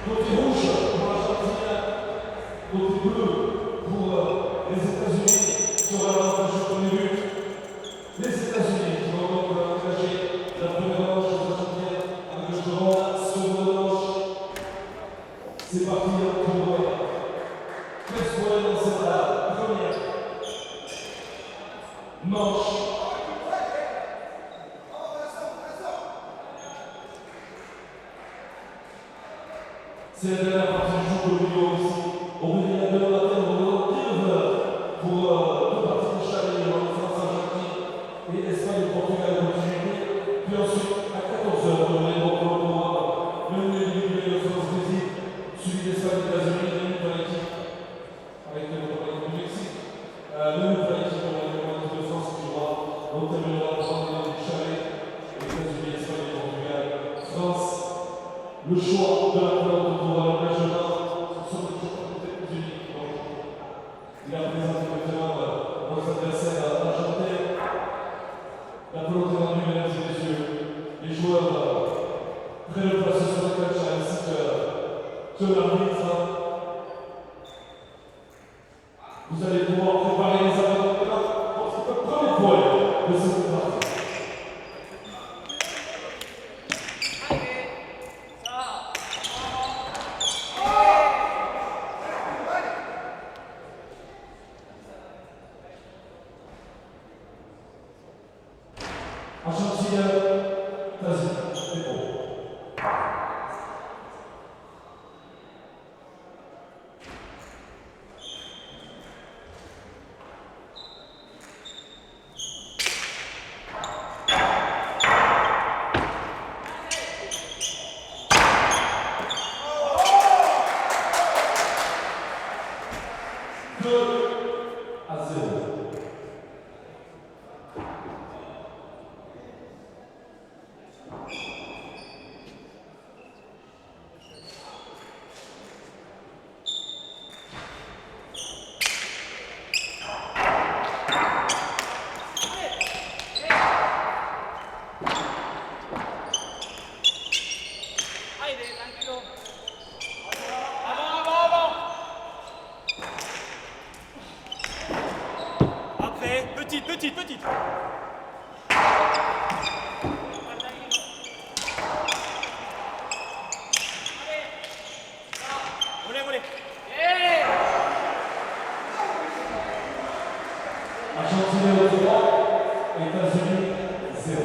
[SPEAKER 4] Côté rouge pour l'Argentine, côté bleu pour les États-Unis sur l'avantage du premier but. Les États-Unis qui vont donc engager la première manche des Argentines avec le jeu rond sur la manche. C'est parti pour explorer dans cette première manche. C'est la dernière partie du jour de vidéo ici. On vous dit à demain matin au 19h pour deux parties de chalet en France-Argentine et Espagne-Portugal continuité. Puis ensuite à 14h, on va pour le programme le menu individuel de France-Brésil, suivi d'Espagne-États-Unis, le menu par l'équipe avec le programme du Mexique. Le menu par l'équipe pour l'équipe de France qui jouera. On terminera par le chalet, États-Unis, Espagne et Portugal. France. Le choix de la plante pour l'engagement sur le championnat des États-Unis. Il a présenté maintenant notre adversaire argentin. La pelote est rendue, mesdames et messieurs. Les joueurs prennent le place sur le catch ainsi que l'arbitre. Vous allez pouvoir préparer les avantages pour ce premier point de cette partie. Argentine, vas-y, c'est bon.
[SPEAKER 1] Petite. Volez.
[SPEAKER 4] Argentine 3, États-Unis 0.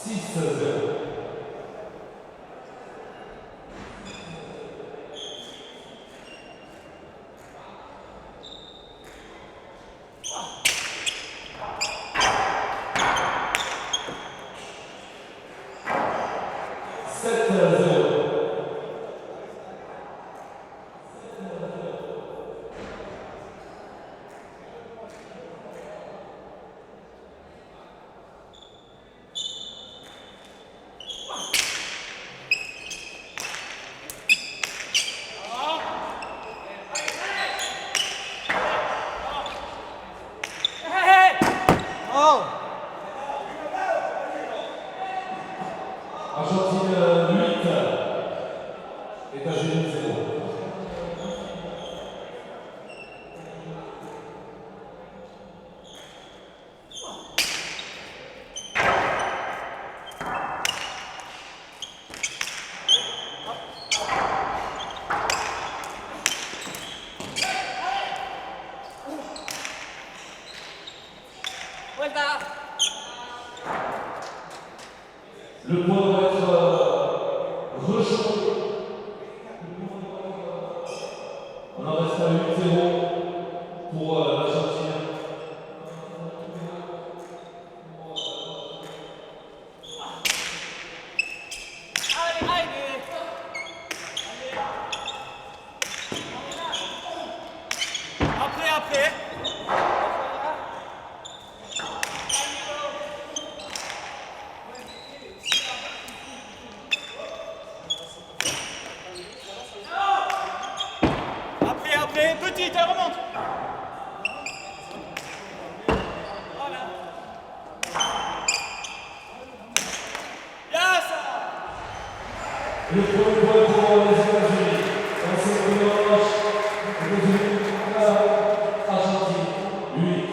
[SPEAKER 4] 6-0. Argentine 8, États-Unis 0.
[SPEAKER 1] Vuelta.
[SPEAKER 4] Le point doit être rejoué. On en reste à 8-0 pour l'Argentine.
[SPEAKER 1] Allez, allez. Après. Après, petite, elle remonte. Voilà. Yes.
[SPEAKER 4] Le premier point pour les États-Unis. Dans cette première manche, États-Unis 1, Argentine 8.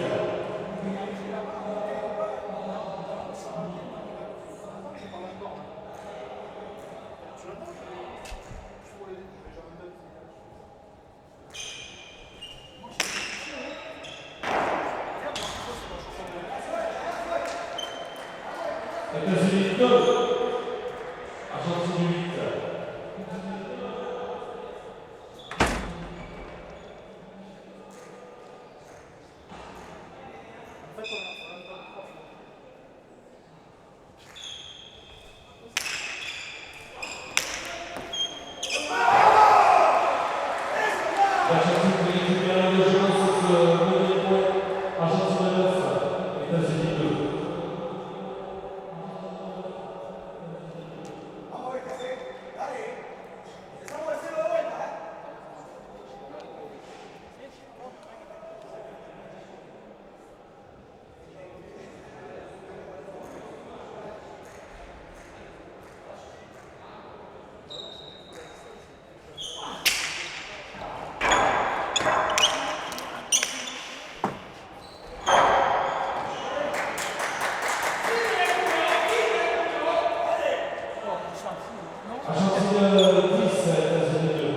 [SPEAKER 4] États-Unis 2, Argentine 8. L'Argentine qui récupère le jeu sur ce premier point. Argentine 9, États-Unis 2. Argentine 10, États-Unis 2.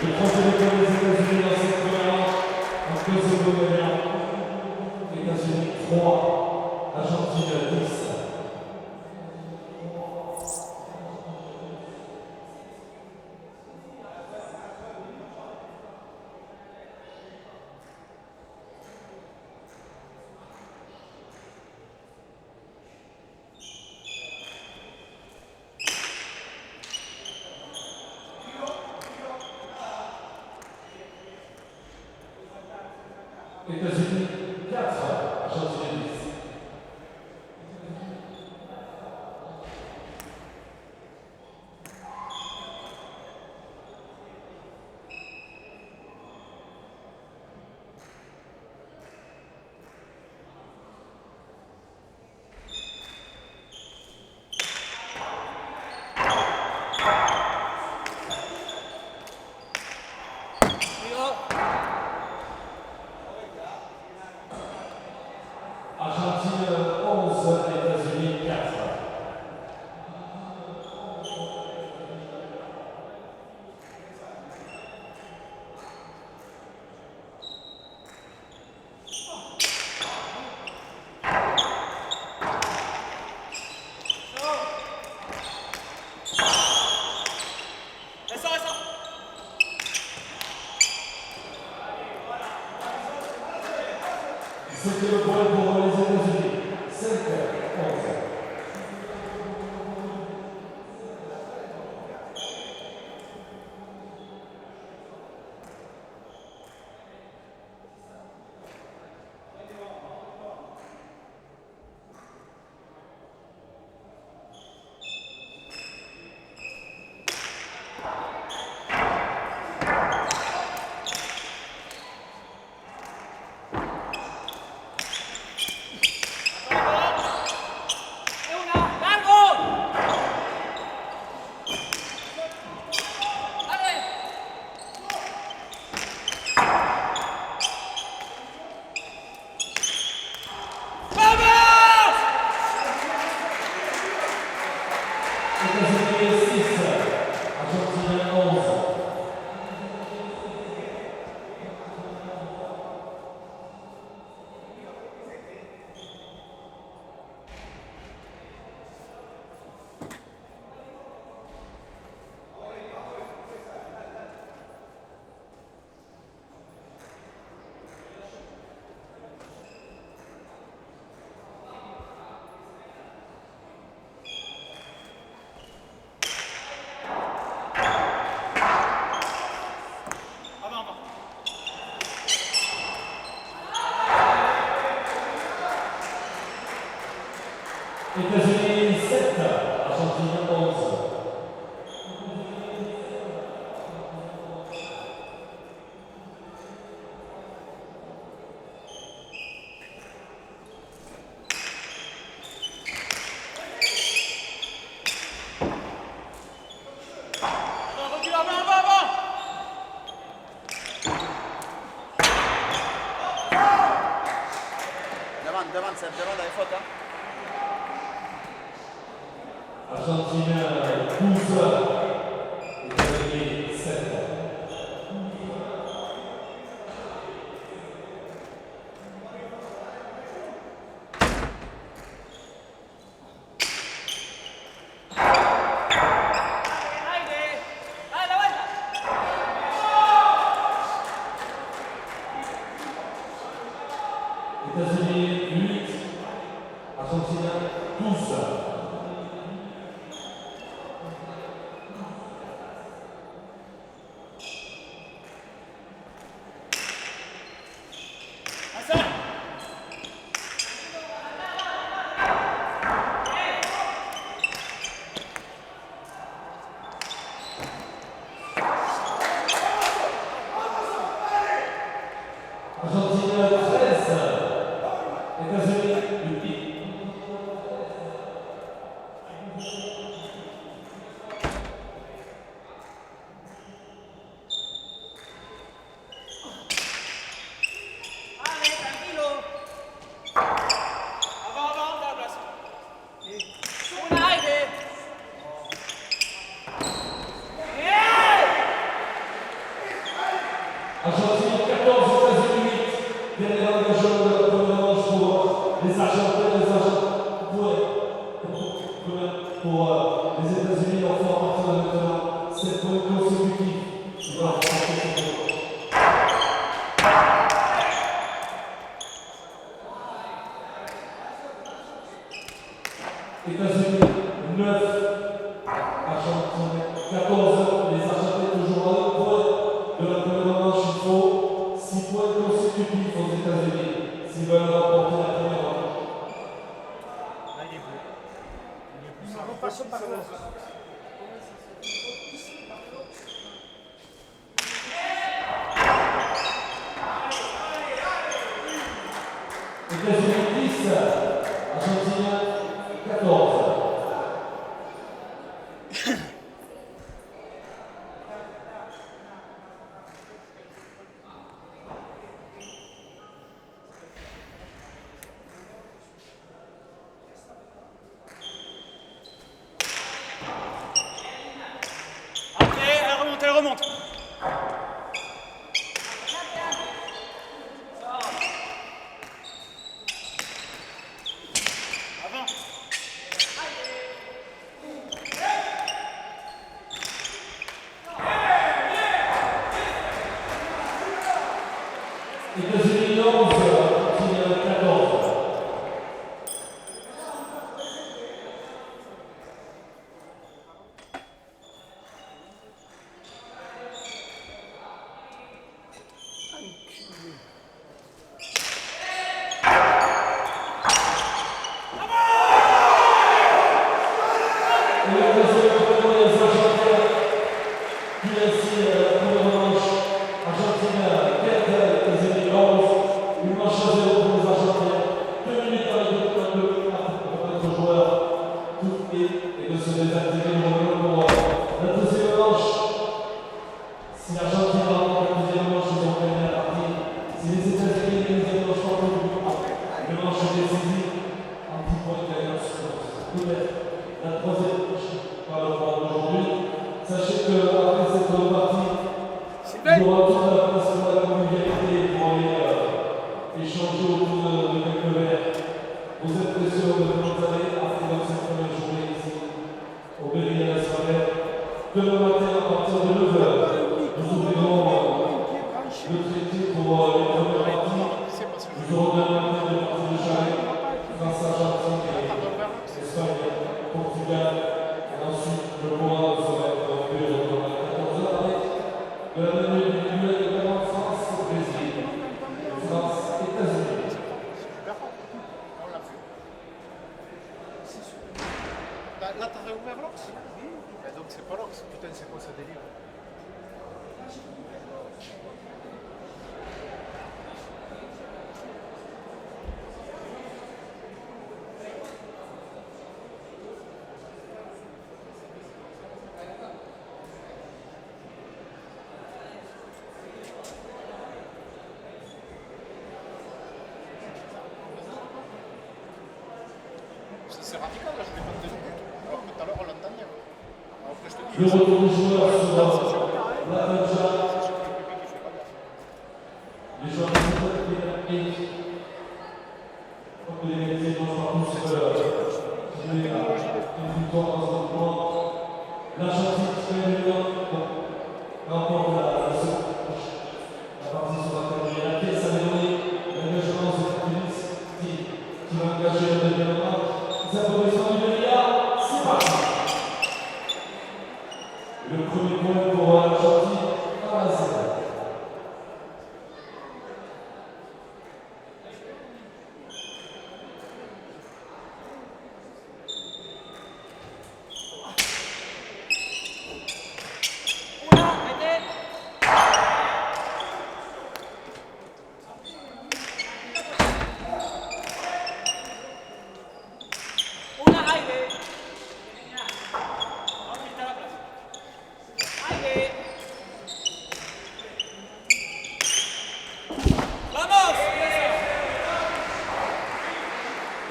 [SPEAKER 4] Le troisième point des États-Unis dans cette première manche, en Kosovo gagnant. États-Unis 3, Argentine 10. États-Unis 4, Argentine 10. États-Unis 6, Argentine 11. États-Unis 7, Argentine 11.
[SPEAKER 5] Devant, Seb, devant dans les fautes. Hein.
[SPEAKER 4] Argentine 12, États-Unis 7. États-Unis 8, Argentine 12. Argentine 13, États-Unis 8. Argentine 14, États-Unis 8. Dernier engagement de la première manche pour les Argentins, pour les États-Unis, enfin à partir de maintenant, 7 points consécutifs. Voilà, États-Unis 9, Argentine 14, les Argentins toujours à 1 point de la première manche, il faut 6 points consécutifs aux États-Unis s'ils veulent remporter la première manche.
[SPEAKER 3] Là, il est beau. Il est plus simple.
[SPEAKER 6] Passons par là.
[SPEAKER 4] États-Unis 10, Argentine 14.
[SPEAKER 3] Après, elle remonte, elle remonte. Avant.
[SPEAKER 4] États-Unis 11, Argentine 14. La troisième par le programme d'aujourd'hui. Sachez qu'après cette partie, il y aura toute la place pour la convivialité pour aller échanger autour de quelques verres. Vous êtes précieux de vous installer après dans cette première journée ici, au Berry à la soirée. Demain matin, à partir de 9 h, nous ouvrirons le traité pour les premières parties. Nous aurons demain matin des parties de chalet, France, Argentine, Espagne, Portugal. Et ensuite, le programme sera interrompu à 14 h avec de la menue individuelle de France-Brésil, France-États-Unis.
[SPEAKER 2] Là, t'as réouvert l'Ox? Donc c'est pas l'Ox, putain, c'est quoi ce délire? C'est radical, là, je vais pas te dire. Alors que tout à l'heure, on l'entendait. Après, je te dis.
[SPEAKER 4] Le retour du joueur sur la Fenja. Les joueurs de cette équipe, comme les métiers dont je parle tous, une victoire dans un point. L'Argentine qui fait une remporte la partie sur la terre. La pièce a donné l'engagement de cette qui va engager le deuxième match. Ça peut descendre du milliard, c'est parti. Le premier point pour l'Argentine à la zéro.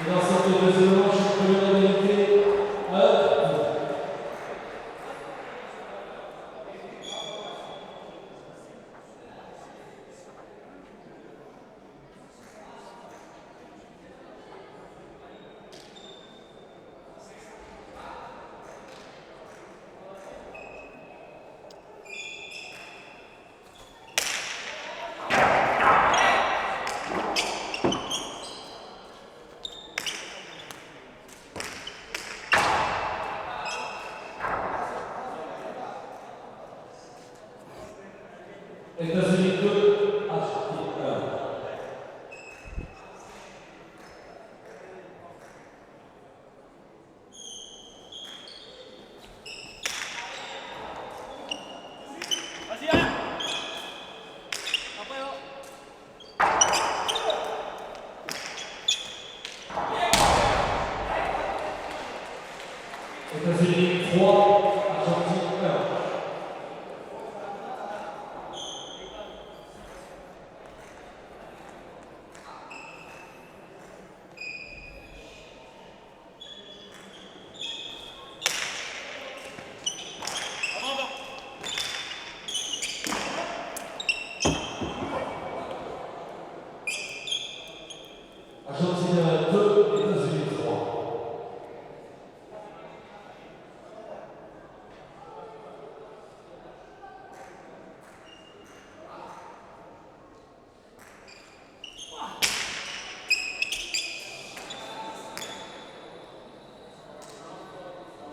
[SPEAKER 4] Et dans cette deuxième manche, je peux l'égalité à 1. États-Unis 2, Argentine 1. États-Unis 3, Argentine 1. Argentine 2, États-Unis 3.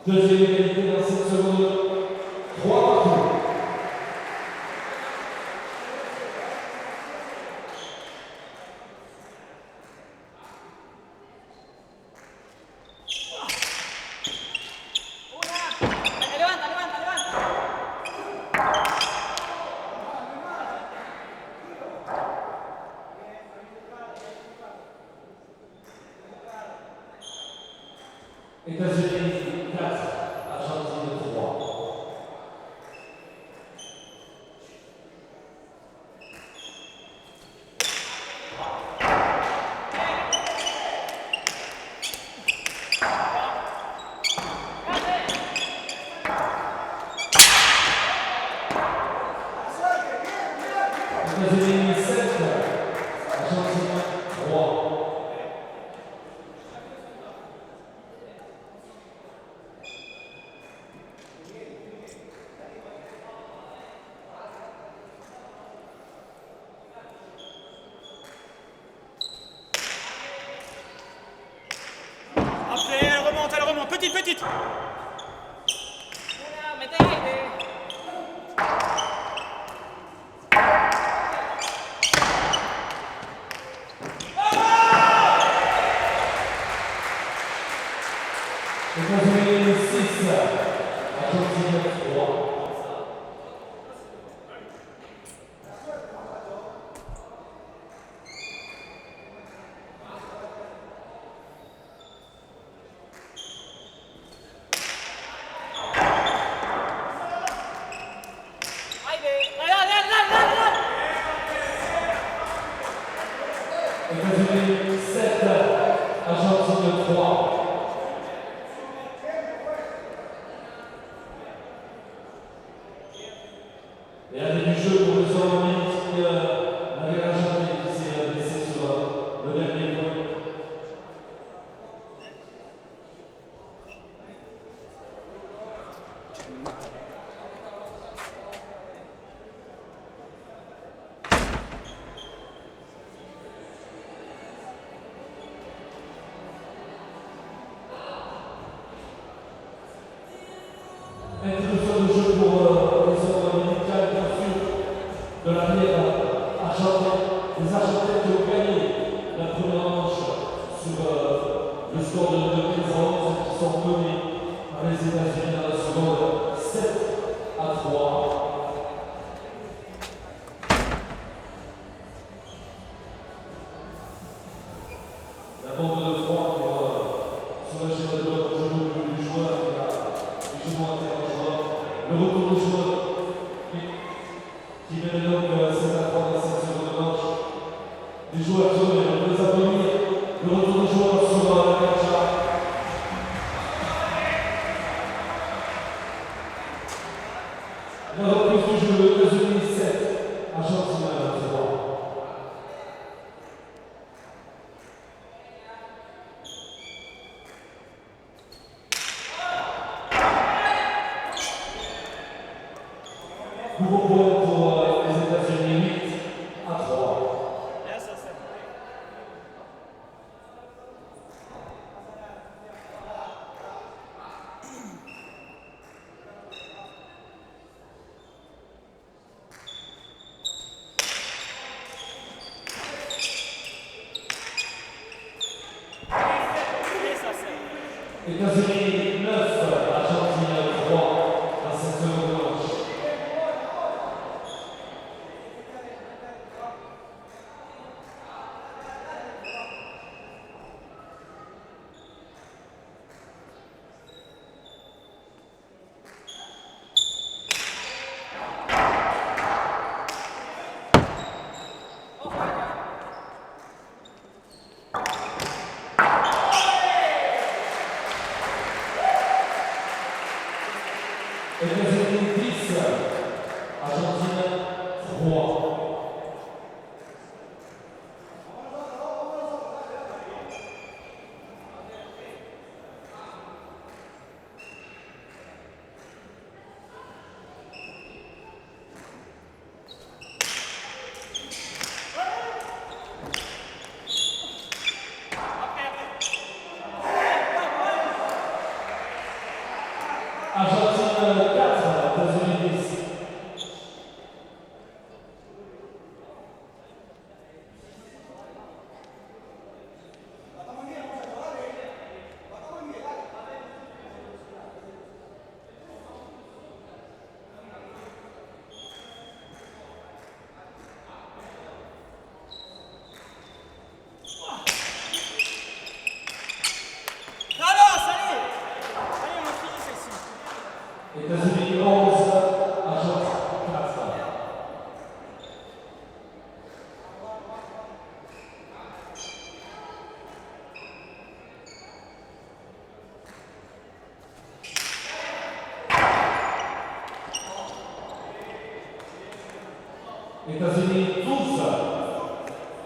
[SPEAKER 4] Deuxième égalité dans cette seconde. 3 partout. États-Unis 4, Argentine 3. États-Unis 7, Argentine 3.
[SPEAKER 1] Après, elle remonte. Petite.
[SPEAKER 4] États-Unis 6, Argentine 3. États-Unis 7, Argentine 3. Et à du jeu pour le Zoromi qui avait Argentine qui s'est blessé sur le dernier point. Introduction du jeu pour les Zoromi, bien sûr, de la première Argentine. Les Argentins qui ont gagné la première manche sur le score de 15 à 11 qui sont menés par les États-Unis dans la seconde 7-3. La bombe de 3 sur le schéma de jeu du joueur qui a du jeu interrogeur. Le retour du joueur qui mène donc 7-3 dans cette seconde manche. Les joueurs qui ont les applaudir. Le retour du joueur sur la cancha. La reprise du jeu, États-Unis 7, Argentine 3. Nouveau point pour les États-Unis 8-3. États-Unis 9, Argentine 3 dans cette seconde manche. États-Unis 10, Argentine 3. Argentine 4, États-Unis 10. États-Unis 11, Argentine 4. États-Unis 12,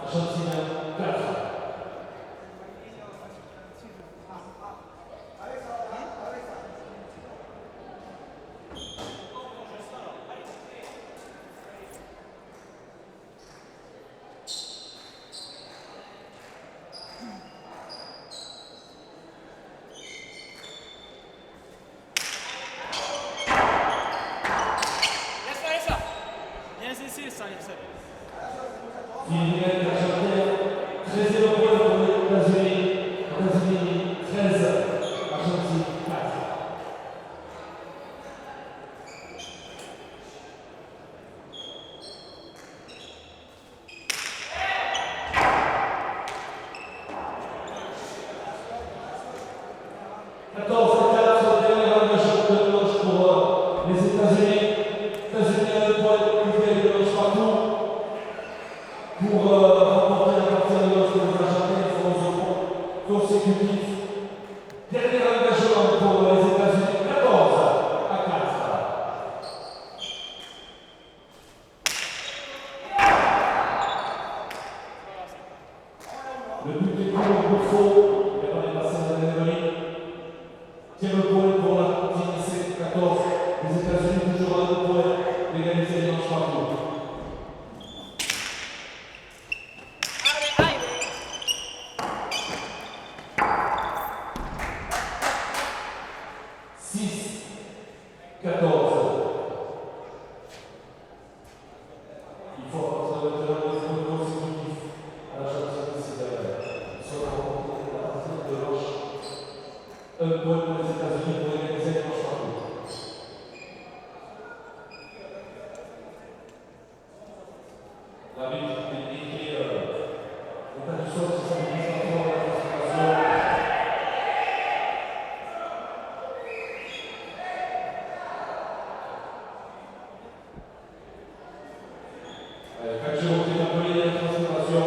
[SPEAKER 4] Argentine 4.
[SPEAKER 3] Yes, yes.
[SPEAKER 4] Philippe Argentine, 13e point pour les États-Unis. États-Unis 13, Argentine 4. Dernier engagement pour les États-Unis, 14 à 4. Le but est court pour faux, il n'a pas dépassé la catégorie. Tiens le point pour l'Argentine, 7-14. Les États-Unis toujours à 2 points, l'égalité des manches partout. Un point pour les États-Unis pour égaliser les manches partout. L'arbitre indique l'état du sol qui s'améliore encore à la concentration. Quand je vais appeler la concentration,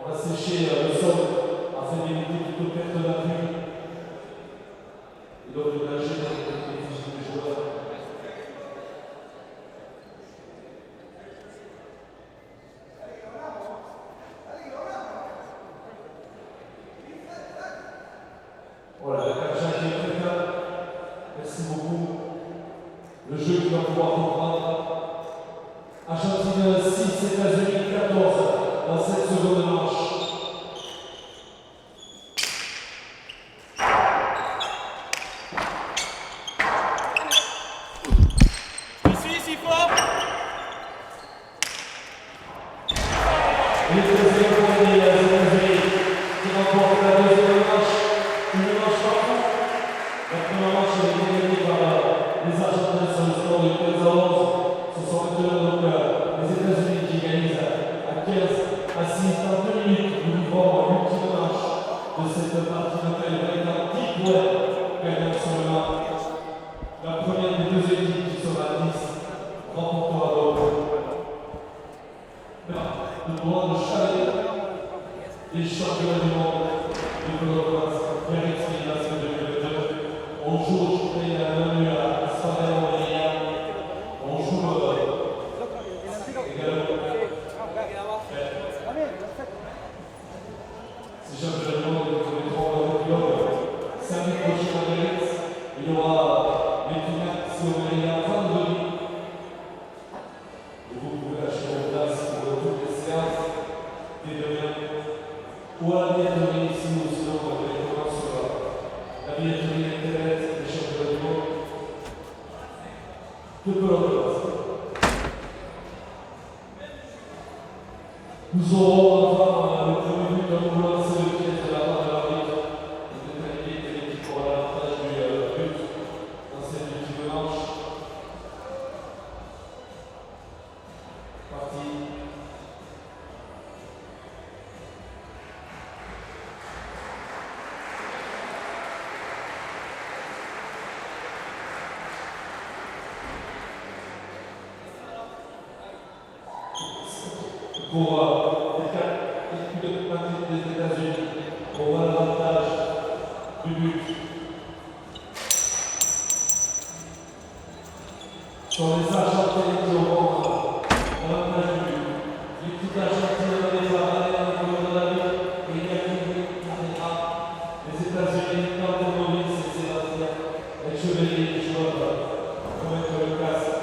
[SPEAKER 4] on va sécher le sol afin d'éviter toute perte d'appui. Et donc le danger pour les physiques des joueurs. Voilà, le catch qui est très calme. Merci beaucoup. Le jeu qui va pouvoir comprendre. Argentine 6, États-Unis 14 dans cette seconde manche. Et le deuxième pour les États-Unis qui remportent la deuxième manche, une manche partout. La première manche est gagnée par les Argentins sur le score de 15 à 11. Ce sont maintenant donc les États-Unis qui égalisent à 15 à 6 dans 2 minutes. Nous livrons l'ultime manche de cette partie de taille avec 10 points gagnant seulement. La première des deux équipes qui sera à 10 remportera donc le droit de chalet des championnats du monde de Colorado vers l'expérience de 2022. On joue aujourd'hui à Manu à Spadea. On joue également ces championnats du monde pour les 3 clubs. Samedi prochain à Biarritz, il y aura les finales qui seront réunies vendredi. Et vous pouvez acheter vos places pour toutes les séances dès demain ou à la billetterie ici ou sinon directement sur la billetterie internet des championnats du monde de Colorado. Nous aurons enfin le premier but d'un nouveau lancer de pièce de la part de l'arbitre. Il est indiqué que l'équipe aura l'avantage du but dans cette ultime manche. Parti. Pour les 4 équipes des États-Unis, on voit l'avantage du but. Sur les Argentins qui auront l'avantage du but. surveiller les joueurs pour mettre le casque.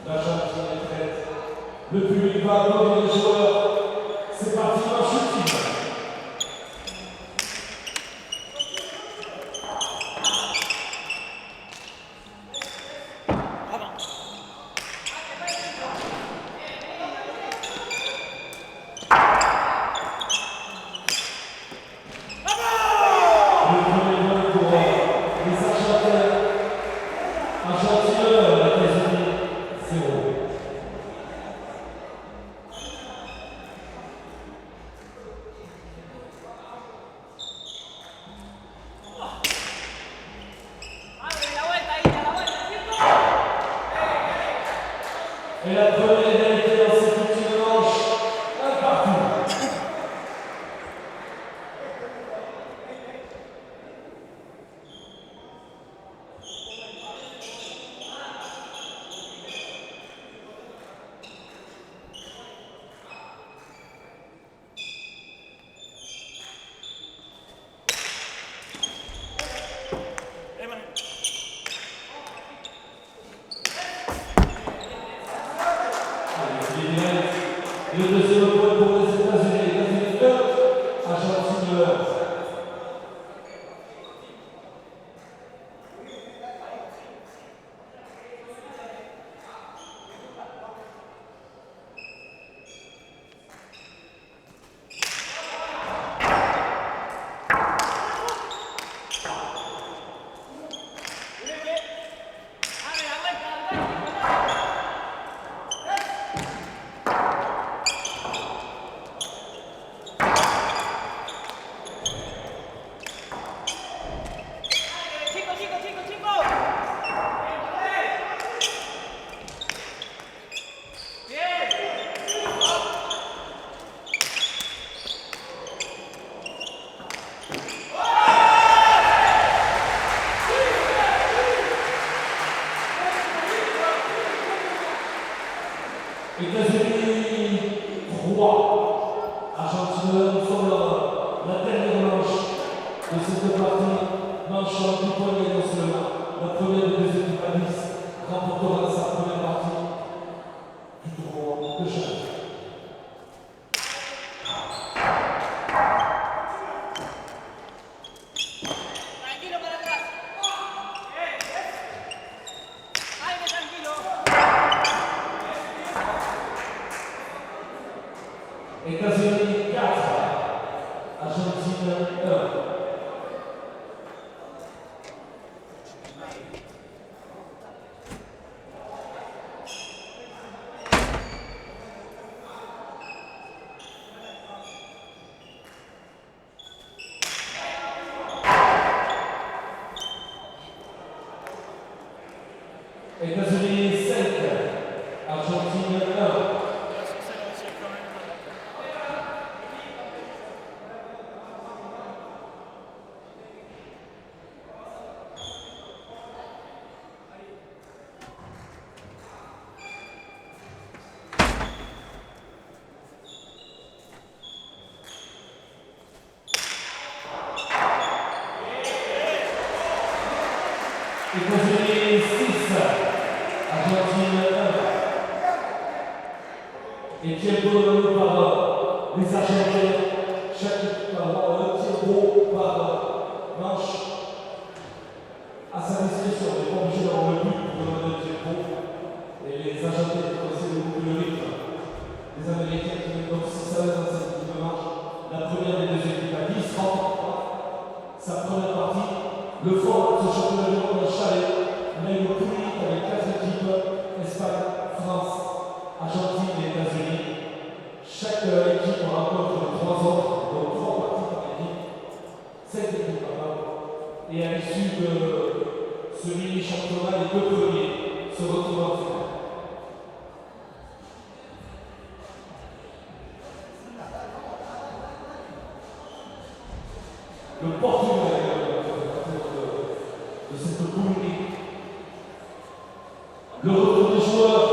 [SPEAKER 4] L'Argentine est prête. Le public va applaudir les joueurs. C'est parti, match ultime. Et la première égalité dans cette ultime manche, un partout. Le deuxième point pour les États-Unis. États-Unis 1, Argentine 1. États-Unis 3, Argentine 1, nous sommes la dernière manche de cette partie, manche en 10 points gagnants seulement. La première des deux équipes à 10 remportera sa première partie du tournoi de championnat. États-Unis 4, Argentine 1. États-Unis 5, Argentine 1. États-Unis 6, Argentine 1. Et tempo par les Argentins. Chaque équipe va avoir un tempo par manche à sa discrétion. On n'est pas obligé d'avoir le but pour demander le tempo. Et les Argentins vont essayer de couper le rythme. Les Américains qui mettent donc 6 à 1 dans cette équipe de manche. La première des deux équipes à 10 remportera sa première partie. Le fort de ce championnat du monde à Chalet, il a eu le public avec 4 équipes, Espagne, France, Argentine et États-Unis. Chaque équipe rencontre 3 autres, donc 3 parties par équipe, 7 équipes par an. Et à l'issue de ce mini-championnat, les 2 premiers se retrouvent en finale. Le Portugal de cette poule unique. Le retour des joueurs,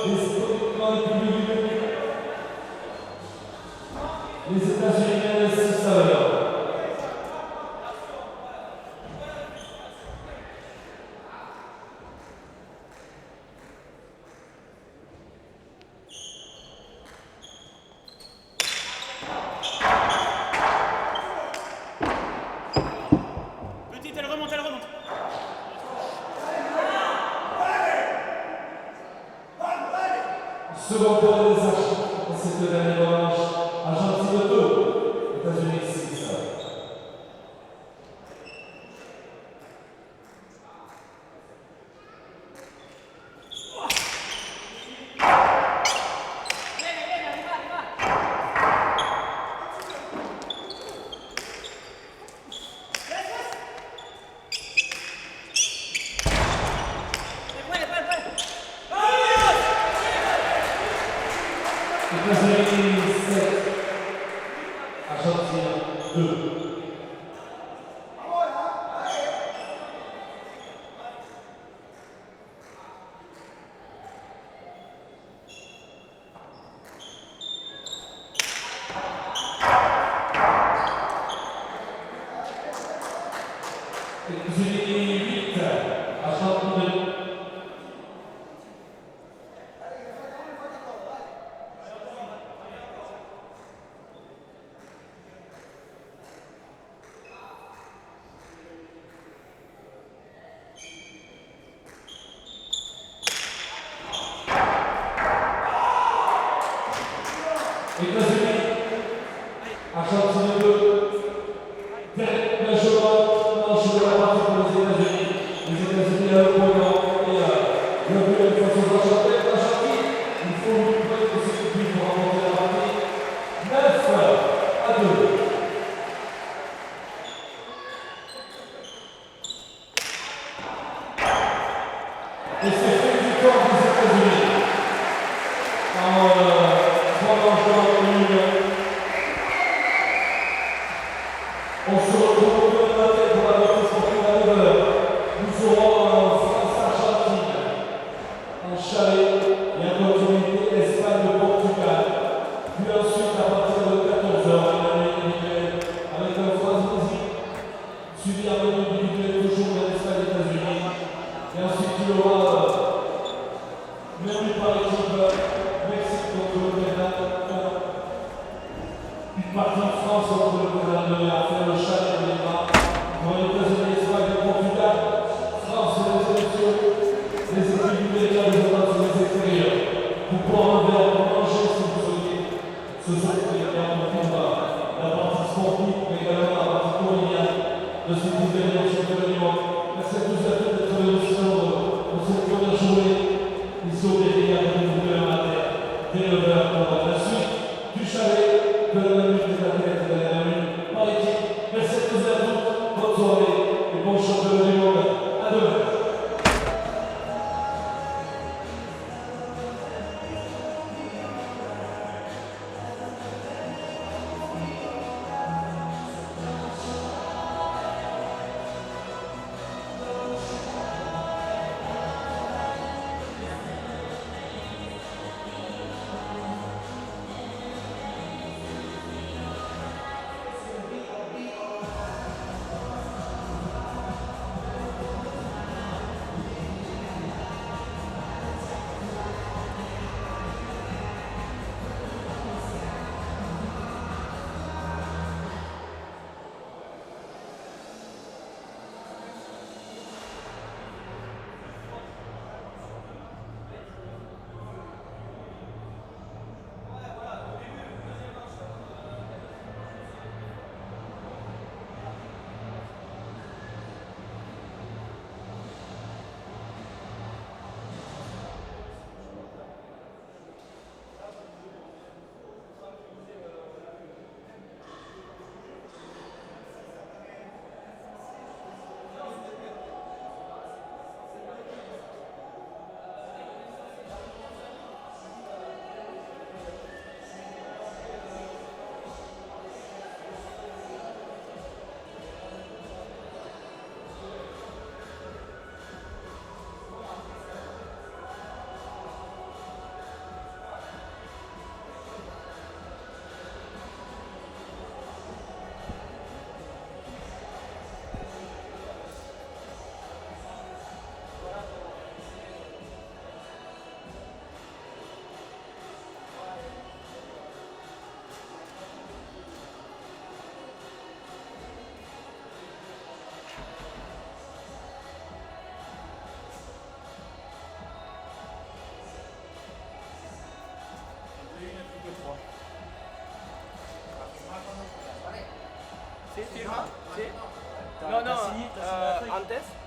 [SPEAKER 4] les publics, les États-Unis 6 à 1. Second tour des Argentines, cette dernière revanche, Argentine 2, États-Unis 6. États-Unis 7, Argentine 2. États-Unis 8, Argentine 2. États-Unis, Argentine 2, la joie manche de la partie pour les États-Unis. Les États-Unis à l'opposant et le but face aux Argentins. L'Argentine, il faut une pointe de sécurité pour remporter la partie. 9-2. Et c'est fait du corps des États-Unis. On se retrouve au de la tête pour la note sportive à 9h. Nous serons en France-Argentine, en chalet et en continuité Espagne-Portugal. Puis ensuite, à partir de 14h, une année individuelle avec un France-Brésil, suivi en année individuelle toujours de l'Espagne-États-Unis. Et ensuite, il y aura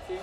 [SPEAKER 6] Sì.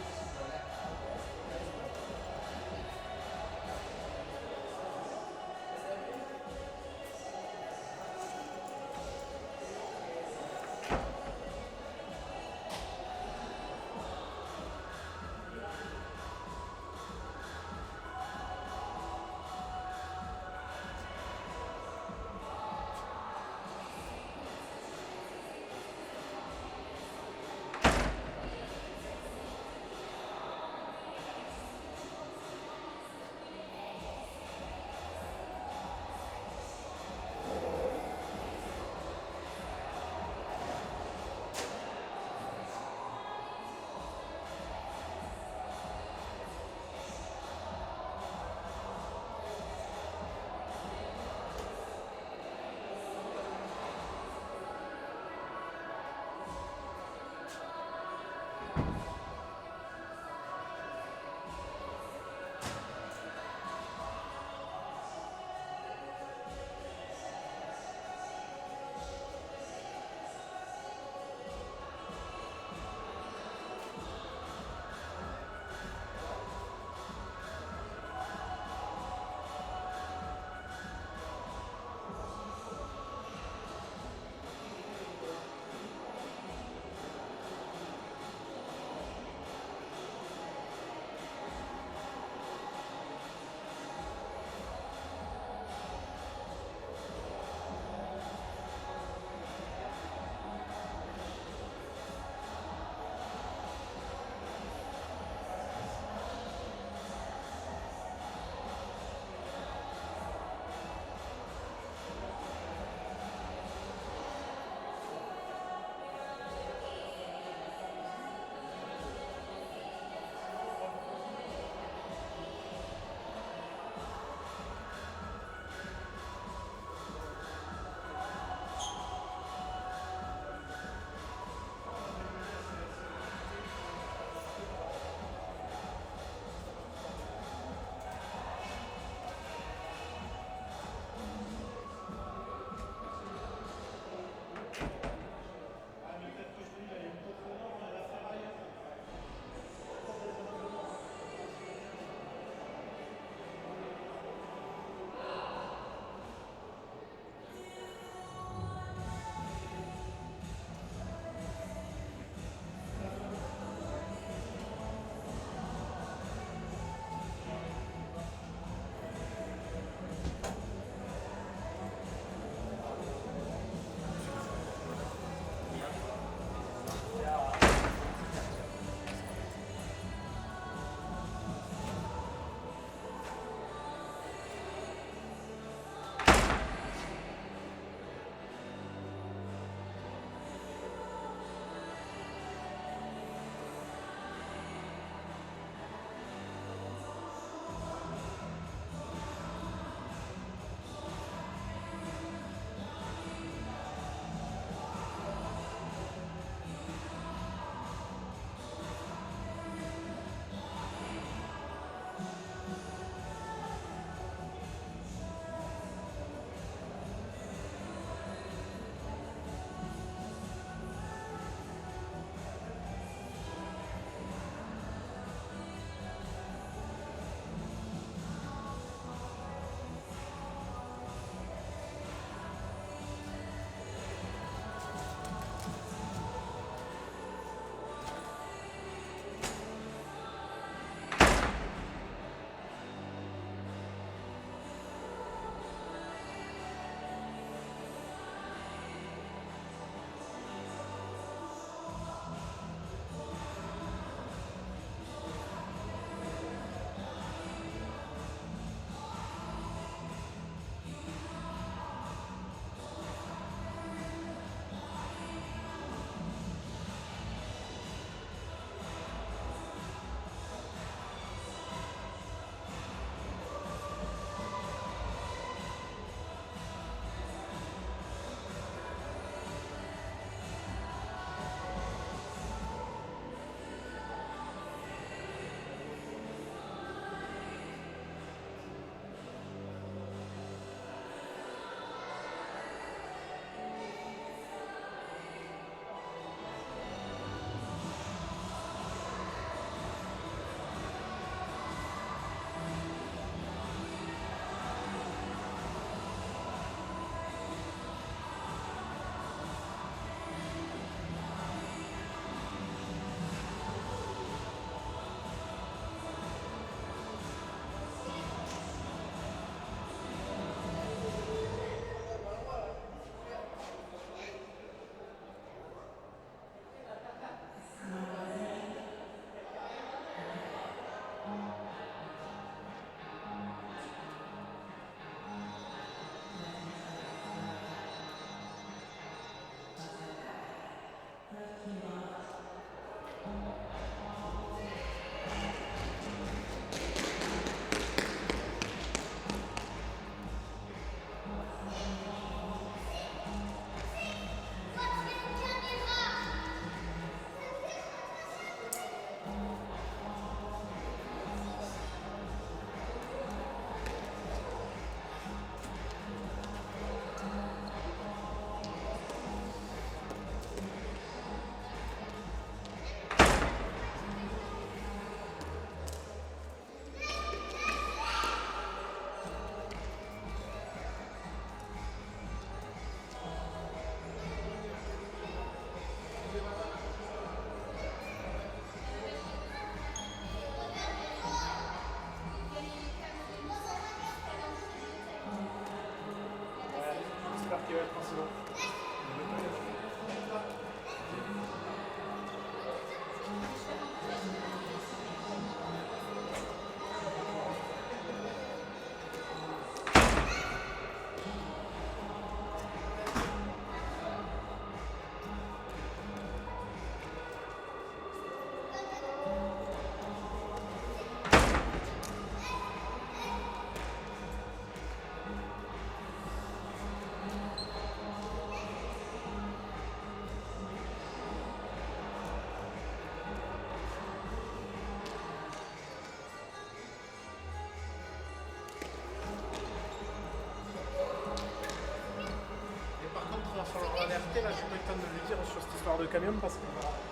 [SPEAKER 6] camión parce que